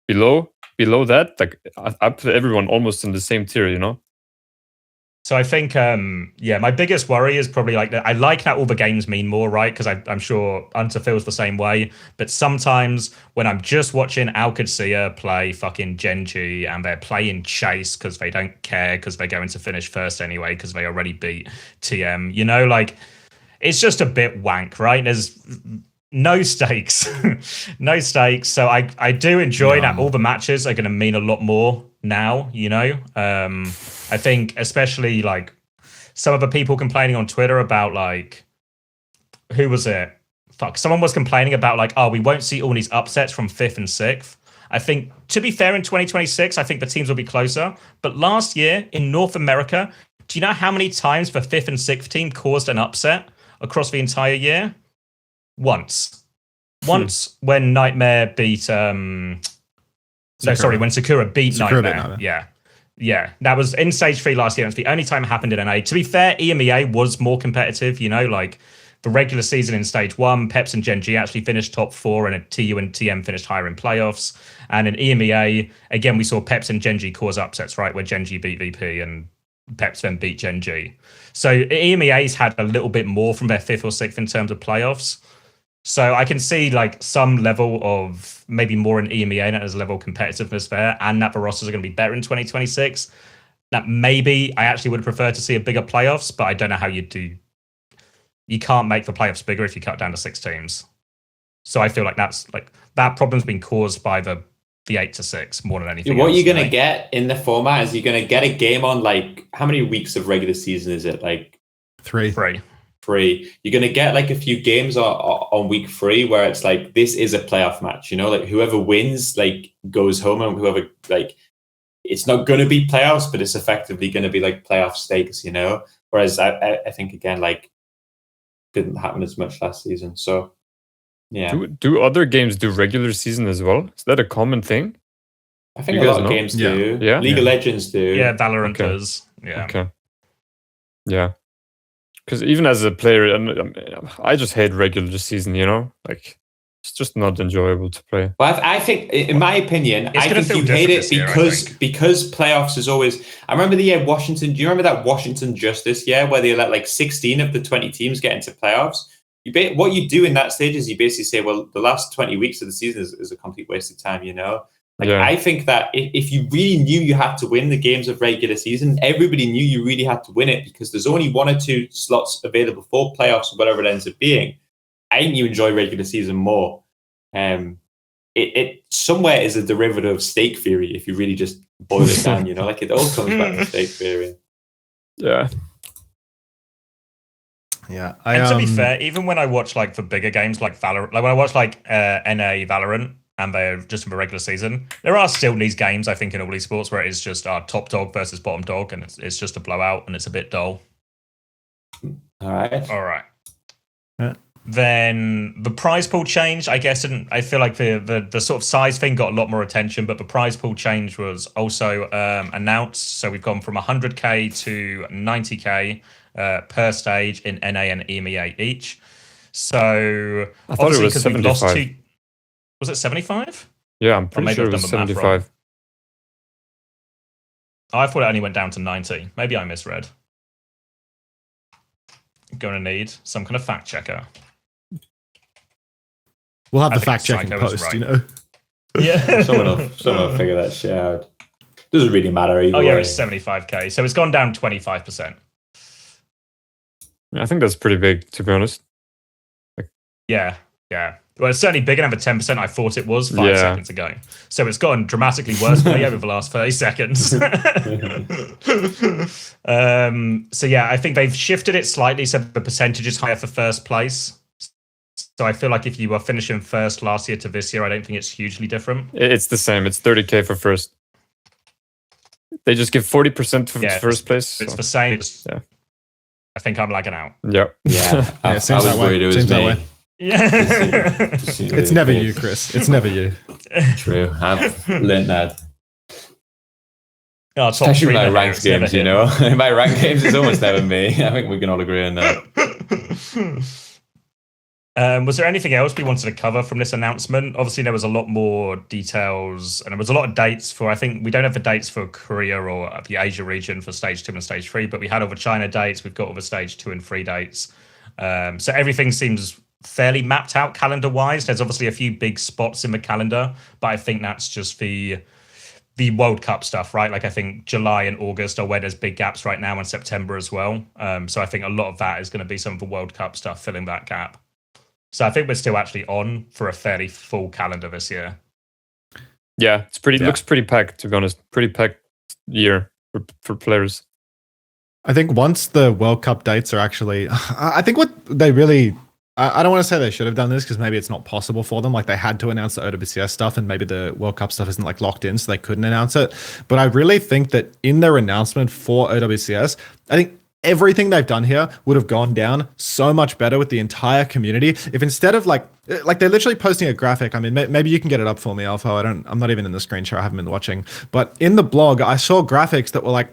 below that, like I put everyone almost in the same tier, So I think, my biggest worry is probably like that. I like that all the games mean more, right? Because I'm sure Unter feels the same way. But sometimes when I'm just watching Qadsiah play fucking Genji and they're playing Chase because they don't care because they're going to finish first anyway because they already beat TM, like it's just a bit wank, right? There's no stakes. No stakes. So I do enjoy that all the matches are going to mean a lot more now, I think especially like some of the people complaining on Twitter about like, who was it? Someone was complaining about like, oh, we won't see all these upsets from 5th and 6th. I think, to be fair, in 2026, I think the teams will be closer. But last year in North America, Do you know how many times the 5th and 6th team caused an upset across the entire year? Once. Once when Nightmare beat when Sakura beat Nightmare. Yeah. That was in stage 3 last year. It's the only time it happened in NA. To be fair, EMEA was more competitive, you know, like the regular season in stage 1, Peps and Gen G actually finished top 4, and TU and TM finished higher in playoffs. And in EMEA, again, we saw Peps and Gen G cause upsets, right, where Gen G beat VP and Peps then beat Gen G. So EMEA's had a little bit more from their 5th or 6th in terms of playoffs. So I can see like some level of maybe more in EMEA and there's a level of competitiveness there, and that the rosters are going to be better in 2026. That maybe I actually would prefer to see a bigger playoffs, but I don't know how you do. You can't make the playoffs bigger if you cut down to 6 teams. So I feel like that problem's been caused by the 8 to 6 more than anything. What you're going to get in the format is you're going to get a game on like, how many weeks of regular season is it? Like 3. You're going to get like a few games on week 3 where it's like, this is a playoff match, you know, like whoever wins like goes home, and whoever like, it's not going to be playoffs, but it's effectively going to be like playoff stakes, you know? Whereas I think again, like didn't happen as much last season. So yeah. Do other games do regular season as well? Is that a common thing? I think a lot of games do. Yeah. League of Legends do. Yeah, Valorant does. Yeah. Okay. Yeah. Because even as a player, I just hate regular season, you know? Like, it's just not enjoyable to play. Well, I think, in my opinion, I think you hate it because playoffs is always... I remember the year Washington... Do you remember that Washington Justice year where they let like 16 of the 20 teams get into playoffs? What you do in that stage is you basically say, well, the last 20 weeks of the season is a complete waste of time, you know? Like, I think that if you really knew you had to win the games of regular season, everybody knew you really had to win it because there's only 1 or 2 slots available for playoffs or whatever it ends up being. I think you enjoy regular season more. It somewhere is a derivative of stake theory if you really just boil it down, you know? Like, it all comes back to stake theory. Yeah. Yeah. And to be fair, even when I watch like the bigger games like Valorant, like when I watch like NA Valorant, and they're just in the regular season, there are still these games, I think, in all esports where it's just top dog versus bottom dog, and it's just a blowout, and it's a bit dull. All right. Yeah. Then the prize pool change, I guess, and I feel like the sort of size thing got a lot more attention, but the prize pool change was also announced. So we've gone from 100k to 90k per stage in NA and EMEA each. So I thought it was 75. Was it 75? Yeah, I'm pretty sure it was 75. I thought it only went down to 90. Maybe I misread. Going to need some kind of fact checker. We'll have the fact checking post, right. You know. Yeah. someone will figure that shit out. Doesn't really matter either. Oh yeah, it's 75k. So it's gone down 25%. I think that's pretty big, to be honest. Yeah. Well, it's certainly bigger than the 10% I thought it was 5 seconds ago. So it's gotten dramatically worse for me over the last 30 seconds. So yeah, I think they've shifted it slightly so the percentage is higher for first place. So I feel like if you were finishing first last year to this year, I don't think it's hugely different. It's the same. It's 30k for first. They just give 40% for first place. It's the same. Yeah. I think I'm lagging out. Yeah. I was worried it was me. Yeah. It's never you, Chris. It's never you. True. I've learned that. Oh, especially in my ranked games, you know. In my ranked games, it's almost never me. I think we can all agree on that. Was there anything else we wanted to cover from this announcement? Obviously, there was a lot more details, and there was a lot of dates for, I think, we don't have the dates for Korea or the Asia region for stage 2 and stage 3, but we had all the China dates. We've got all the stage 2 and 3 dates. So everything seems fairly mapped out calendar-wise. There's obviously a few big spots in the calendar, but I think that's just the World Cup stuff, right? Like I think July and August are where there's big gaps right now, and September as well. So I think a lot of that is going to be some of the World Cup stuff filling that gap. So I think we're still actually on for a fairly full calendar this year. Yeah, it's pretty. Looks pretty packed, to be honest. Pretty packed year for players. I think once the World Cup dates are actually, I think what they really I don't want to say they should have done this because maybe it's not possible for them. Like they had to announce the OWCS stuff and maybe the World Cup stuff isn't like locked in, so they couldn't announce it. But I really think that in their announcement for OWCS, I think everything they've done here would have gone down so much better with the entire community if instead of like they're literally posting a graphic. I mean, maybe you can get it up for me, Alpha. I'm not even in the screen share. I haven't been watching, but in the blog, I saw graphics that were like,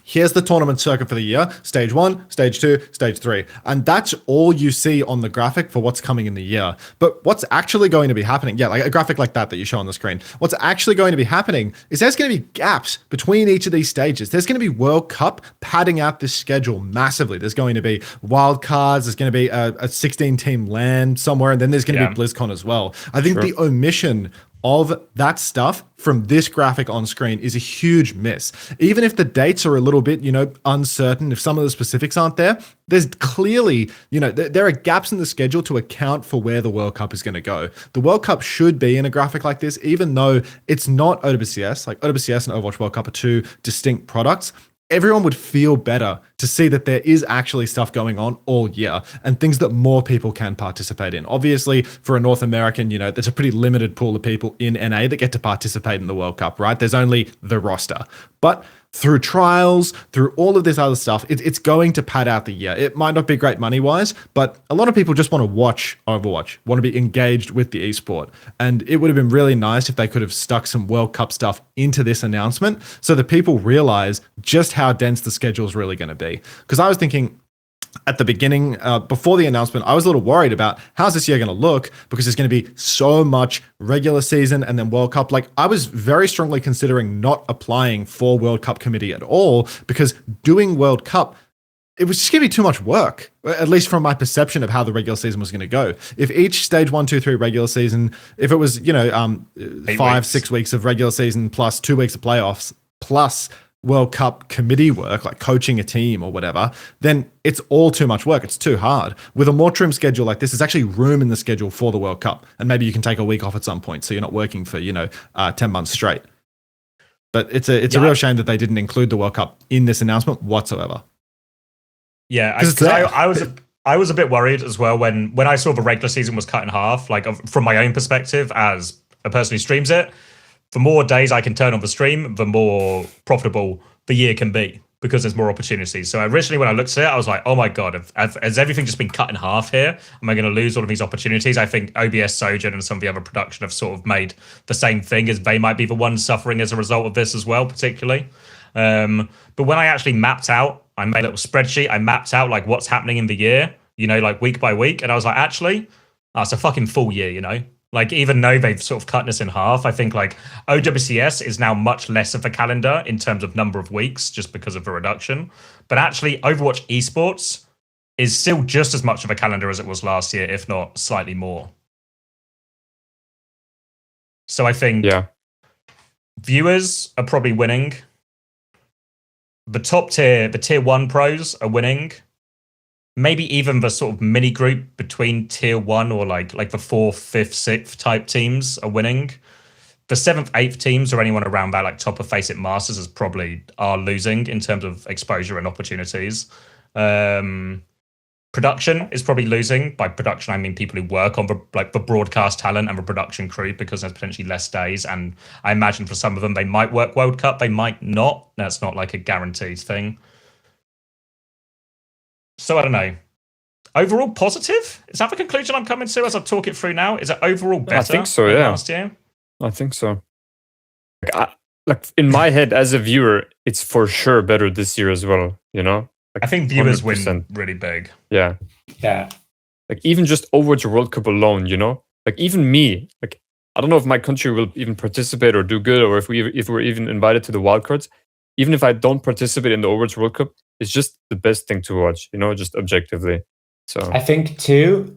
here's the tournament circuit for the year, stage 1, stage 2, stage 3. And that's all you see on the graphic for what's coming in the year. But what's actually going to be happening, like a graphic like that you show on the screen, what's actually going to be happening is there's going to be gaps between each of these stages. There's going to be World Cup padding out this schedule massively. There's going to be wild cards, there's going to be a 16-team LAN somewhere, and then there's going to be BlizzCon as well. I think the omission of that stuff from this graphic on screen is a huge miss. Even if the dates are a little bit, uncertain, if some of the specifics aren't there, there's clearly, there are gaps in the schedule to account for where the World Cup is going to go. The World Cup should be in a graphic like this, even though it's not OWCS. Like OWCS and Overwatch World Cup are two distinct products. Everyone would feel better to see that there is actually stuff going on all year and things that more people can participate in. Obviously, for a North American, there's a pretty limited pool of people in NA that get to participate in the World Cup, right? There's only the roster. But through trials, through all of this other stuff, it's going to pad out the year. It might not be great money-wise, but a lot of people just want to watch Overwatch, want to be engaged with the esport. And it would have been really nice if they could have stuck some World Cup stuff into this announcement so that people realize just how dense the schedule is really going to be. Because I was thinking, at the beginning, before the announcement, I was a little worried about how's this year going to look because there's going to be so much regular season and then World Cup. Like I was very strongly considering not applying for World Cup committee at all because doing World Cup, it was just going to be too much work, at least from my perception of how the regular season was going to go. If each stage 1, 2, 3 regular season, if it was, 5-6 weeks of regular season plus 2 weeks of playoffs plus World Cup committee work, like coaching a team or whatever, then it's all too much work. It's too hard. With a more trim schedule like this, there's actually room in the schedule for the World Cup. And maybe you can take a week off at some point so you're not working for, 10 months straight. But it's a real shame that they didn't include the World Cup in this announcement whatsoever. Yeah, I was a bit worried as well when I saw the regular season was cut in half, like from my own perspective as a person who streams it. The more days I can turn on the stream, the more profitable the year can be because there's more opportunities. So originally when I looked at it, I was like, oh my God, has everything just been cut in half here? Am I going to lose all of these opportunities? I think OBS Sojourn and some of the other production have sort of made the same thing as they might be the ones suffering as a result of this as well, particularly. But when I actually mapped out, I made a little spreadsheet, I mapped out like what's happening in the year, like week by week. And I was like, actually, it's a fucking full year, Like, even though they've sort of cut this in half, I think, like, OWCS is now much less of a calendar in terms of number of weeks just because of the reduction. But actually, Overwatch Esports is still just as much of a calendar as it was last year, if not slightly more. So I think viewers are probably winning. The top tier, the tier 1 pros are winning. Maybe even the sort of mini group between tier 1 or like the 4th, 5th, 6th type teams are winning. The 7th, 8th teams or anyone around that, like top of Face It Masters, are losing in terms of exposure and opportunities. Production is probably losing. By production, I mean people who work on the broadcast talent and the production crew because there's potentially less days. And I imagine for some of them, they might work World Cup, they might not. That's not like a guaranteed thing. So I don't know. Overall positive? Is that the conclusion I'm coming to as I talk it through now? Is it overall better? I think so, yeah. Last year? I think so. Like in my head as a viewer, it's for sure better this year as well, Like I think viewers 100%. Win really big. Yeah. Yeah. Like even just Overwatch World Cup alone, Like even me, like I don't know if my country will even participate or do good or if we're even invited to the wildcards. Even if I don't participate in the Overwatch World Cup, it's just the best thing to watch, just objectively. So I think too,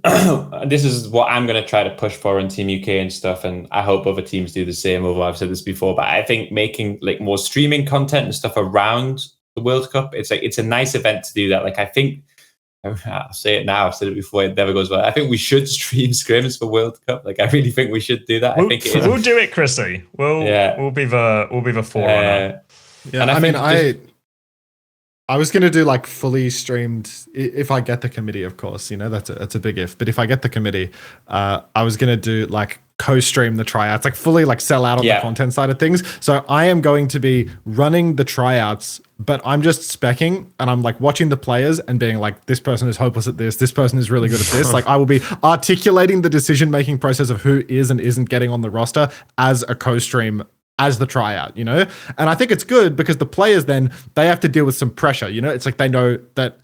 this is what I'm going to try to push for in Team UK and stuff, and I hope other teams do the same. Although I've said this before, but I think making like more streaming content and stuff around the World Cup, it's a nice event to do that. Like I think, I'll say it now, I've said it before, it never goes well. I think we should stream scrims for World Cup. Like I really think we should do that. I think it is. We'll do it, Chrissy. We'll be the forerunner. Yeah, and I mean, I was gonna do like fully streamed if I get the committee, of course. You know, that's a big if. But if I get the committee, I was gonna do like co-stream the tryouts, like fully like sell out on the content side of things. So I am going to be running the tryouts, but I'm just speccing and I'm like watching the players and being like, this person is hopeless at this person is really good at this. Like I will be articulating the decision-making process of who is and isn't getting on the roster as a co-stream as the tryout, you know? And I think it's good because the players then, they have to deal with some pressure, you know? It's like they know that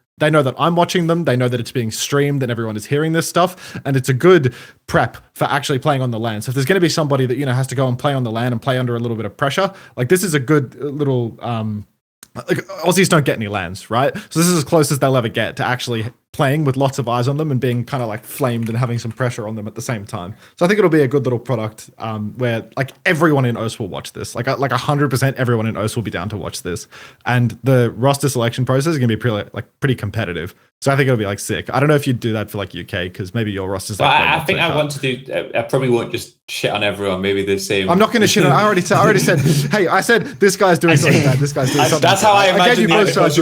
I'm watching them, they know that it's being streamed and everyone is hearing this stuff, and it's a good prep for actually playing on the LAN. So if there's going to be somebody that, you know, has to go and play on the LAN and play under a little bit of pressure, like this is a good little like Aussies don't get any LANs, right? So this is as close as they'll ever get to actually playing with lots of eyes on them and being kind of like flamed and having some pressure on them at the same time. So I think it'll be a good little product where like everyone in OS will watch this. Like 100% everyone in OS will be down to watch this. And the roster selection process is going to be pretty competitive. So I think it'll be like sick. I don't know if you'd do that for like UK because maybe your roster's like. I think I want to do. I probably won't just shit on everyone. Maybe the same. I'm not going to shit on. I already said. Hey, I said this guy's doing something bad. This guy's doing something. That's how I imagine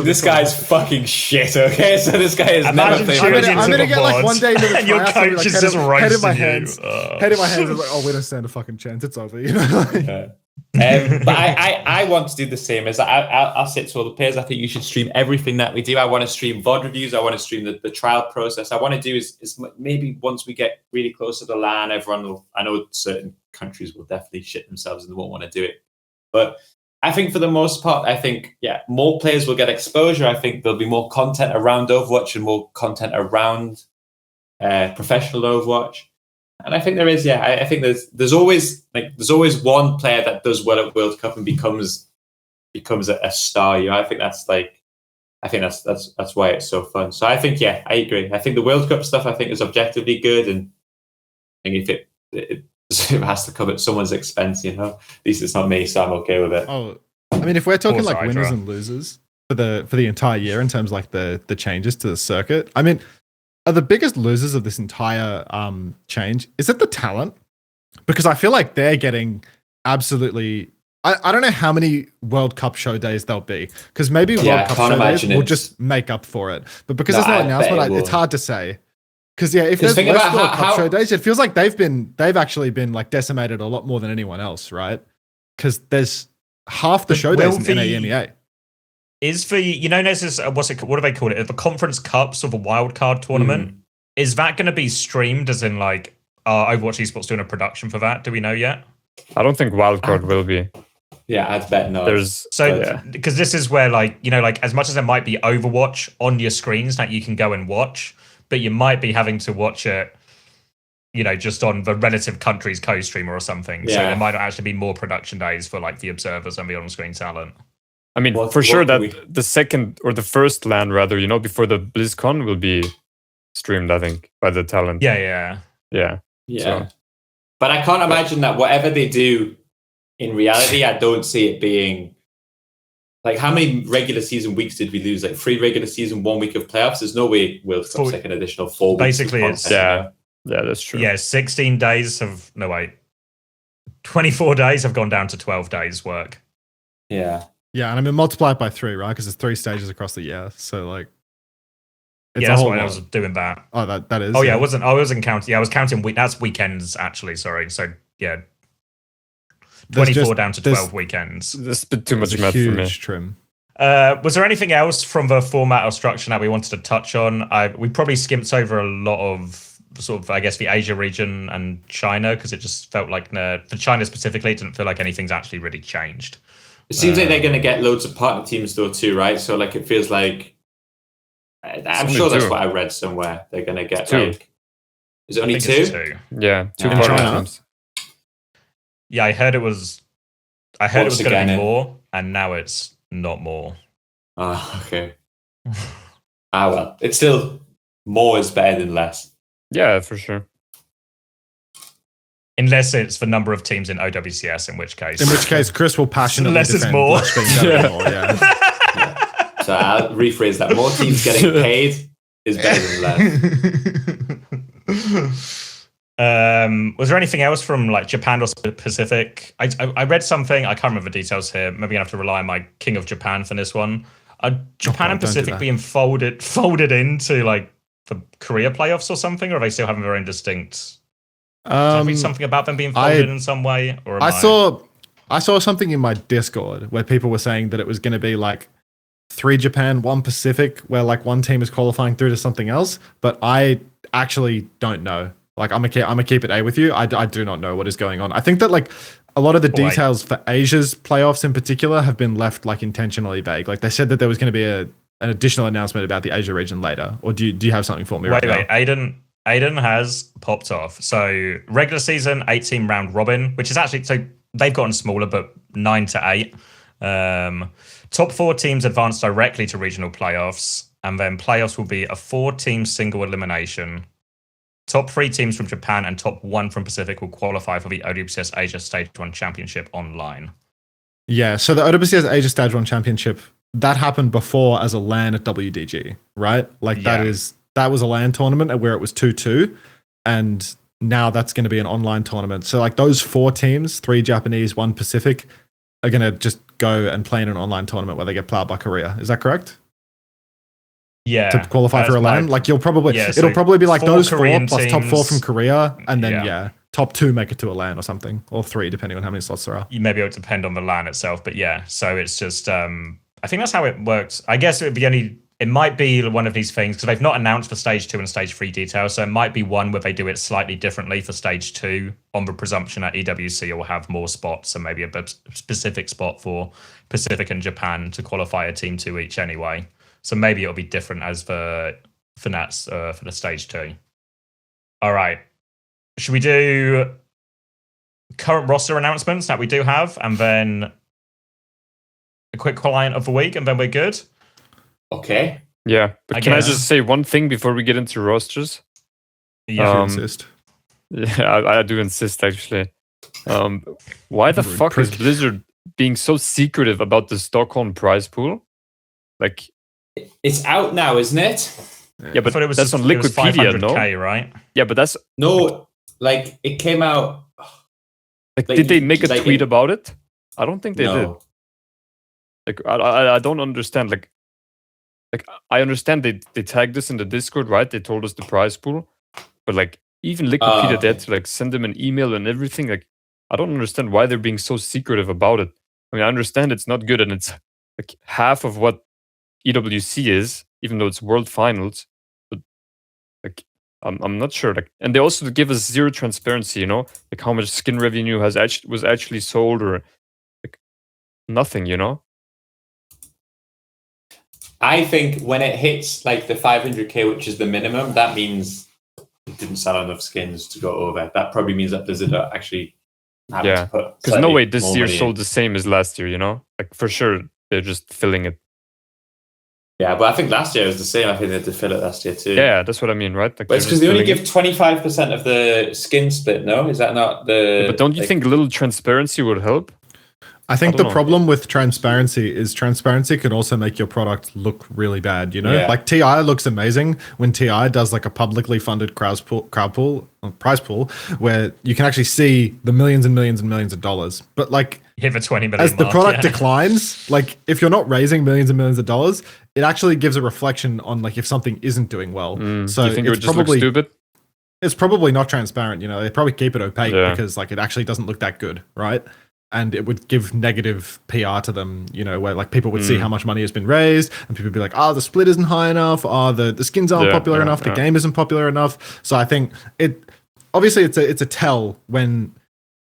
this guy's fucking shit. Okay, so this guy is never played. I'm gonna get like one day into the and your coach is just head in my roasting hands. you. Head in my hands. Like, oh, we don't stand a fucking chance. It's over. You know. But I want to do the same as I'll sit to all the players. I think you should stream everything that we do. I want to stream VOD reviews. I want to stream the trial process. I want to do is maybe once we get really close to the LAN, everyone will. I know certain countries will definitely shit themselves and they won't want to do it. But I think for the most part, I think more players will get exposure. I think there'll be more content around Overwatch and more content around professional Overwatch. And I think there is, I think there's always one player that does well at World Cup and becomes a star. You know, I think that's why it's so fun. So I think, I agree. I think the World Cup stuff is objectively good, and I think if it has to come at someone's expense, you know, at least it's not me, so I'm okay with it. Oh, I mean, if we're talking like winners and losers for the entire year in terms of like the changes to the circuit, I mean, are the biggest losers of this entire change, is it the talent? Because I feel like they're getting absolutely. I don't know how many World Cup show days there'll be, because maybe World Cup show days will just make up for it. But because there's no announcement, it's hard to say. Because if there's less World Cup show days, it feels like they've actually been like decimated a lot more than anyone else, right? Because there's half the show days in EMEA. Is for, you know, there's this, what do they call it? The Conference Cups of a wildcard tournament. Is that going to be streamed, as in like Overwatch Esports doing a production for that? Do we know yet? I don't think wildcard will be. Yeah, I'd bet not. Because this is where, like, you know, like as much as there might be Overwatch on your screens that you can go and watch, but you might be having to watch it, you know, just on the relative country's co-streamer or something. Yeah. So there might actually be more production days for like the observers and the on-screen talent. I mean, for sure that the second or the first LAN, rather, you know, before the BlizzCon will be streamed, I think, by the talent. Yeah. So. But I can't imagine that whatever they do in reality, I don't see it being like, how many regular season weeks did we lose? Like 3 regular season, 1 week of playoffs. There's no way we'll take an additional 4 weeks. Basically, it's yeah, that's true. Yeah, 16 days have 24 days have gone down to 12 days work. Yeah, and I mean, multiply it by 3, right? Because there's 3 stages across the year. So, like, it's that's why I was doing that. Oh, that is. Oh, yeah, I wasn't counting. Yeah, I was counting that's weekends, actually. Sorry. So, yeah, 24 down to 12 weekends. That's a bit too much math for me. Trim. Was there anything else from the format or structure that we wanted to touch on? We probably skimped over a lot of sort of, I guess, the Asia region and China, because it just felt like for China specifically, it didn't feel like anything's actually really changed. It seems like they're going to get loads of partner teams though too, right? So like it feels like I'm sure that's what I read somewhere. They're going to get 2. like, is it only 2? Yeah, 2 partner teams. Yeah, I heard it was going to be more, and now it's not more. Oh, okay. Well, it's still more is better than less. Yeah, for sure. Unless it's the number of teams in OWCS, in which case Chris will passionately less is more. So I'll rephrase that. More teams getting paid is better than less. Was there anything else from like Japan or Pacific? I read something, I can't remember the details here. Maybe I have to rely on my King of Japan for this one. Are Japan and Pacific being folded into like the Korea playoffs or something, or are they still having their own distinct? Did I read something about them being folded in some way? Or I saw something in my Discord where people were saying that it was going to be like 3 Japan, 1 Pacific, where like one team is qualifying through to something else. But I actually don't know. Like I'm gonna keep it A with you. I do not know what is going on. I think that like a lot of the details for Asia's playoffs in particular have been left like intentionally vague. Like they said that there was going to be an additional announcement about the Asia region later. Or do you have something for me right now? Wait, Aiden has popped off. So regular season 18 round robin, which is actually so they've gotten smaller, but 9 to 8. Top 4 teams advance directly to regional playoffs, and then playoffs will be a 4-team single elimination. Top 3 teams from Japan and top 1 from Pacific will qualify for the OWCS Asia Stage 1 Championship online. Yeah, so the OWCS Asia Stage 1 Championship, that happened before as a LAN at WDG, right? Like that was a LAN tournament where it was 2-2, and now that's going to be an online tournament. So like those 4 teams, 3 Japanese, 1 Pacific, are going to just go and play in an online tournament where they get plowed by Korea. Is that correct? Yeah. To qualify for a LAN? Like it'll probably be like those 4 Korean plus teams, top 4 from Korea, and then top 2 make it to a LAN or something, or 3 depending on how many slots there are. Maybe it would depend on the LAN itself, but yeah. So it's just I think that's how it works. I guess it might be one of these things because they've not announced for stage 2 and stage 3 details, so it might be one where they do it slightly differently for stage 2 on the presumption that EWC will have more spots and maybe a specific spot for Pacific and Japan to qualify a team 2 each anyway. So maybe it'll be different as for Nats for the stage 2. All right. Should we do current roster announcements that we do have, and then a quick client of the week, and then we're good? Okay. Yeah, but can I just say one thing before we get into rosters? Yeah, insist. Yeah, I do insist actually. Why the fuck is Blizzard being so secretive about the Stockholm prize pool? Like, it's out now, isn't it? Yeah, but that's on Liquipedia, no? Right? Yeah, but that's like it came out. Like did they make a tweet about it? I don't think they did. Like, I don't understand. Like I understand they tagged us in the Discord, right? They told us the prize pool, but like even Liquipedia, they had to like send them an email and everything. Like I don't understand why they're being so secretive about it. I mean, I understand it's not good and it's like half of what EWC is, even though it's World Finals. But like I'm not sure. Like, and they also give us zero transparency. You know, like how much skin revenue was actually sold, or like nothing. You know. I think when it hits like the 500k, which is the minimum, that means it didn't sell enough skins to go over. That probably means that Blizzard are actually having to put. Because no way this year sold the same as last year. You know, like for sure they're just filling it. Yeah, but I think last year was the same. I think they had to fill it last year too. Yeah, that's what I mean, right? Like, but it's because they only give 25% of the skin split, no? Is that not the... Yeah, but don't you think a little transparency would help? I think the problem with transparency is transparency can also make your product look really bad, you know? Yeah. Like TI looks amazing when TI does like a publicly funded prize pool where you can actually see the millions and millions and millions of dollars. But like... hit the 20 million as the product declines, like if you're not raising millions and millions of dollars, it actually gives a reflection on like if something isn't doing well. So you think it would just look stupid? It's probably not transparent, you know? They probably keep it opaque because like it actually doesn't look that good, right? And it would give negative PR to them, you know, where like people would see how much money has been raised and people would be like, oh, the split isn't high enough, oh, the skins aren't popular enough, the game isn't popular enough. So I think obviously it's a tell when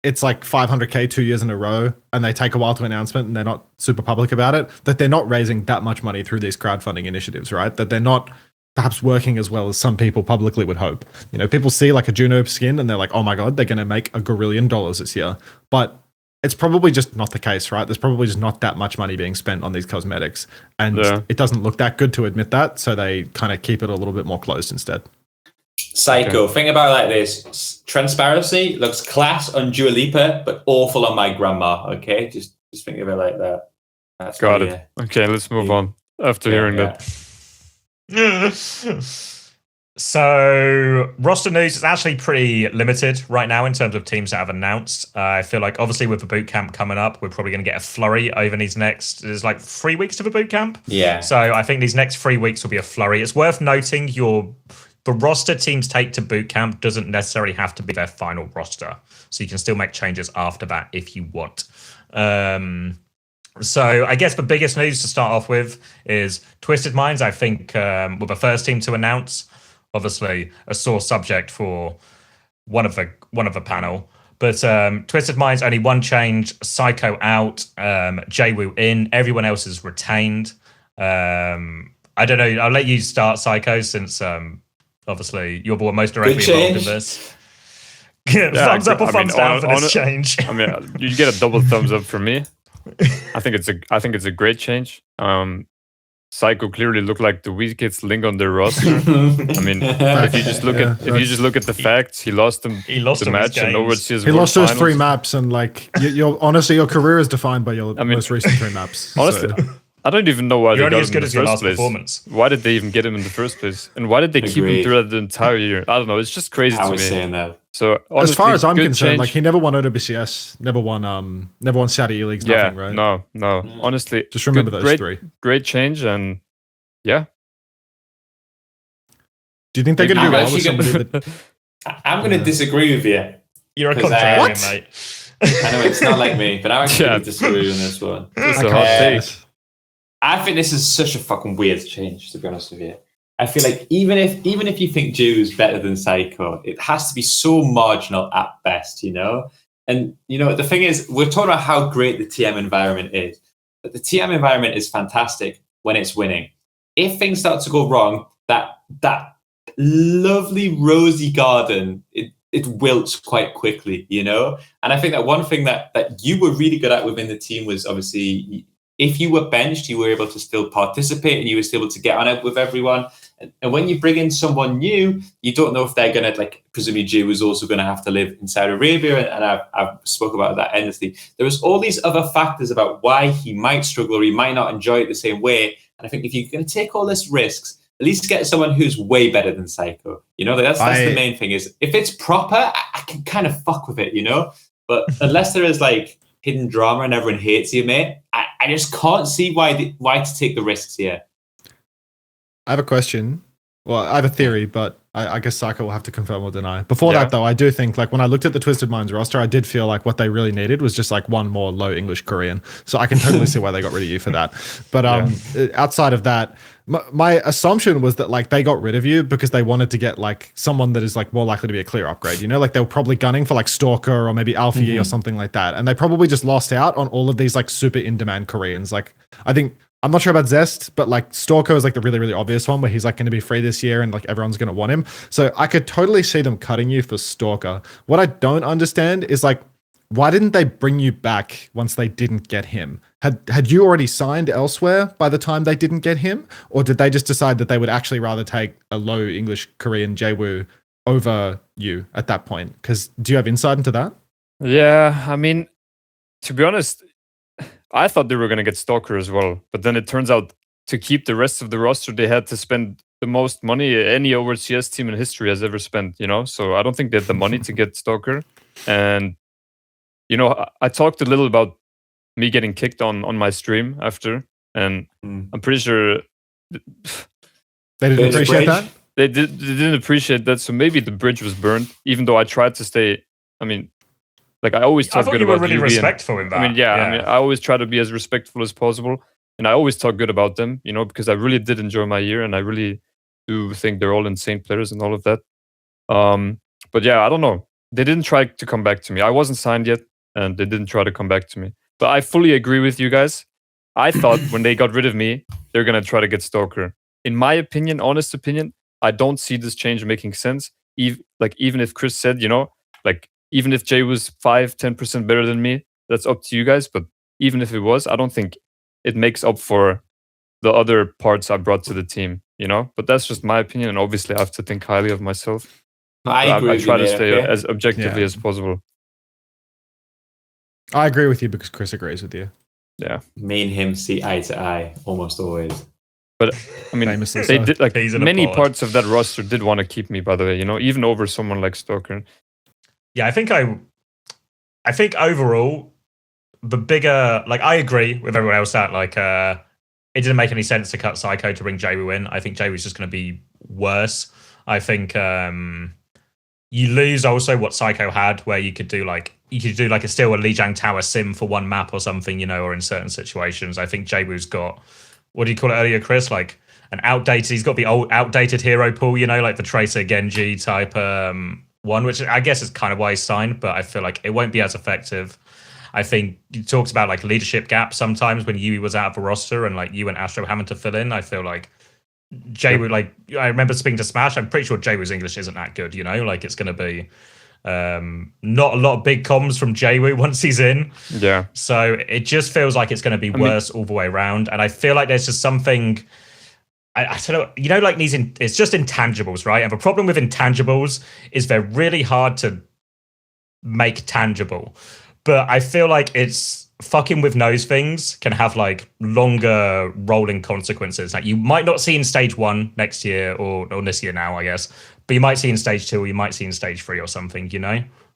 it's like 500k 2 years in a row and they take a while to announcement and they're not super public about it, that they're not raising that much money through these crowdfunding initiatives, right? That they're not perhaps working as well as some people publicly would hope. You know, people see like a Juno skin and they're like, oh my God, they're going to make $1 gazillion this year. But it's probably just not the case, right? There's probably just not that much money being spent on these cosmetics. And it doesn't look that good to admit that. So they kind of keep it a little bit more closed instead. Seicoe, think about it like this. Transparency looks class on Dua Lipa, but awful on my grandma, okay? Just think of it like that. That's got it. Okay, let's move on after hearing that. So roster news is actually pretty limited right now in terms of teams that have announced. I feel like obviously with the boot camp coming up, we're probably going to get a flurry over these next. There's like 3 weeks to the boot camp. Yeah. So I think these next 3 weeks will be a flurry. It's worth noting the roster teams take to boot camp doesn't necessarily have to be their final roster. So you can still make changes after that if you want. So I guess the biggest news to start off with is Twisted Minds. I think were the first team to announce. Obviously, a sore subject for one of the panel. But Twisted Minds only one change: Seicoe out, Jwoo in. Everyone else is retained. I don't know. I'll let you start, Seicoe, since obviously you're the most directly involved in this. Thumbs up or thumbs down for this change? I mean, you get a double thumbs up from me. I think it's a great change. Seicoe clearly looked like the weakest link on their roster. I mean, if you just look at the facts, he lost the match and OWCS. He lost those 3 maps, and like honestly, your career is defined by your most recent 3 maps. Honestly, so. I don't even know why You're they only got him in the first place. Performance. Why did they even get him in the first place? And why did they keep him throughout the entire year? I don't know. It's just crazy to me. I was saying that. So honestly, as far as I'm concerned, change. like he never won OWCS, never won Saudi E-Leagues, nothing, right? No. Honestly, just remember those 3. Great change, and yeah. Do you think they're going to do well with somebody that... I'm going to disagree with you. You're a contrarian, mate. I know it's not like me, but I'm actually going to disagree on this one. It's a hot take. I think this is such a fucking weird change, to be honest with you. I feel like even if you think Jwoo is better than Seicoe, it has to be so marginal at best, you know? And, you know, the thing is, we're talking about how great the TM environment is. But the TM environment is fantastic when it's winning. If things start to go wrong, that lovely rosy garden, it wilts quite quickly, you know? And I think that one thing that you were really good at within the team was obviously if you were benched, you were able to still participate and you were still able to get on it with everyone. And when you bring in someone new, you don't know if they're going to, like, presumably Jwoo was also going to have to live in Saudi Arabia. And I've spoke about that endlessly. There was all these other factors about why he might struggle or he might not enjoy it the same way. And I think if you're going to take all these risks, at least get someone who's way better than Seicoe. You know, that's the main thing is if it's proper, I can kind of fuck with it, you know? But unless there is like hidden drama and everyone hates you, mate, I just can't see why to take the risks here. I have a question. Well, I have a theory, but I guess Seicoe will have to confirm or deny. Before that, though, I do think, like, when I looked at the Twisted Minds roster, I did feel like what they really needed was just, like, one more low English Korean. So I can totally see why they got rid of you for that. But outside of that, my assumption was that, like, they got rid of you because they wanted to get, like, someone that is, like, more likely to be a clear upgrade. You know, like, they were probably gunning for, like, Stalker or maybe Alpha Yi or something like that. And they probably just lost out on all of these, like, super in-demand Koreans. Like, I think... I'm not sure about Zest, but like Stalker is like the really, really obvious one where he's like going to be free this year and like everyone's going to want him. So I could totally see them cutting you for Stalker. What I don't understand is like, why didn't they bring you back once they didn't get him? Had you already signed elsewhere by the time they didn't get him? Or did they just decide that they would actually rather take a low English Korean Jwoo over you at that point? Because do you have insight into that? Yeah, I mean, to be honest, I thought they were going to get Stalker as well, but then it turns out to keep the rest of the roster, they had to spend the most money any OWCS team in history has ever spent, you know? So I don't think they had the money to get Stalker. And, you know, I talked a little about me getting kicked on my stream after, and I'm pretty sure... They didn't appreciate that? They didn't appreciate that, so maybe the bridge was burned, even though I tried to stay... I mean... Like I always talk good about really respectful in that. I mean, I always try to be as respectful as possible, and I always talk good about them, you know, because I really did enjoy my year, and I really do think they're all insane players and all of that. But yeah, I don't know. They didn't try to come back to me. I wasn't signed yet, and they didn't try to come back to me. But I fully agree with you guys. I thought when they got rid of me, they're gonna try to get Stalker. In my opinion, honest opinion, I don't see this change making sense. Even if Chris said, you know, like. Even if Jay was 5-10% better than me, that's up to you guys. But even if it was, I don't think it makes up for the other parts I brought to the team, you know? But that's just my opinion. And obviously, I have to think highly of myself. I try to stay as objectively as possible. I agree with you because Chris agrees with you. Yeah. Me and him see eye to eye almost always. But I mean, Famously they so. did like Peas in a many pod. parts of that roster did want to keep me. By the way, even over someone like Stalker. Yeah, I think overall, the bigger, like, I agree with everyone else that like it didn't make any sense to cut Seicoe to bring Jaewoo in. I think Jaewoo's just going to be worse. I think you lose also what Seicoe had, where you could do like a still a Lijiang Tower sim for one map or something, or in certain situations. I think Jaewoo's got, what do you call it earlier, Chris? Like an outdated. He's got the old outdated hero pool, like the Tracer Genji type one, which I guess is kind of why he's signed, but I feel like it won't be as effective. I think you talked about like leadership gaps sometimes when Yui was out of the roster and like you and Astro having to fill in. I feel like Jaewoo, like I remember speaking to Smash, I'm pretty sure Jaewoo's English isn't that good, like it's going to be not a lot of big comms from Jaewoo once he's in. Yeah. So it just feels like it's going to be worse all the way around. And I feel like there's just something, I don't know, like it's just intangibles, right? And the problem with intangibles is they're really hard to make tangible. But I feel like it's fucking with those things can have like longer rolling consequences. Like you might not see in stage 1 next year or this year now, I guess, but you might see in stage 2 or you might see in stage 3 or something,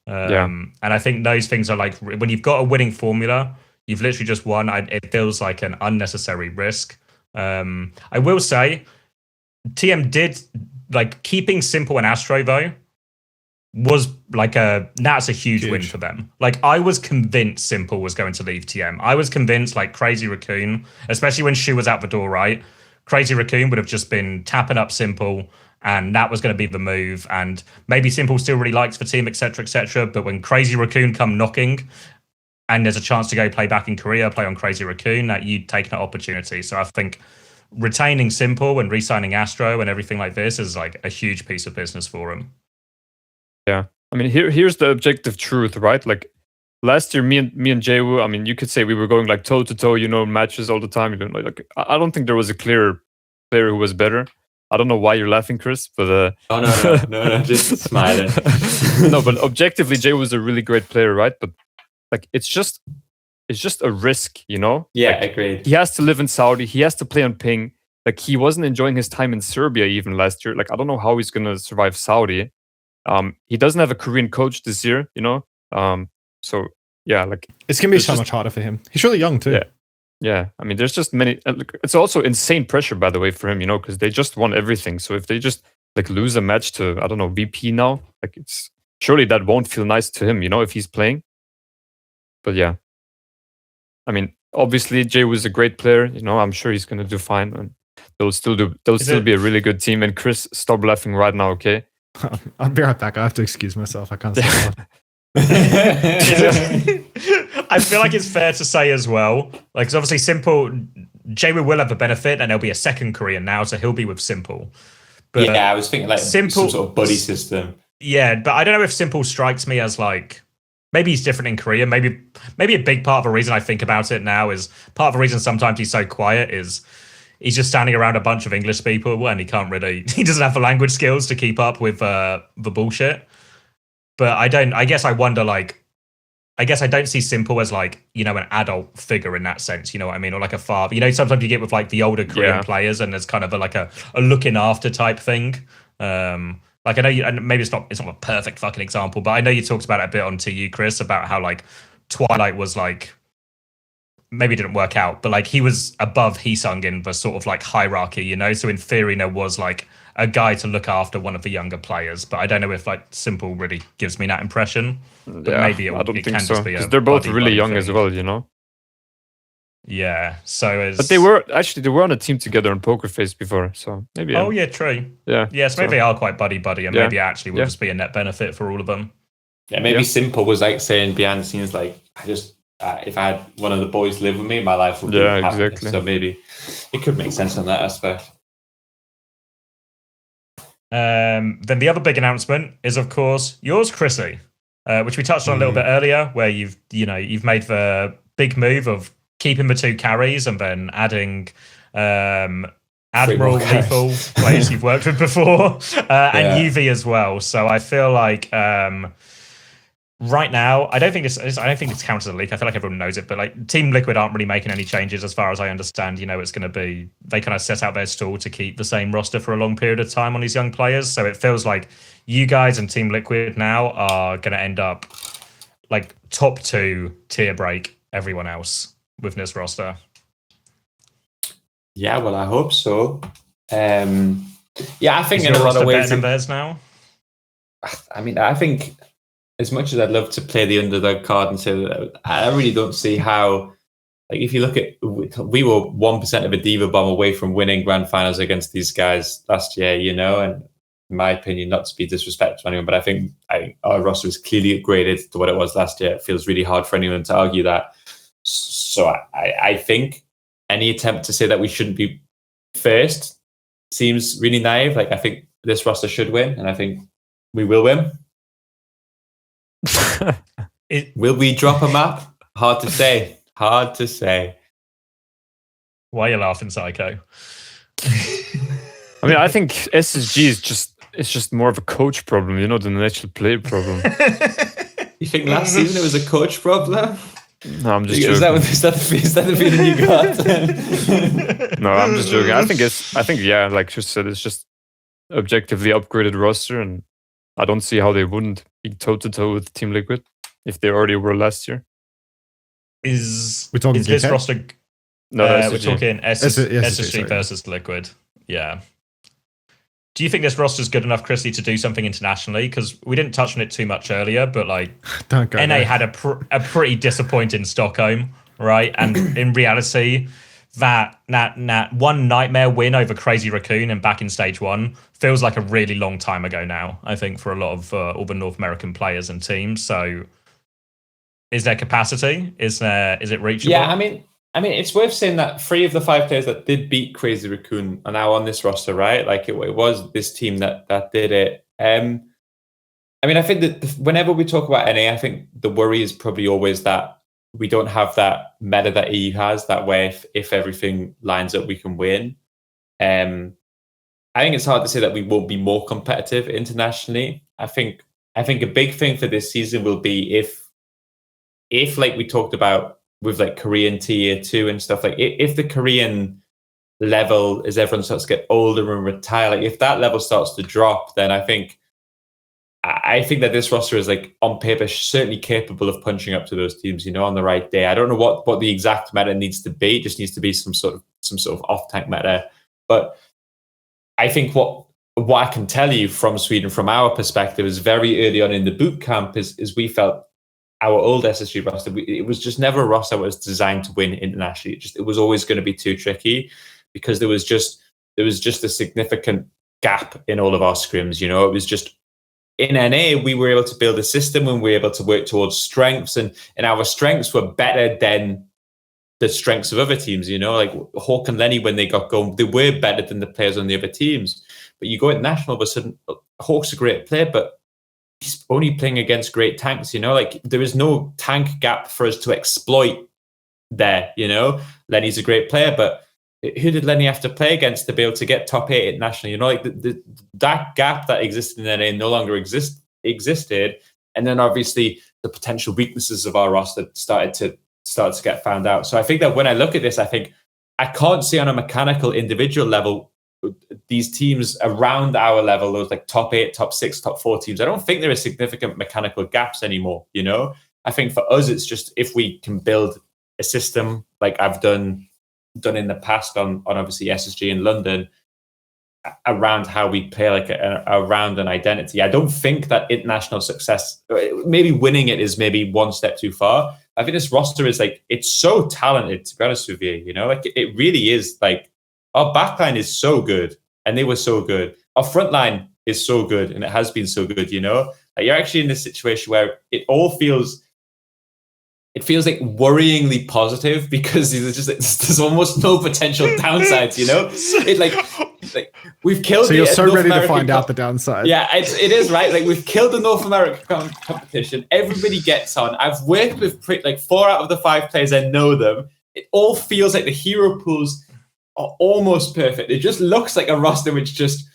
And I think those things are like, when you've got a winning formula, you've literally just won. It feels like an unnecessary risk. I will say TM did like keeping Simple and Astro though was like that's a huge win for them. Like I was convinced Simple was going to leave TM. I was convinced like Crazy Raccoon, especially when Shu was out the door, right? Crazy Raccoon would have just been tapping up Simple and that was going to be the move. And maybe Simple still really likes the team, etc. But when Crazy Raccoon come knocking and there's a chance to go play back in Korea, play on Crazy Raccoon, that you'd take that opportunity. So I think retaining Simple and re-signing Astro and everything like this is like a huge piece of business for him. Yeah, I mean, here's the objective truth, right? Like last year, me and Jaewoo, I mean, you could say we were going like toe to toe, matches all the time. Like I don't think there was a clear player who was better. I don't know why you're laughing, Chris, but no, just smiling. No, but objectively, Jaewoo was a really great player, right? But like it's just a risk, Yeah, like, agreed. He has to live in Saudi. He has to play on ping. Like he wasn't enjoying his time in Serbia even last year. Like I don't know how he's gonna survive Saudi. He doesn't have a Korean coach this year, So yeah, like it's gonna be so much harder for him. He's really young too. Yeah. I mean, there's just many. It's also insane pressure, by the way, for him, because they just won everything. So if they just like lose a match to I don't know VP now, like it's surely that won't feel nice to him, if he's playing. But yeah, I mean, obviously Jay was a great player. I'm sure he's gonna do fine, and they'll still be a really good team. And Chris, stop laughing right now, okay? I'll be right back. I have to excuse myself. I can't stop. I feel like it's fair to say as well, like, 'cause obviously Simple, Jaewoo will have a benefit, and there'll be a second Korean now, so he'll be with Simple. But yeah, I was thinking like Simple, some sort of buddy system. Yeah, but I don't know if Simple strikes me as like, maybe he's different in Korea. Maybe a big part of the reason I think about it now is part of the reason sometimes he's so quiet is he's just standing around a bunch of English people and he doesn't have the language skills to keep up with the bullshit. But I guess I wonder, like, I guess I don't see Simple as like, an adult figure in that sense, you know what I mean? Or like a father. Sometimes you get with like the older Korean players and there's kind of a looking after type thing. Like I know and maybe it's not a perfect fucking example, but I know you talked about it a bit on TU, Chris, about how like Twilight was like, maybe it didn't work out, but like he was above Heesung in the sort of like hierarchy, So in theory, there was like a guy to look after one of the younger players, but I don't know if like Simple really gives me that impression. But maybe I don't it think can so, just be because they're both really young thing. as well, Yeah, so but they were on a team together on Poker Face before, so maybe. Oh yeah, true. Yeah, so maybe they are quite buddy, and maybe actually will just be a net benefit for all of them. Yeah, maybe Simple was like saying behind the scenes, like I just if I had one of the boys live with me, my life would be happy. Exactly. So maybe it could make sense on that aspect. Then the other big announcement is, of course, yours, Chrissy, which we touched on a little bit earlier, where you've made the big move of keeping the 2 carries and then adding Admiral Lethal players you've worked with before, and UV as well. So I feel like right now, I don't think this counts as a leak. I feel like everyone knows it, but like Team Liquid aren't really making any changes as far as I understand. It's going to be, they kind of set out their stall to keep the same roster for a long period of time on these young players. So it feels like you guys and Team Liquid now are going to end up like top 2 tier break everyone else with this roster. Yeah, well, I hope so. I think in a lot of ways better than theirs now. I mean, I think as much as I'd love to play the underdog card and say that, I really don't see how. Like, if you look at, we were 1% of a diva bomb away from winning grand finals against these guys last year, and in my opinion, not to be disrespectful to anyone, but I think our roster is clearly upgraded to what it was last year. It feels really hard for anyone to argue that. So I think any attempt to say that we shouldn't be first seems really naive. Like, I think this roster should win, and I think we will win. Will we drop a map? Hard to say. Hard to say. Why are you laughing, Seicoe? I mean, I think SSG is just more of a coach problem, than an actual player problem. You think last season it was a coach problem? No, I'm just joking. Is that the feeling you got? No, I'm just joking. I think like you said, it's just objectively upgraded roster, and I don't see how they wouldn't be toe-to-toe with Team Liquid if they already were last year. Is we're talking this roster? No, we're talking SSG versus Liquid. Yeah. Do you think this roster is good enough, Chrissy, to do something internationally? Because we didn't touch on it too much earlier, but like NA had a pretty disappointing Stockholm, right? And in reality, that one nightmare win over Crazy Raccoon and back in stage 1 feels like a really long time ago now, I think, for a lot of all the North American players and teams. So is there capacity? Is it reachable? Yeah, I mean, it's worth saying that 3 of the 5 players that did beat Crazy Raccoon are now on this roster, right? Like, it was this team that did it. I mean, I think that whenever we talk about NA, I think the worry is probably always that we don't have that meta that EU has, that way if everything lines up, we can win. I think it's hard to say that we won't be more competitive internationally. I think a big thing for this season will be if like we talked about with like Korean tier 2 and stuff, like if the Korean level, as everyone starts to get older and retire, like if that level starts to drop, then I think that this roster is, like, on paper certainly capable of punching up to those teams, on the right day. I don't know what the exact meta needs to be. It just needs to be some sort of off-tank meta. But I think what I can tell you from Sweden, from our perspective, is very early on in the boot camp is we felt our old SSG roster, it was just never a roster that was designed to win internationally. It was always going to be too tricky because there was just a significant gap in all of our scrims. It was just, in NA, we were able to build a system and we were able to work towards strengths, and our strengths were better than the strengths of other teams. Like Hawk and Lenny, when they got going, they were better than the players on the other teams. But you go international, all of a sudden, Hawk's a great player, but he's only playing against great tanks, like there is no tank gap for us to exploit there, Lenny's a great player, but who did Lenny have to play against to be able to get top 8 internationally? Like that gap that existed in NA no longer existed. And then obviously the potential weaknesses of our roster started to get found out. So I think that when I look at this, I think I can't see on a mechanical individual level these teams around our level, those like top 8, top 6, top 4 teams. I don't think there are significant mechanical gaps anymore. I think for us, it's just if we can build a system like I've done in the past on obviously SSG in London around how we play, like around an identity. I don't think that international success, maybe winning it, is maybe one step too far. I think this roster is like, it's so talented, to be honest with you. Like it really is. Like, our backline is so good, and they were so good. Our front line is so good, and it has been so good. Like, you're actually in this situation where it feels like worryingly positive because there's almost no potential downsides. It like we've killed. So you're so North ready American to find out the downside. Yeah, it is, right. Like, we've killed the North American competition. Everybody gets on. I've worked with 4 out of the 5 players. I know them. It all feels like the hero pools are almost perfect. It just looks like a roster which just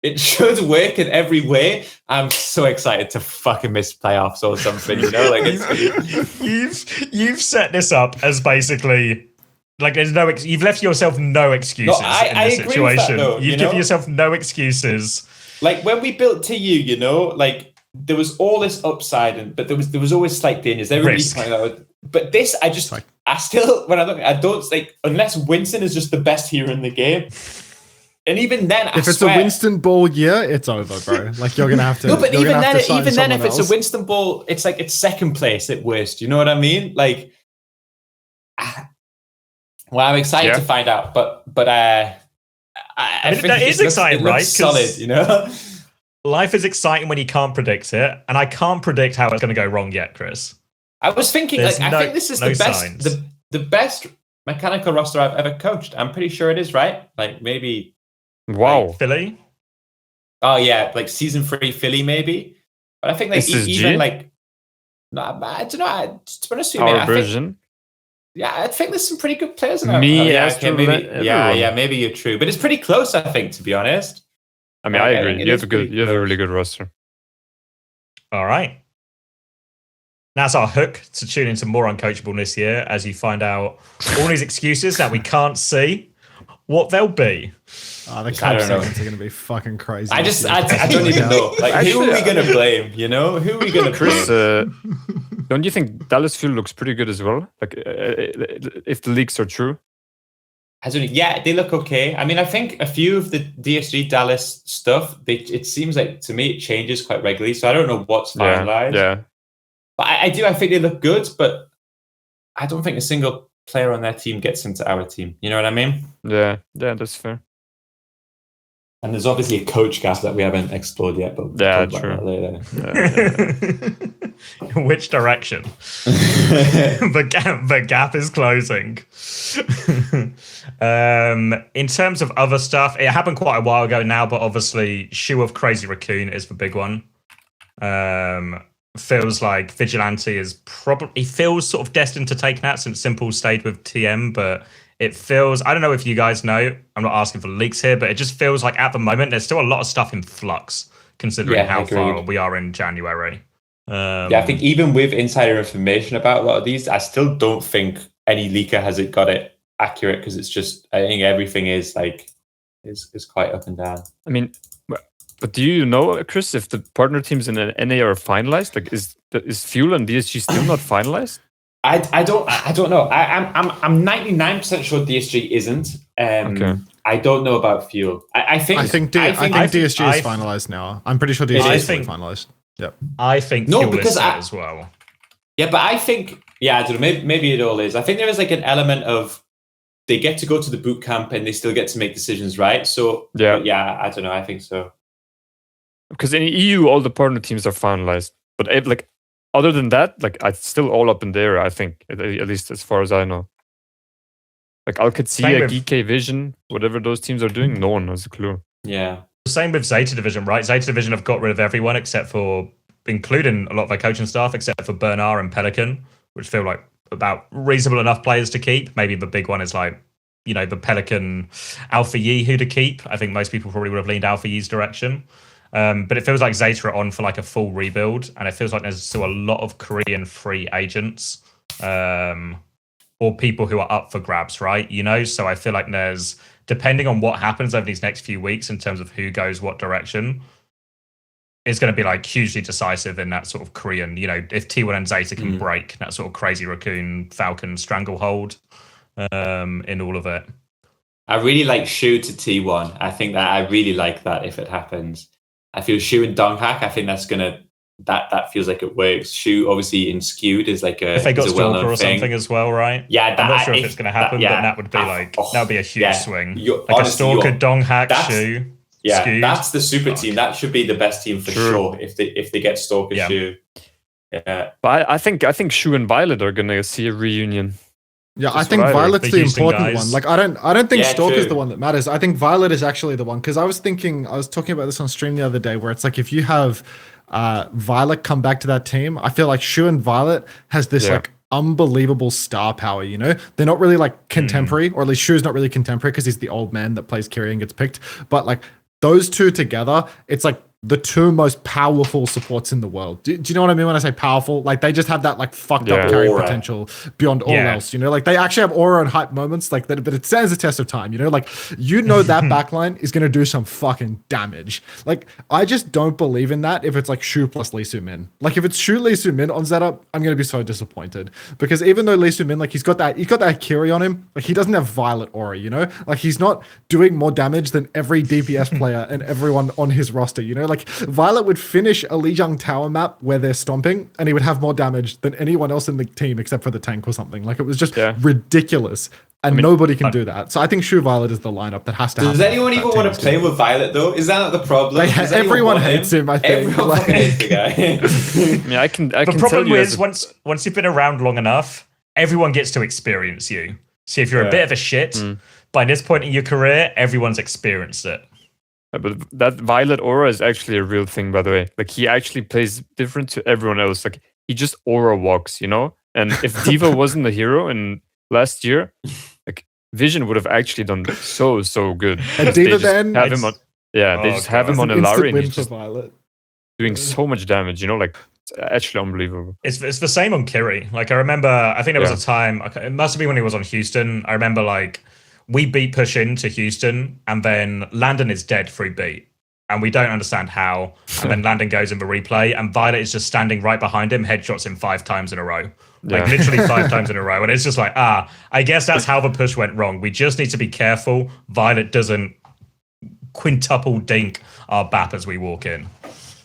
it should work in every way. I'm so excited to fucking miss playoffs or something, you know? Like you've set this up as basically like there's no you've left yourself no excuses in this situation. With that, though, you've given yourself no excuses. Like when we built TU, you know, like there was all this upside, but there was always slight dangers. Everybody's pointing out. But this, I still, when I look, I don't like unless Winston is just the best hero in the game. And even then, if it's a Winston ball year, it's over, bro. Like you're gonna have to. No, but even then, if it's a Winston ball, it's like it's second place at worst. You know what I mean? Like, well, I'm excited to find out, but I think that is exciting, right? Solid, you know. Life is exciting when you can't predict it, and I can't predict how it's going to go wrong yet, Chris. I was thinking, I think this is the best mechanical roster I've ever coached. I'm pretty sure it is, right? Like maybe. Wow, like Philly. Oh yeah, like season 3 Philly maybe. But I think like even like, no, I don't know. To be honest with you, our version. I think there's some pretty good players in maybe you're true, but it's pretty close. I think, to be honest. I mean, I agree. You have a really good roster. All right. That's our hook to tune into more Uncoachable this year as you find out all these excuses that we can't see, what they'll be. Oh, the cap segments are going to be fucking crazy. I don't even know. Like, who are we going to blame? You know, who are we going to blame? Don't you think Dallas Fuel looks pretty good as well? Like, if the leaks are true. Yeah, they look okay. I mean, I think a few of the DSG Dallas stuff, it seems like to me it changes quite regularly. So I don't know what's finalized. Yeah. But I think they look good, but I don't think a single player on their team gets into our team. You know what I mean? Yeah, that's fair. And there's obviously a coach gap that we haven't explored yet, but we'll talk about that later. Yeah. Which direction? The gap is closing. In terms of other stuff, it happened quite a while ago now, but obviously Shoe of Crazy Raccoon is the big one. Feels like Vigilante is feels sort of destined to take that since Simple stayed with TM, but it feels, I don't know if you guys know, I'm not asking for leaks here, but it just feels like at the moment there's still a lot of stuff in flux considering how far we are in January. I think even with insider information about a lot of these, I still don't think any leaker has got it accurate, because it's just, I think everything is like is quite up and down. I mean, but do you know, Chris, if the partner teams in the NA are finalized? Like, is Fuel and DSG still not finalized? I don't know. I'm 99% sure DSG isn't. Okay. I don't know about Fuel. I think DSG is finalized now. I'm pretty sure DSG is finalized. Yep. I think Fuel is as well. Yeah, but I think I don't know. Maybe it all is. I think there is like an element of they get to go to the boot camp and they still get to make decisions, right? So I don't know. I think so. Because in EU, all the partner teams are finalized, but like other than that, like it's still all up in the air. I think, at least as far as I know. Like Qadsiah, GK Vision, whatever those teams are doing, no one has a clue. Yeah. Same with ZETA Division, right? ZETA Division have got rid of everyone except for, including a lot of their coaching staff, except for Bernard and Pelican, which feel like about reasonable enough players to keep. Maybe the big one is like, you know, the Pelican Alpha Yi who to keep. I think most people probably would have leaned Alpha Yi's direction. But it feels like ZETA are on for like a full rebuild, and it feels like there's still a lot of Korean free agents or people who are up for grabs, right? You know, so I feel like there's, depending on what happens over these next few weeks in terms of who goes what direction, it's going to be like hugely decisive in that sort of Korean, you know, if T1 and ZETA can break that sort of Crazy Raccoon Falcon stranglehold in all of it. I really like Shu to T1. I think that I really like that if it happens. I feel Shu and Donghack, I think that's gonna that feels like it works. Shu obviously in skewed is like a, if they got Stalker or something as well, right? Yeah, I'm not sure if it's gonna happen, but that would be that would be a huge swing. Like a Stalker, Donghack, Shu. Yeah, skewed. That's the super team. That should be the best team for sure if they get Stalker Shu. Yeah. But I think Shu and Violet are gonna see a reunion. Yeah, I think Violet's the important one. Like, I don't think Stalker's the one that matters. I think Violet is actually the one, because I was talking about this on stream the other day, where it's like if you have Violet come back to that team, I feel like Shu and Violet has this like unbelievable star power. You know, they're not really like contemporary, or at least Shu's not really contemporary because he's the old man that plays carry and gets picked. But like those two together, it's like the two most powerful supports in the world. Do you know what I mean when I say powerful? Like they just have that like fucked up carry potential beyond all else, you know? Like they actually have aura and hype moments like that, but it stands the test of time, you know? Like that backline is going to do some fucking damage. Like I just don't believe in that if it's like Shu plus Lee Su-min. Like if it's Shu Lee Su-min on ZETA, I'm going to be so disappointed because even though Lee Su-min, like he's got that Kiri on him, like he doesn't have Violet aura, you know? Like he's not doing more damage than every DPS player and everyone on his roster, you know? Like Violet would finish a Lijiang tower map where they're stomping and he would have more damage than anyone else in the team except for the tank or something. Like it was just ridiculous. And nobody can do that. So I think Shu Violet is the lineup that has to happen. Does anyone even want to play with Violet though? Is that not the problem? Everyone hates him, I think. Everyone hates the guy. Yeah, I can the problem is once you've been around long enough, everyone gets to experience you. So if you're a bit of a shit, by this point in your career, everyone's experienced it. But that Violet aura is actually a real thing, by the way. Like he actually plays different to everyone else. Like he just aura walks, you know? And if Diva wasn't a hero in last year, like Vision would have actually done so good. And Diva then have him on, they just have him on Ilari and he's just Violet. doing so much damage, you know, like it's actually unbelievable. It's the same on Kiri. Like I remember, I think there was a time, it must have been when he was on Houston. I remember like we beat push into Houston and then Landon is dead through beat. And we don't understand how. And then Landon goes in the replay and Violet is just standing right behind him, headshots him 5 times in a row. Like literally 5 times in a row. And it's just like, I guess that's how the push went wrong. We just need to be careful. Violet doesn't quintuple dink our BAP as we walk in.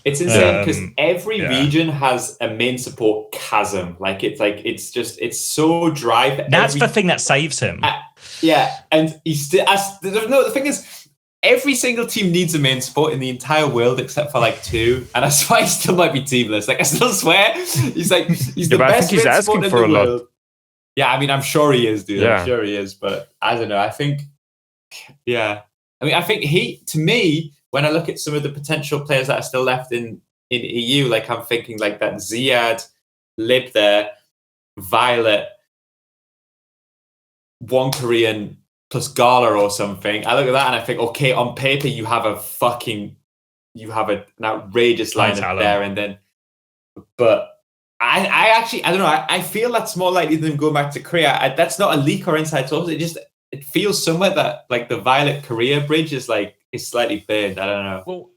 It's insane because every region has a main support chasm. It's so dry. That's the thing that saves him. And he's still. The thing is, every single team needs a main support in the entire world except for like 2, and that's why he still might be teamless. Like I still swear, he's the best main support in the world. Yeah, I mean, I'm sure he is, dude. I'm sure he is, but I don't know. I think, I mean, I think to me, when I look at some of the potential players that are still left in EU, like I'm thinking like that Ziad, Lib there, Violet, one Korean plus Gala or something. I look at that and I think, okay, on paper you have an outrageous lineup there, and then, but I don't know. I feel that's more likely than going back to Korea. That's not a leak or inside source. It feels somewhere that like the Violet Korea bridge is slightly burned. I don't know. Well,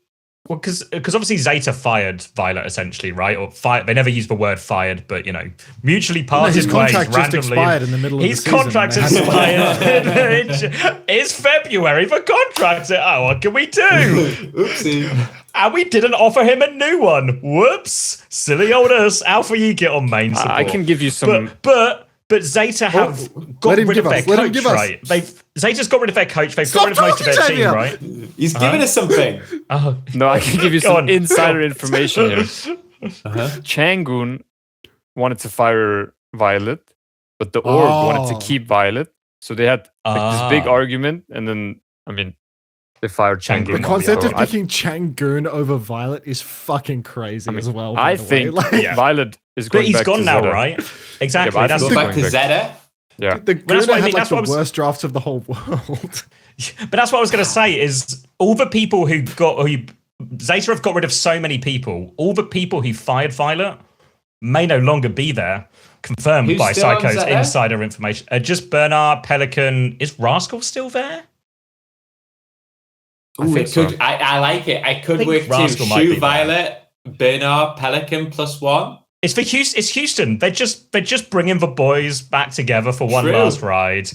because obviously ZETA fired Violet essentially, right? Or they never used the word fired, but mutually parted his contract ways randomly. Just expired in the middle of the season. His contract expired. It's February for contracts. What can we do? Oopsie. And we didn't offer him a new one. Whoops. Silly old us. Alpha, you get on main support. I can give you some... But ZETA have got rid of their coach, right? ZETA's got rid of their coach. They've got rid of most of their team, right? He's giving us something. No, I can give you some insider information here. Changun wanted to fire Violet, but the org wanted to keep Violet. So they had this big argument, and then, I mean, they fired Changun. The concept of picking Changun over Violet is fucking crazy as well. I think Violet is going back to But he's gone now, ZETA. right? Exactly. That's going back to ZETA? Yeah. The Guna had like the worst drafts of the whole world. But that's what I was going to say is all the people ZETA have got rid of so many people. All the people who fired Violet may no longer be there. Confirmed by Seicoe's insider information. Just Bernard, Pelican. Is Rascal still there? Ooh, I like it. I could work too. Shu, Violet, Bernard, Pelican +1. It's Houston. They're just bringing the boys back together for one last ride.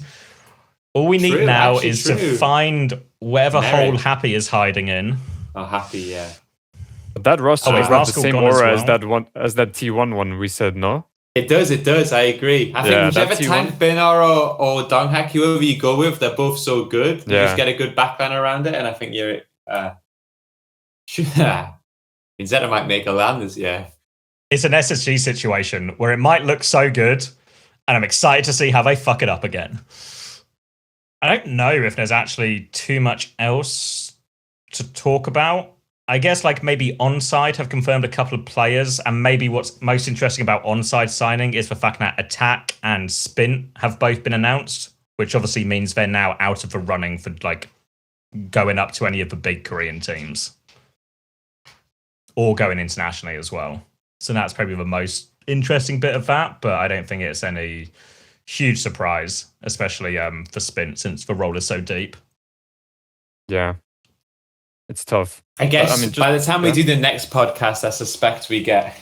All we need now is to find wherever hole Happy is hiding in. Oh, Happy, yeah. But that roster has got the same aura as that T1 one we said, no? It does. I agree. I think whichever tank, Bernard or Donghak, whoever you go with, they're both so good. You just get a good backline around it, and I think you're... ZETA might make a land this year. It's an SSG situation where it might look so good, and I'm excited to see how they fuck it up again. I don't know if there's actually too much else to talk about. I guess like maybe Onside have confirmed a couple of players, and maybe what's most interesting about Onside signing is the fact that Attack and Spin have both been announced, which obviously means they're now out of the running for like going up to any of the big Korean teams or going internationally as well. So that's probably the most interesting bit of that, but I don't think it's any huge surprise, especially for Spin, since the role is so deep. Yeah, it's tough. I guess by the time we do the next podcast, I suspect we get,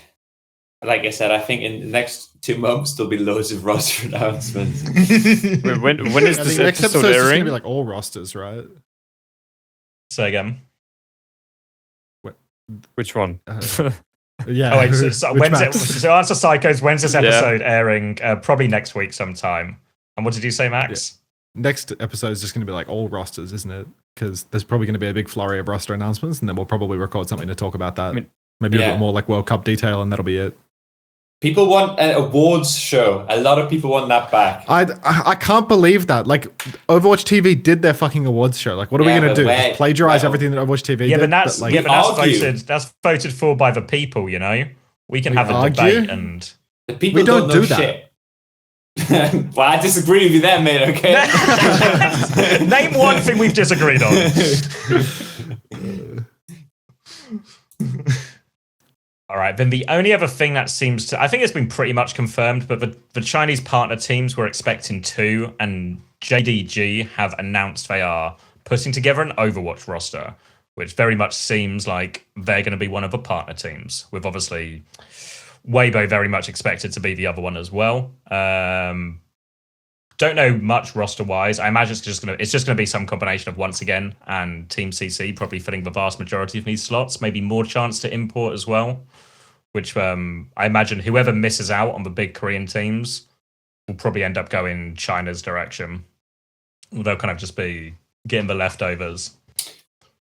like I said, I think in the next 2 months there'll be loads of roster announcements. Wait, when is this next episode episode's airing? gonna be like all rosters, right? Say again. Which one? Yeah. Oh, wait, so answer Seicoe's, when's this episode airing? Probably next week sometime. And what did you say, Max? Yeah. Next episode is just going to be like all rosters, isn't it? Because there's probably going to be a big flurry of roster announcements, and then we'll probably record something to talk about that. Maybe a bit more like World Cup detail, and that'll be it. People want an awards show. A lot of people want that back. I can't believe that. Like, Overwatch TV did their fucking awards show. Like, what are we going to do? Just plagiarize everything that Overwatch TV did? But that's voted for by the people, you know? We can have a debate and... The people don't do that. Shit. Well, I disagree with you there, mate, okay? Name one thing we've disagreed on. All right, then the only other thing that seems to... I think it's been pretty much confirmed, but the Chinese partner teams were expecting 2, and JDG have announced they are putting together an Overwatch roster, which very much seems like they're going to be one of the partner teams, with obviously Weibo very much expected to be the other one as well. Don't know much roster-wise. I imagine it's just going to be some combination of Once Again and Team CC probably filling the vast majority of these slots. Maybe more chance to import as well, which I imagine whoever misses out on the big Korean teams will probably end up going China's direction. They'll kind of just be getting the leftovers.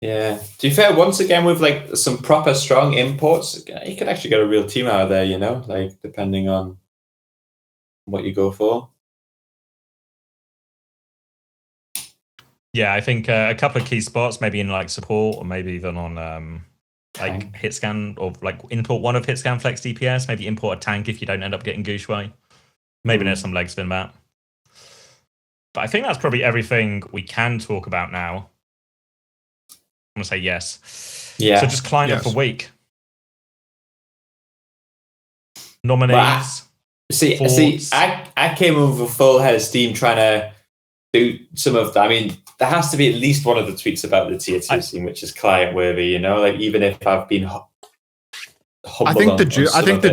Yeah. To be fair, Once Again, with like some proper strong imports, you could actually get a real team out of there, you know, like depending on what you go for. Yeah, I think a couple of key spots, maybe in like support, or maybe even on like hitscan, or like import one of hitscan Flex DPS. Maybe import a tank if you don't end up getting Gushway. Maybe there's some legs in that. But I think that's probably everything we can talk about now. I'm gonna say yes. Yeah. So just climb up the week. Nominees. See, I came over full head of steam trying to do some of that. I mean, there has to be at least one of the tweets about the tier 2 scene, which is client worthy, you know, like even if I've been I think the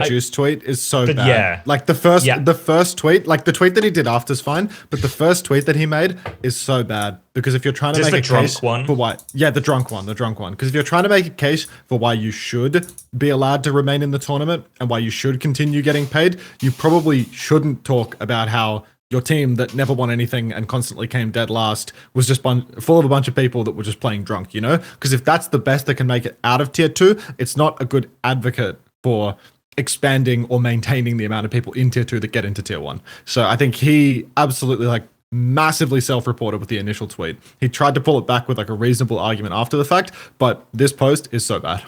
Juice tweet is so bad. Yeah. Like the first tweet, like the tweet that he did after is fine, but the first tweet that he made is so bad because if you're trying to make a case for why, the drunk one, because if you're trying to make a case for why you should be allowed to remain in the tournament and why you should continue getting paid, you probably shouldn't talk about how your team that never won anything and constantly came dead last was just full of a bunch of people that were just playing drunk, you know? Because if that's the best that can make it out of tier 2, it's not a good advocate for expanding or maintaining the amount of people in tier 2 that get into tier 1. So I think he absolutely like massively self-reported with the initial tweet. He tried to pull it back with like a reasonable argument after the fact, but this post is so bad.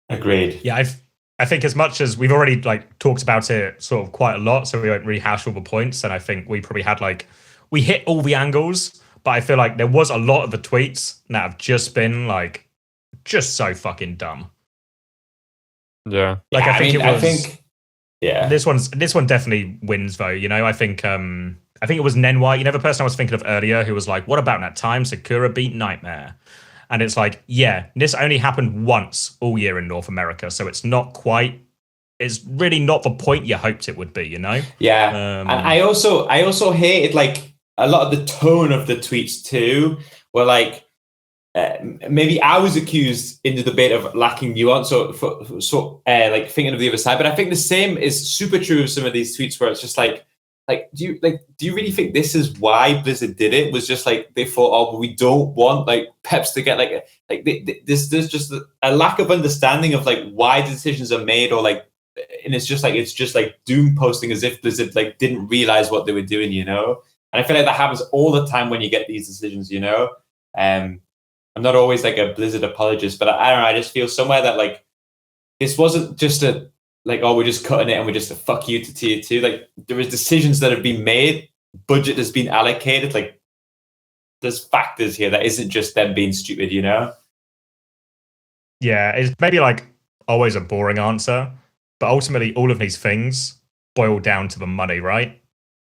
Agreed. Yeah, I think as much as we've already like talked about it sort of quite a lot, so we won't rehash all the points. And I think we probably had we hit all the angles, but I feel like there was a lot of the tweets that have just been like, just so fucking dumb. Yeah. Like I think this one definitely wins though. You know, I think it was Nenwai, you know, the person I was thinking of earlier who was like, what about that time Sakura beat Nightmare? And it's like, yeah, this only happened once all year in North America, so it's really not the point you hoped it would be, you know? Yeah. And I also hated like a lot of the tone of the tweets too, where like maybe I was accused in the debate of lacking nuance, so like thinking of the other side. But I think the same is super true of some of these tweets where it's just like do you really think this is why Blizzard did it? Was just like they thought, oh, but we don't want like Peps to get there's just a lack of understanding of like why decisions are made, or like, and it's just like doom posting as if Blizzard like didn't realize what they were doing, you know. And I feel like that happens all the time when you get these decisions, you know. I'm not always like a Blizzard apologist, but I don't know. I just feel somewhere that like this wasn't just a like, oh, we're just cutting it and we're just a fuck you to tier 2. Like there is decisions that have been made, budget has been allocated. Like factors here that isn't just them being stupid, you know? Yeah, it's maybe like always a boring answer, but ultimately all of these things boil down to the money, right?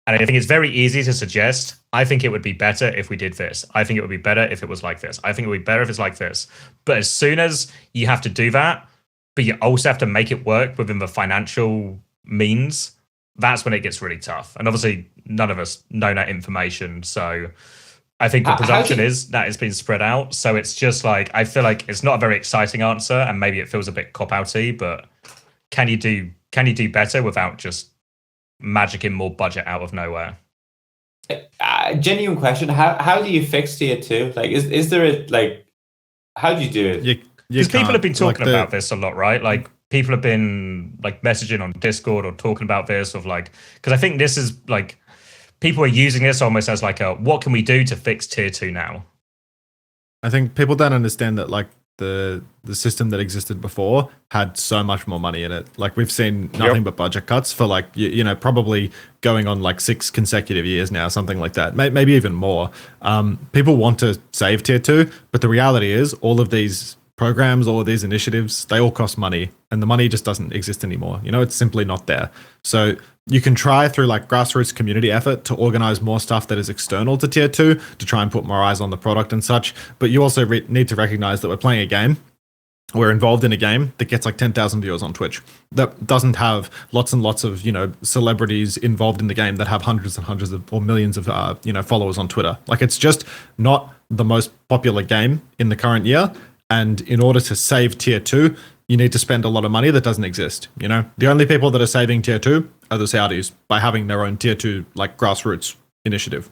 And I think it's very easy to suggest, I think it would be better if we did this. I think it would be better if it was like this. I think it would be better if it's like this. But as soon as you have to do that, but you also have to make it work within the financial means, that's when it gets really tough. And obviously, none of us know that information. So I think the presumption is that it's been spread out. So it's just like, I feel like it's not a very exciting answer, and maybe it feels a bit cop-outy, but can you do better without just magicking more budget out of nowhere? Genuine question. How do you fix tier 2? Like, is there a, like, how do you do it? Because people have been talking about this a lot, right? Like, people have been like messaging on Discord or talking about this, of like, because I think this is like, people are using this almost as like a, what can we do to fix tier 2 now? I think people don't understand that, like, the system that existed before had so much more money in it. Like, we've seen nothing but budget cuts for, like, you know, probably going on like 6 consecutive years now, something like that, maybe even more. People want to save tier 2, but the reality is all of these programs, all of these initiatives, they all cost money, and the money just doesn't exist anymore. You know, it's simply not there. So you can try through like grassroots community effort to organize more stuff that is external to tier 2 to try and put more eyes on the product and such. But you also need to recognize that we're playing a game. We're involved in a game that gets like 10,000 viewers on Twitch, that doesn't have lots and lots of, you know, celebrities involved in the game that have hundreds and hundreds of, or millions of, you know, followers on Twitter. Like, it's just not the most popular game in the current year. And in order to save tier 2, you need to spend a lot of money that doesn't exist. You know, the only people that are saving tier 2 are the Saudis by having their own tier 2 like grassroots initiative.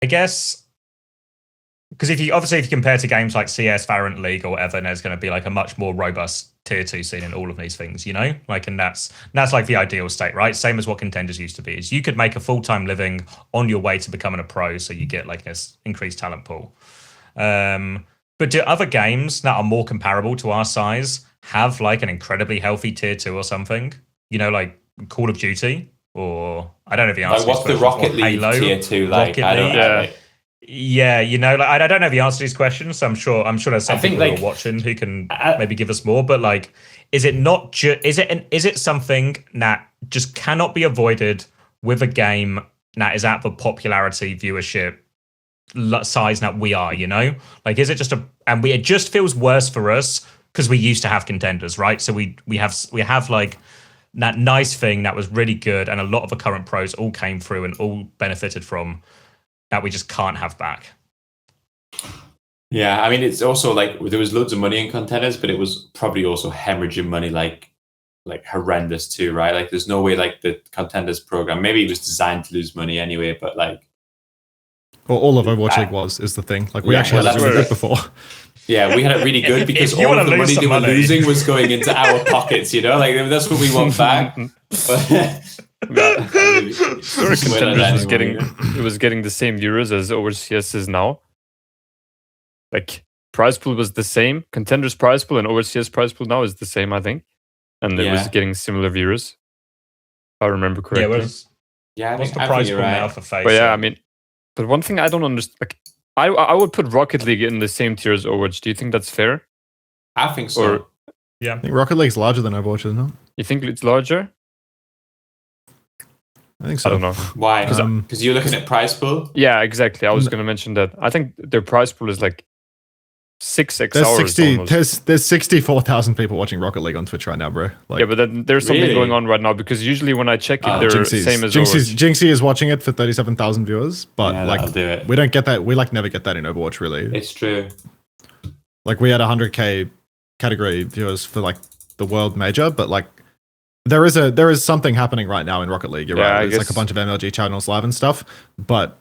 I guess because if you compare to games like CS, Valorant, League, or whatever, there's going to be like a much more robust tier 2 scene in all of these things. You know, like, and that's like the ideal state, right? Same as what contenders used to be. Is you could make a full-time living on your way to becoming a pro, so you get like this increased talent pool. But do other games that are more comparable to our size have like an incredibly healthy tier 2 or something? You know, like Call of Duty, or I don't know the answer. Like, what's the Rocket League Halo, tier 2 like? I don't know. Yeah, you know, like, I don't know the answer to these questions. So I'm sure there's some people who are watching who can maybe give us more. But like, is it not is it something that just cannot be avoided with a game that is at the popularity, viewership size that we are, you know? Like, is it just it just feels worse for us because we used to have contenders, right? So we have like that nice thing that was really good, and a lot of the current pros all came through and all benefited from, that we just can't have back. Yeah, I mean, it's also like there was loads of money in contenders, but it was probably also hemorrhaging money like horrendous too, right? Like, there's no way like the contenders program, maybe it was designed to lose money anyway, but like, well, all of Overwatch League is the thing. Like, we actually had it really good before. Yeah, we had it really good because all of the money they were losing was going into our pockets, you know? Like, that's what we want back. It was getting the same viewers as OWCS is now. Like, prize pool was the same. Contenders prize pool and OWCS prize pool now is the same, I think. And it was getting similar viewers, if I remember correctly. What's the prize pool now for FaZe? But yeah, I mean, but one thing I don't understand, like, I would put Rocket League in the same tier as Overwatch. Do you think that's fair? I think so. Yeah. I think Rocket League's larger than Overwatch, isn't it? You think it's larger? I think so. I don't know. Why? Because you're looking at prize pool? Yeah, exactly. I was going to mention that. I think their prize pool is like 6x hours. There's 64,000 people watching Rocket League on Twitch right now, bro. Like, yeah, but there's something going on right now, because usually when I check it, they're same as Overwatch. Jinxie is watching it for 37,000 viewers, but like, we don't get that. We like never get that in Overwatch, really. It's true. Like, we had 100k category viewers for like the World Major, but like, there is something happening right now in Rocket League. You're right. There's like a bunch of MLG channels live and stuff, but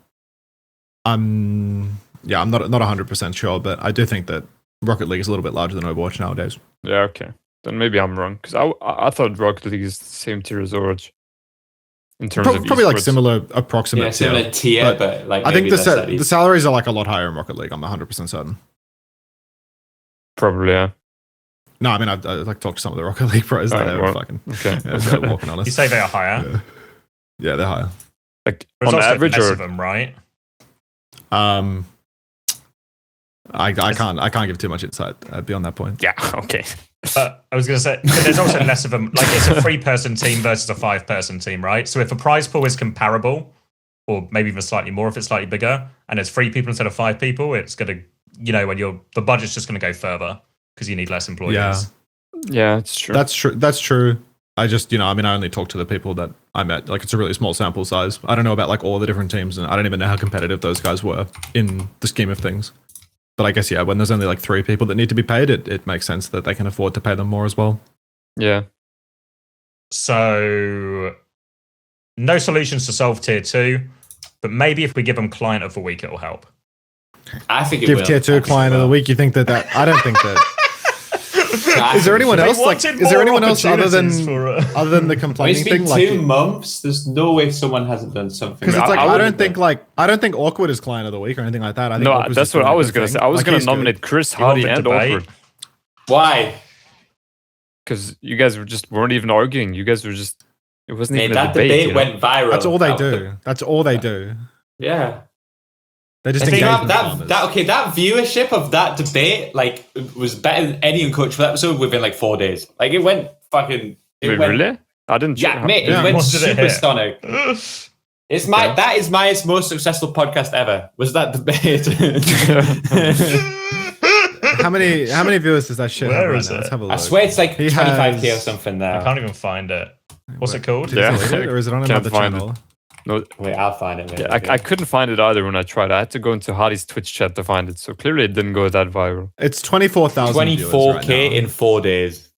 I'm not 100% sure, but I do think that Rocket League is a little bit larger than Overwatch nowadays. Yeah, okay. Then maybe I'm wrong, because I thought Rocket League is the same tier as Overwatch in terms of probably like similar, approximate. Similar tier, but like, I think the salaries are like a lot higher in Rocket League. I'm 100% certain. Probably, yeah. No, I mean, I've like talked to some of the Rocket League pros. They're fucking walking on us. You say they are higher? Yeah, they're higher. Like, on average, or them, right? I can't give too much insight beyond that point. Yeah, okay. I was going to say, but there's also less of a, like, it's a 3-person team versus a 5-person team, right? So if a prize pool is comparable, or maybe even slightly more if it's slightly bigger, and there's 3 people instead of 5 people, it's going to, you know, when the budget's just going to go further because you need less employees. Yeah, it's true. That's true. I just, I only talk to the people that I met. Like, it's a really small sample size. I don't know about like all the different teams, and I don't even know how competitive those guys were in the scheme of things. But I guess, yeah, when there's only like 3 people that need to be paid, it makes sense that they can afford to pay them more as well. Yeah. So, no solutions to solve tier 2, but maybe if we give them client of the week, it'll help. I think it give will. tier 2 client of the week. You think that I don't think that. Is there anyone else is there anyone else other than the complaining thing? It's been 2 months. There's no way someone hasn't done something. Because it's like I don't think Awkward is client of the week or anything like that. I think no, that's what I was gonna say. I was gonna nominate Chris, Hardy, and Awkward. Why? Because you guys weren't even arguing. You guys were just. It wasn't even a debate. That debate went viral. That's all they do. That's all they do. Yeah. They just that viewership of that debate was better than any Uncoachable episode within like 4 days. Like, it went fucking. Really? I didn't. Yeah, mate, it went supersonic. That is my most successful podcast ever. Was that debate? How many viewers does that shit have right now? Let's have a look. I swear it's like 25k or something there. I can't even find it. What's it called? Yeah. Or is it on another channel? No, wait, I'll find it. Yeah, I couldn't find it either when I tried. I had to go into Hardy's Twitch chat to find it. So clearly it didn't go that viral. It's 24,000 24k in 4 days.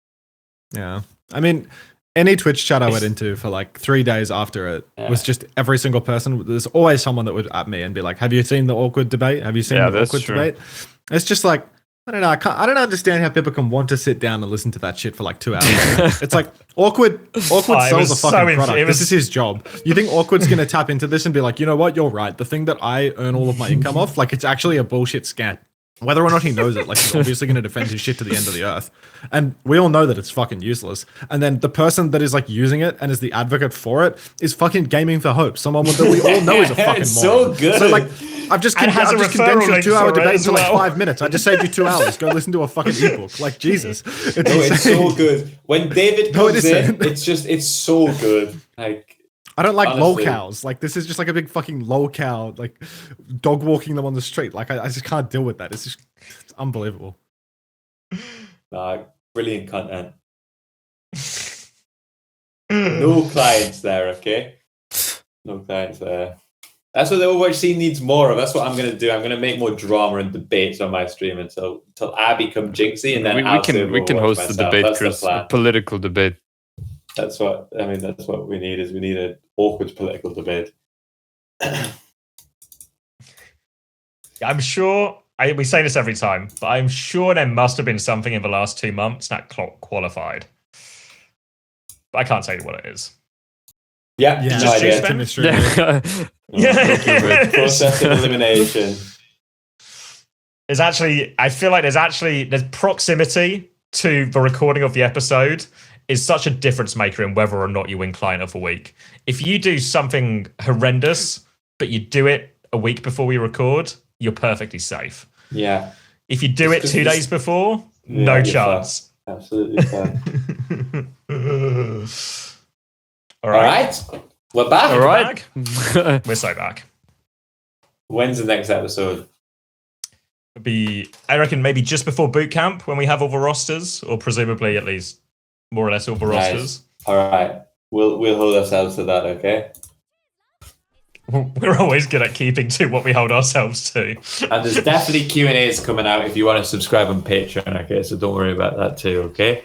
Yeah. I mean, any Twitch chat I went into for like 3 days after it was just every single person. There's always someone that would at me and be like, have you seen the Awkward debate? Have you seen the Awkward debate? It's just like, I don't know. I don't understand how people can want to sit down and listen to that shit for like 2 hours. It's like Awkward sells a fucking product. This is his job. You think Awkward's going to tap into this and be like, you know what? You're right. The thing that I earn all of my income off, like, it's actually a bullshit scam. Whether or not he knows it, like, he's obviously going to defend his shit to the end of the earth. And we all know that it's fucking useless. And then the person that is like using it and is the advocate for it is fucking gaming for hope. Someone that we all know is a fucking it's moron. So good. So like, I've just condensed your 2-hour debate into like 5 minutes. I just saved you 2 hours. Go listen to a fucking ebook. Like, Jesus. It's so good. When David comes in, it's so good. Like, I don't like lolcows. Like, this is just like a big fucking lolcow, like dog walking them on the street. Like, I just can't deal with that. It's unbelievable. Brilliant content. No clients there, okay? No clients there. That's what the Overwatch scene needs more of. That's what I'm going to do. I'm going to make more drama and debates on my stream until I become Jinxie, and then we can host the debate, Chris. A political debate. That's what we need. We need an Awkward political debate. I'm sure. We say this every time, but I'm sure there must have been something in the last 2 months that qualified. But I can't tell you what it is. Yeah, no idea. Process of elimination. I feel like there's proximity to the recording of the episode is such a difference maker in whether or not you win client of the week. If you do something horrendous, but you do it a week before we record, you're perfectly safe. Yeah. If you do it 2 days before, no chance. Fine. Absolutely fine. All right. We're back. All right. We're so back. When's the next episode? I reckon maybe just before boot camp when we have all the rosters, or presumably at least more or less all the rosters. All right. We'll hold ourselves to that, okay? We're always good at keeping to what we hold ourselves to. And there's definitely Q&As coming out if you want to subscribe on Patreon, okay? So don't worry about that too, okay?